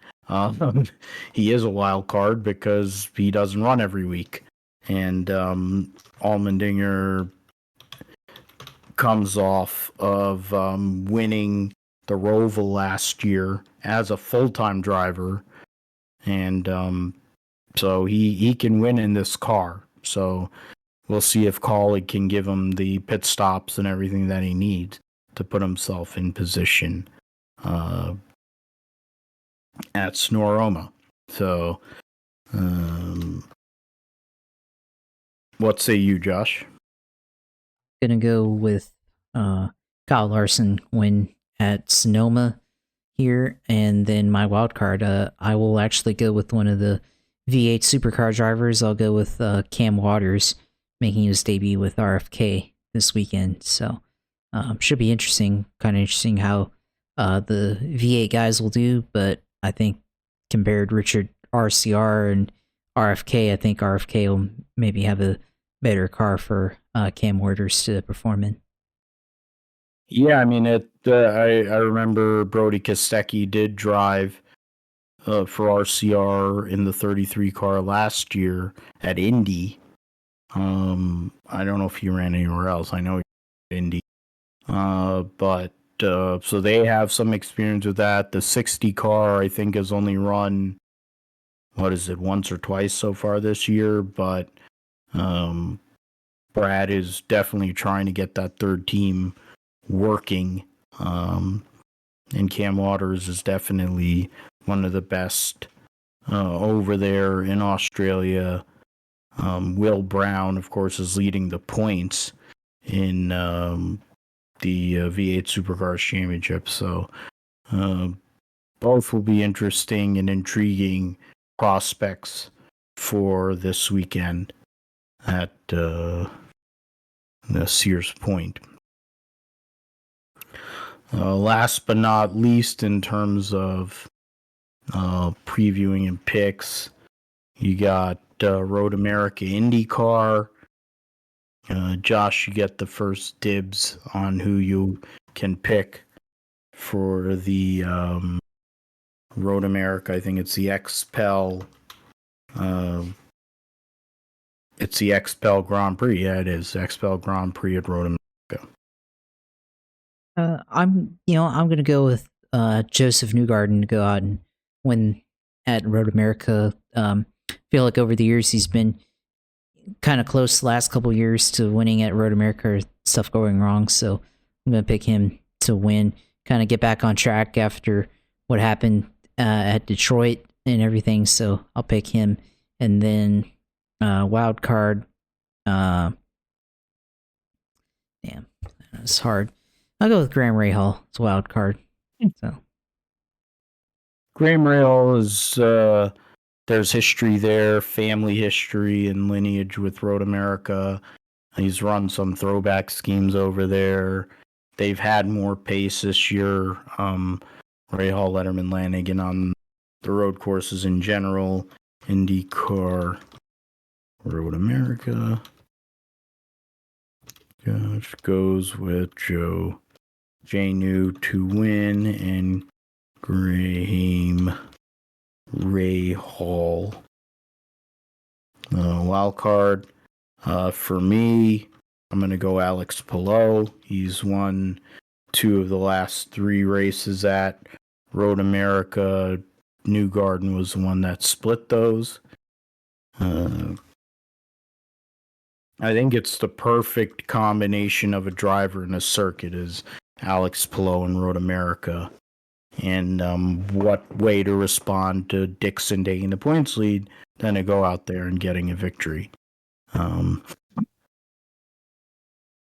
[SPEAKER 1] He is a wild card because he doesn't run every week, and Allmendinger comes off of winning the Roval last year as a full-time driver, and so he can win in this car. So we'll see if Colleague can give him the pit stops and everything that he needs to put himself in position at Snoroma. So what say you, Josh?
[SPEAKER 2] Gonna go with Kyle Larson win at Sonoma here, and then my wild card. I will actually go with one of the V8 supercar drivers. I'll go with Cam Waters making his debut with RFK this weekend. So should be interesting. Kind of interesting how the V8 guys will do, but I think compared Richard RCR and RFK, I think RFK will maybe have a better car for Cam Waters to perform in.
[SPEAKER 1] Yeah, I mean, I remember Brody Kostecki did drive for RCR in the 33 car last year at Indy. I don't know if he ran anywhere else. I know he Indy. But so they have some experience with that. The 60 car, I think, has only run, once or twice so far this year. But Brad is definitely trying to get that third team working. And Cam Waters is definitely one of the best over there in Australia. Will Brown, of course, is leading the points in the V8 Supercars Championship. So both will be interesting and intriguing prospects for this weekend at the Sears Point. Last but not least, in terms of previewing and picks, You got Road America IndyCar. Josh, you get the first dibs on who you can pick for the Road America. I think it's the XPEL. It's the XPEL Grand Prix. Yeah, it is XPEL Grand Prix at Road America.
[SPEAKER 2] I'm gonna go with Joseph Newgarden to go out and win at Road America. Feel like over the years he's been kind of close the last couple years to winning at Road America. Stuff going wrong, so I'm gonna pick him to win. Kind of get back on track after what happened at Detroit and everything. So I'll pick him, and then wild card. Damn, that's hard. I'll go with Graham Rahal. It's a wild card. So
[SPEAKER 1] Graham Rahal is there's history there, family history and lineage with Road America. He's run some throwback schemes over there. They've had more pace this year. Rahal, Letterman, Lanigan on the road courses in general. IndyCar, Road America. Josh goes with Joe J. New to win and Graham Rahal. Wild card. For me, I'm going to go Alex Palou. He's won 2 of the last 3 races at Road America. Newgarden was the one that split those. I think it's the perfect combination of a driver and a circuit is Alex Palou and Road America. And what way to respond to Dixon taking the points lead than to go out there and getting a victory.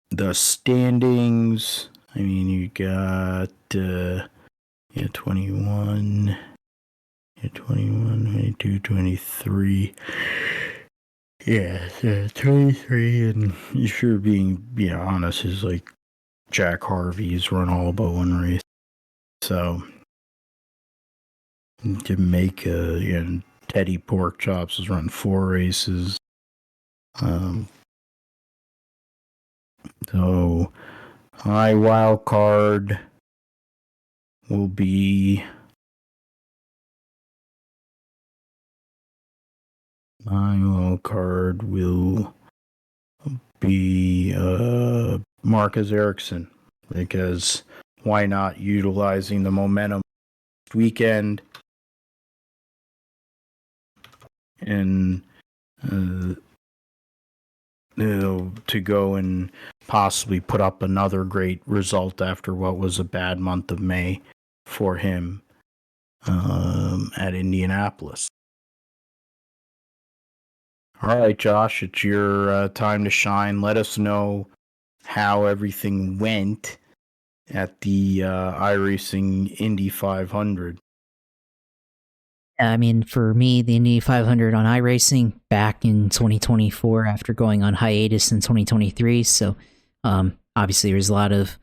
[SPEAKER 1] The standings, I mean, you got 21, 22, 23. Yeah, 23, and if you're being honest, is like Jack Harvey's run all but 1 race. So Jamaica, Teddy Porkchops has run 4 races. So my wild card will be Marcus Ericsson, because why not utilizing the momentum this weekend and to go and possibly put up another great result after what was a bad month of May for him at Indianapolis. All right, Josh, it's your time to shine. Let us know how everything went at the iRacing Indy 500.
[SPEAKER 2] I mean, for me, the Indy 500 on iRacing back in 2024 after going on hiatus in 2023. So obviously there's a lot of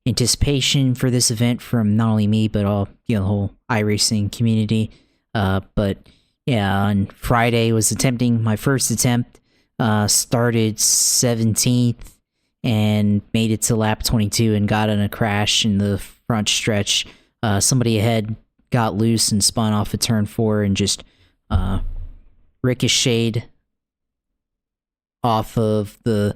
[SPEAKER 2] anticipation for this event from not only me, but all the whole iRacing community. But yeah, on Friday was my first attempt, started 17th and made it to lap 22 and got in a crash in the front stretch. Somebody ahead got loose and spun off of turn 4 and just ricocheted off of the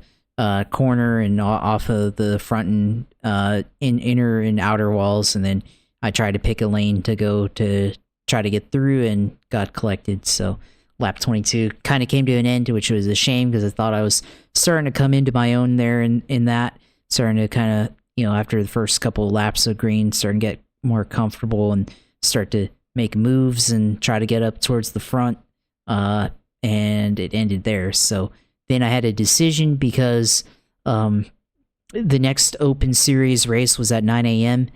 [SPEAKER 2] corner and off of the front and inner and outer walls. And then I tried to pick a lane to go to try to get through and got collected. So lap 22 kind of came to an end, which was a shame because I thought I was starting to come into my own there in that, starting to kind of, after the first couple of laps of green, starting to get more comfortable and start to make moves and try to get up towards the front. And it ended there. So then I had a decision because the next Open Series race was at 9 a.m.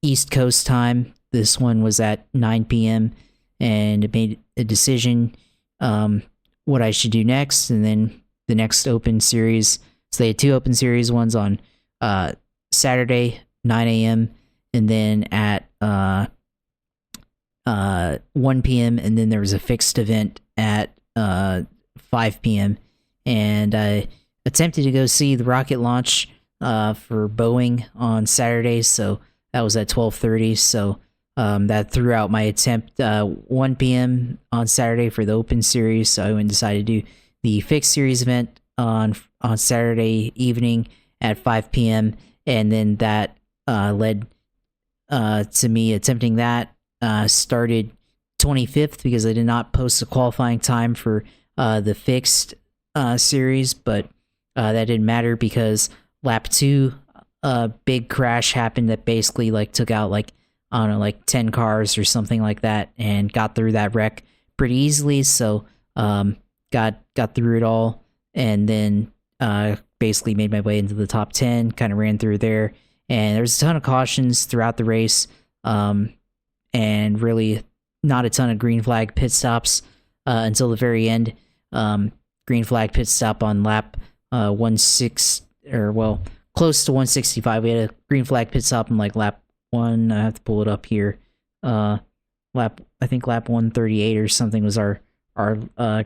[SPEAKER 2] East Coast time. This one was at 9 p.m. and it made a decision what I should do next. And then the next Open Series, so they had 2 Open Series, ones on Saturday, 9 a.m. and then at 1 p.m. and then there was a fixed event at 5 p.m. and I attempted to go see the rocket launch for Boeing on Saturday, so that was at 12:30. So that threw out my attempt. 1 p.m. on Saturday for the Open Series, so I went and decided to do the fixed series event on Saturday evening at 5 p.m. and then that led to me attempting that. Started 25th because I did not post a qualifying time for the fixed series, but that didn't matter because lap 2, a big crash happened that basically like took out like, I don't know, like 10 cars or something like that, and got through that wreck pretty easily. So got through it all, and then basically made my way into the top 10, kind of ran through there, and there's a ton of cautions throughout the race, and really not a ton of green flag pit stops until the very end. Green flag pit stop on lap 16, or well, close to 165. We had a green flag pit stop in like lap 1. I have to pull it up here. I think lap 138 or something was our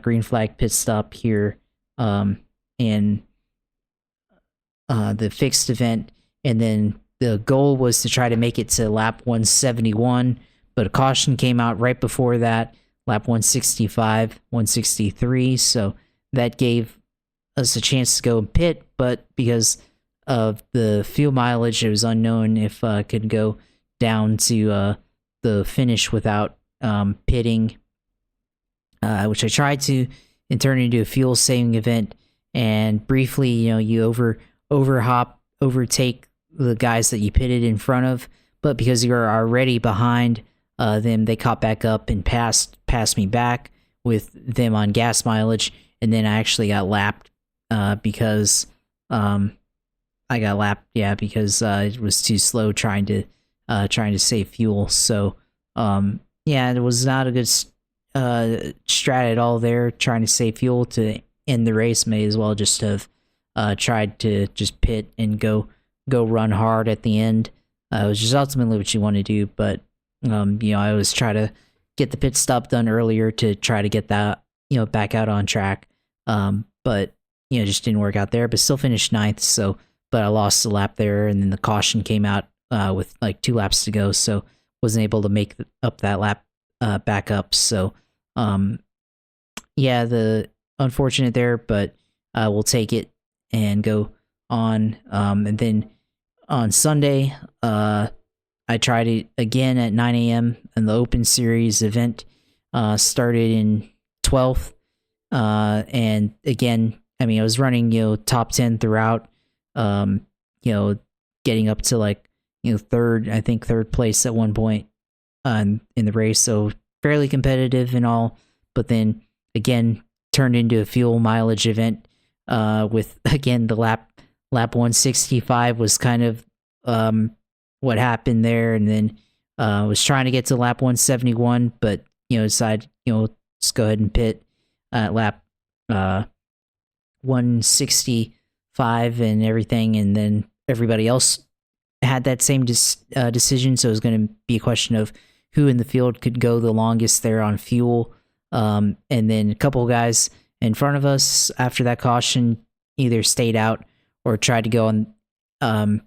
[SPEAKER 2] green flag pit stop here in the fixed event, and then the goal was to try to make it to lap 171, but a caution came out right before that, lap 165, 163, so that gave us a chance to go and pit, but because of the fuel mileage, it was unknown if I could go down to the finish without pitting, which I tried to, and turn it into a fuel saving event. And briefly, you overtake the guys that you pitted in front of, but because you're already behind them, they caught back up and passed me back with them on gas mileage, and then I actually got lapped because it was too slow trying to save fuel. So it was not a good strat at all there, trying to save fuel to end the race. May as well just have tried to just pit and go run hard at the end, which is ultimately what you want to do. But I always try to get the pit stop done earlier to try to get that back out on track. But just didn't work out there. But still finished 9th. But I lost a lap there, and then the caution came out with like 2 laps to go, so wasn't able to make up that lap back up. So the unfortunate there, but we'll take it and go on. And then on Sunday, I tried it again at 9 a.m. and the Open Series event started in 12th. And again, I was running, top 10 throughout, getting up to like, third place at one point in the race. So fairly competitive and all, but then again, turned into a fuel mileage event, with again, the lap 165 was kind of, what happened there. And then, was trying to get to lap 171, but, decided, just go ahead and pit at lap, 165 and everything. And then everybody else had that same decision. So it was going to be a question of who in the field could go the longest there on fuel. And then a couple guys in front of us after that caution either stayed out or tried to go and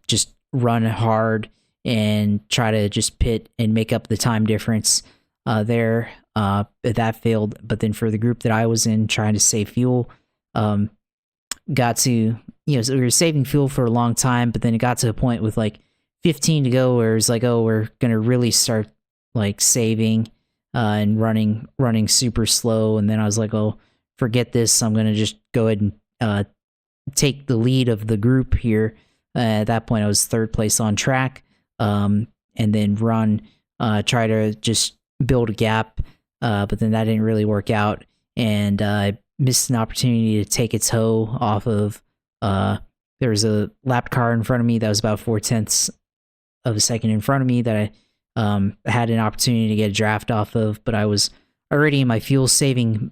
[SPEAKER 2] just run hard and try to just pit and make up the time difference there. That failed. But then for the group that I was in, trying to save fuel, got to, so we were saving fuel for a long time, but then it got to a point with like 15 to go where it's like, oh, we're going to really start like saving and running super slow. And then I was like, oh, forget this. I'm going to just go ahead and take the lead of the group here. At that point, I was 3rd place on track, and then try to just build a gap. But then that didn't really work out. And I missed an opportunity to take a toe off of, there was a lap car in front of me that was about 0.4 of a second in front of me that I had an opportunity to get a draft off of, but I was already in my fuel saving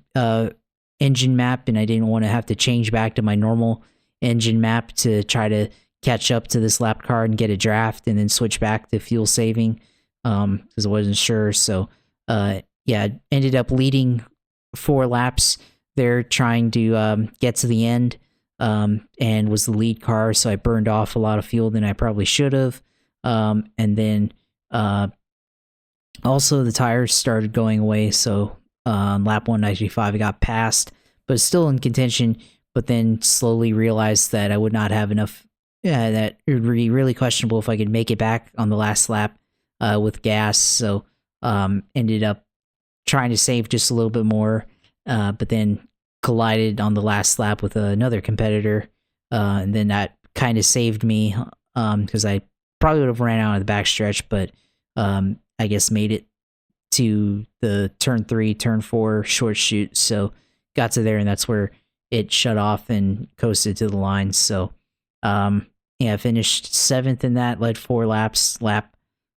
[SPEAKER 2] engine map, and I didn't want to have to change back to my normal engine map to try to catch up to this lap car and get a draft and then switch back to fuel saving, because I wasn't sure. So yeah, ended up leading 4 laps there, trying to get to the end, and was the lead car, so I burned off a lot of fuel than I probably should have. And then also the tires started going away, so lap 195 I got passed, but still in contention, but then slowly realized that I would not have enough. Yeah, that it would be really questionable if I could make it back on the last lap with gas, so ended up trying to save just a little bit more, but then collided on the last lap with another competitor, and then that kind of saved me, because I probably would have ran out of the backstretch, but I guess made it to the turn 3, turn 4 short shoot, so got to there, and that's where it shut off and coasted to the line. So yeah, I finished 7th in that, led 4 laps, lap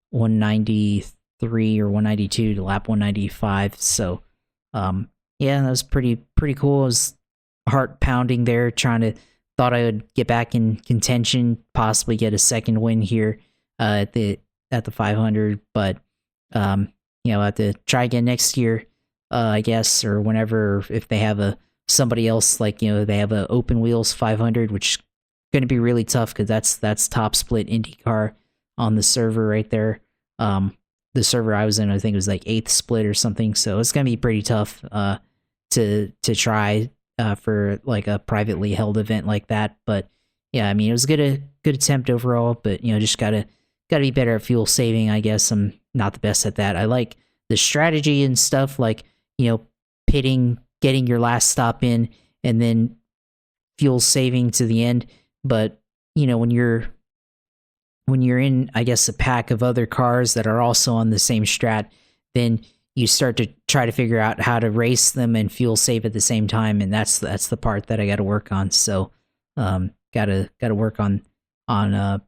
[SPEAKER 2] 193 or 192 to lap 195. So yeah, that was pretty cool. It was heart pounding there, thought I would get back in contention, possibly get a second win here at the 500, but you know, I have to try again next year, I guess, or whenever, if they have somebody else, like, you know, they have a open wheels 500, which is going to be really tough because that's top split IndyCar on the server right there. The server I was in, I think it was like 8th split or something, so it's going to be pretty tough to try for like a privately held event like that. But yeah, I mean, it was a good attempt overall, but you know, just gotta be better at fuel saving, I guess. I'm not the best at that. I like the strategy and stuff, like, you know, pitting, getting your last stop in, and then fuel saving to the end. But you know, when you're in, I guess, a pack of other cars that are also on the same strat, then you start to try to figure out how to race them and fuel save at the same time, and that's the part that I got to work on. So gotta work on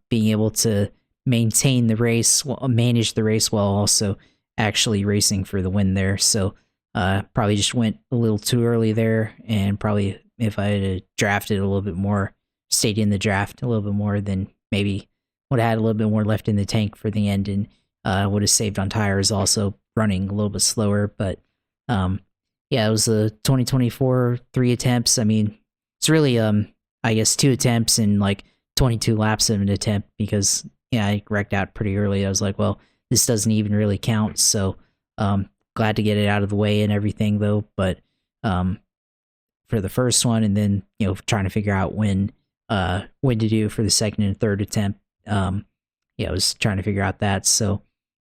[SPEAKER 2] being able to maintain the race, manage the race, while also actually racing for the win there. So probably just went a little too early there, and probably if I had drafted a little bit more, stayed in the draft a little bit more, then maybe would have had a little bit more left in the tank for the end, and would have saved on tires, also running a little bit slower. But yeah, it was a 2024 3 attempts. I mean, it's really I guess 2 attempts and like 22 laps of an attempt, because yeah, I wrecked out pretty early. I was like, well, this doesn't even really count. So glad to get it out of the way and everything, though. But for the first one, and then, you know, trying to figure out when to do for the second and third attempt. Yeah, I was trying to figure out that. So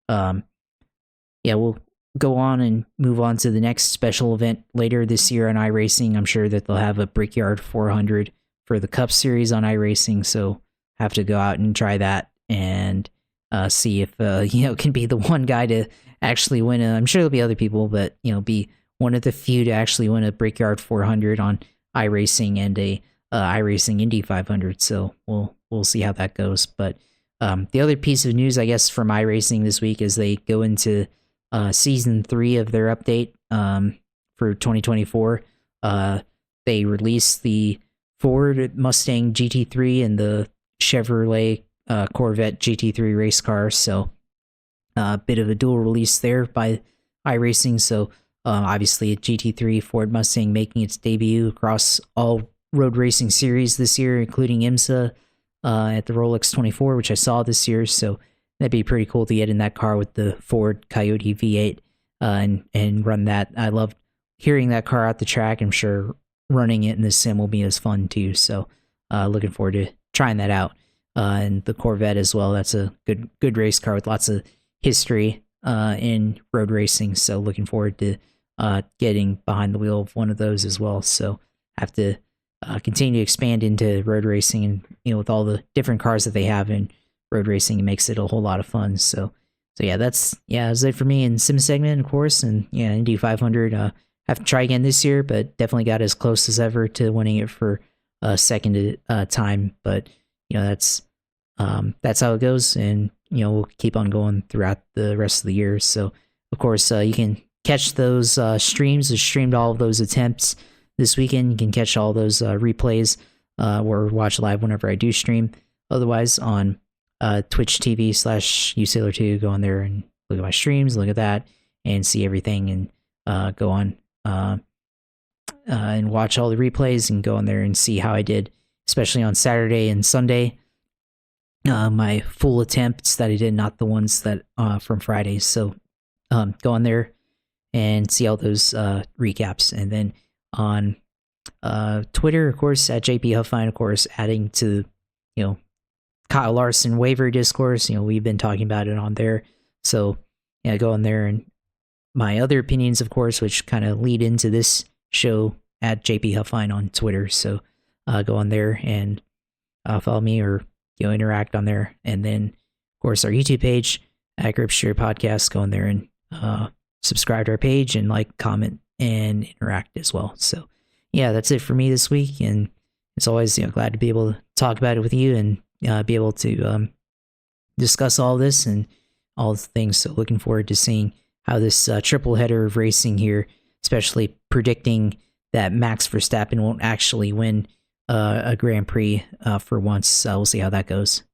[SPEAKER 2] yeah, we'll go on and move on to the next special event later this year on iRacing. I'm sure that they'll have a Brickyard 400 for the Cup Series on iRacing, so have to go out and try that and see if you know, can be the one guy to actually win. I'm sure there'll be other people, but you know, be one of the few to actually win a Brickyard 400 on iRacing and a iRacing Indy 500. So we'll see how that goes. But the other piece of news, I guess, from iRacing this week is they go into season 3 of their update for 2024. They released the Ford Mustang GT3 and the Chevrolet Corvette GT3 race car. So a bit of a dual release there by iRacing. So obviously a GT3 Ford Mustang making its debut across all road racing series this year, including IMSA at the Rolex 24, which I saw this year. So that'd be pretty cool to get in that car with the Ford Coyote V8 and run that. I loved hearing that car out the track. I'm sure running it in the sim will be as fun too. So looking forward to trying that out. And the Corvette as well. That's a good race car with lots of history in road racing. So looking forward to getting behind the wheel of one of those as well. So have to continue to expand into road racing, and you know, with all the different cars that they have in road racing, it makes it a whole lot of fun. So yeah, that's it for me in sim segment, of course. And yeah, Indy 500 have to try again this year, but definitely got as close as ever to winning it for a second time. But you know, that's how it goes, and you know, we'll keep on going throughout the rest of the year. So of course, you can catch those streams. I streamed all of those attempts this weekend. You can catch all those replays or watch live whenever I do stream. Otherwise, on Twitch TV /usailor2, go on there and look at my streams, look at that. and see everything, and go on and watch all the replays and go on there and see how I did, especially on Saturday and Sunday. My full attempts that I did, not the ones that from Friday. So go on there and see all those recaps. And then on Twitter, of course, at JP Huffine, of course, adding to, Kyle Larson waiver discourse. We've been talking about it on there. So yeah, go on there, and my other opinions, of course, which kind of lead into this show, at JP Huffine on Twitter. So go on there and follow me, or interact on there. And then, of course, our YouTube page at Grip Straight Podcast. Go on there and subscribe to our page and comment and interact as well. So yeah, that's it for me this week, and it's always glad to be able to talk about it with you and be able to discuss all this and all the things. So looking forward to seeing how this triple header of racing here, especially predicting that Max Verstappen won't actually win a Grand Prix for once. We'll see how that goes.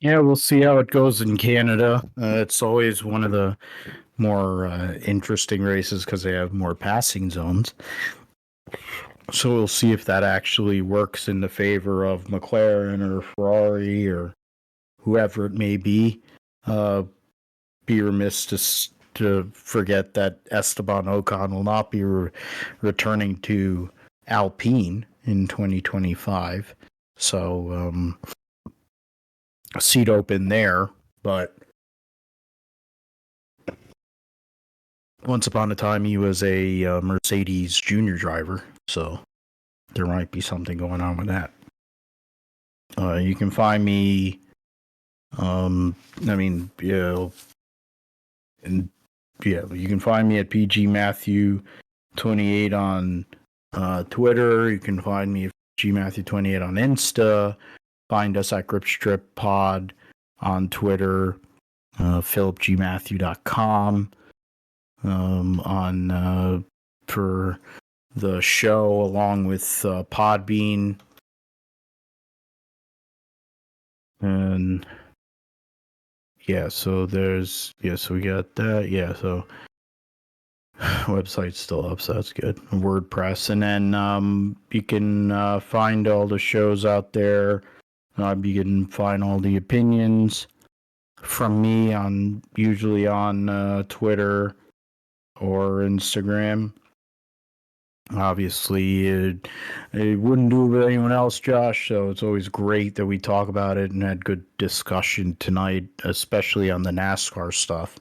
[SPEAKER 1] Yeah, we'll see how it goes in Canada. It's always one of the more interesting races because they have more passing zones. So we'll see if that actually works in the favor of McLaren or Ferrari or whoever it may be. Be remiss to forget that Esteban Ocon will not be returning to Alpine in 2025. So a seat open there, but once upon a time he was a Mercedes junior driver, so there might be something going on with that. You can find me you can find me at PG Matthew 28 on Twitter. You can find me at PG Matthew 28 on Insta. Find us at Grip Strip Pod on Twitter. PhilipGMatthew.com on for the show, along with Podbean. And so we got that. So website's still up, so that's good. WordPress. And then you can find all the shows out there. You can find all the opinions from me usually on Twitter or Instagram. Obviously, it wouldn't do it with anyone else, Josh, so it's always great that we talk about it and had good discussion tonight, especially on the NASCAR stuff,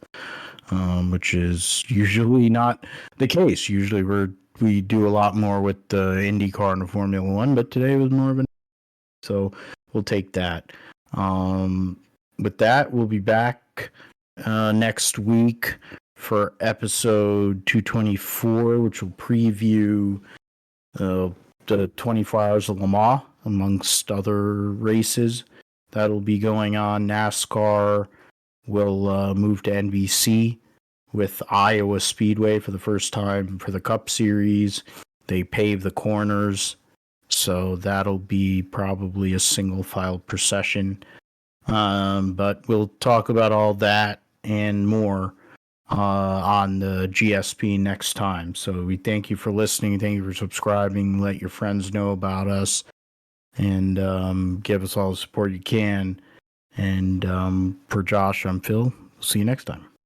[SPEAKER 1] which is usually not the case. Usually we do a lot more with the IndyCar and the Formula One, but today was more of so we'll take that. With that, we'll be back next week for episode 224, which will preview the 24 Hours of Le Mans, amongst other races that'll be going on. NASCAR will move to NBC with Iowa Speedway for the first time for the Cup Series. They pave the corners, so that'll be probably a single file procession. But we'll talk about all that and more on the GSP next time. So we thank you for listening. Thank you for subscribing. Let your friends know about us, and give us all the support you can. And for Josh, I'm Phil. See you next time.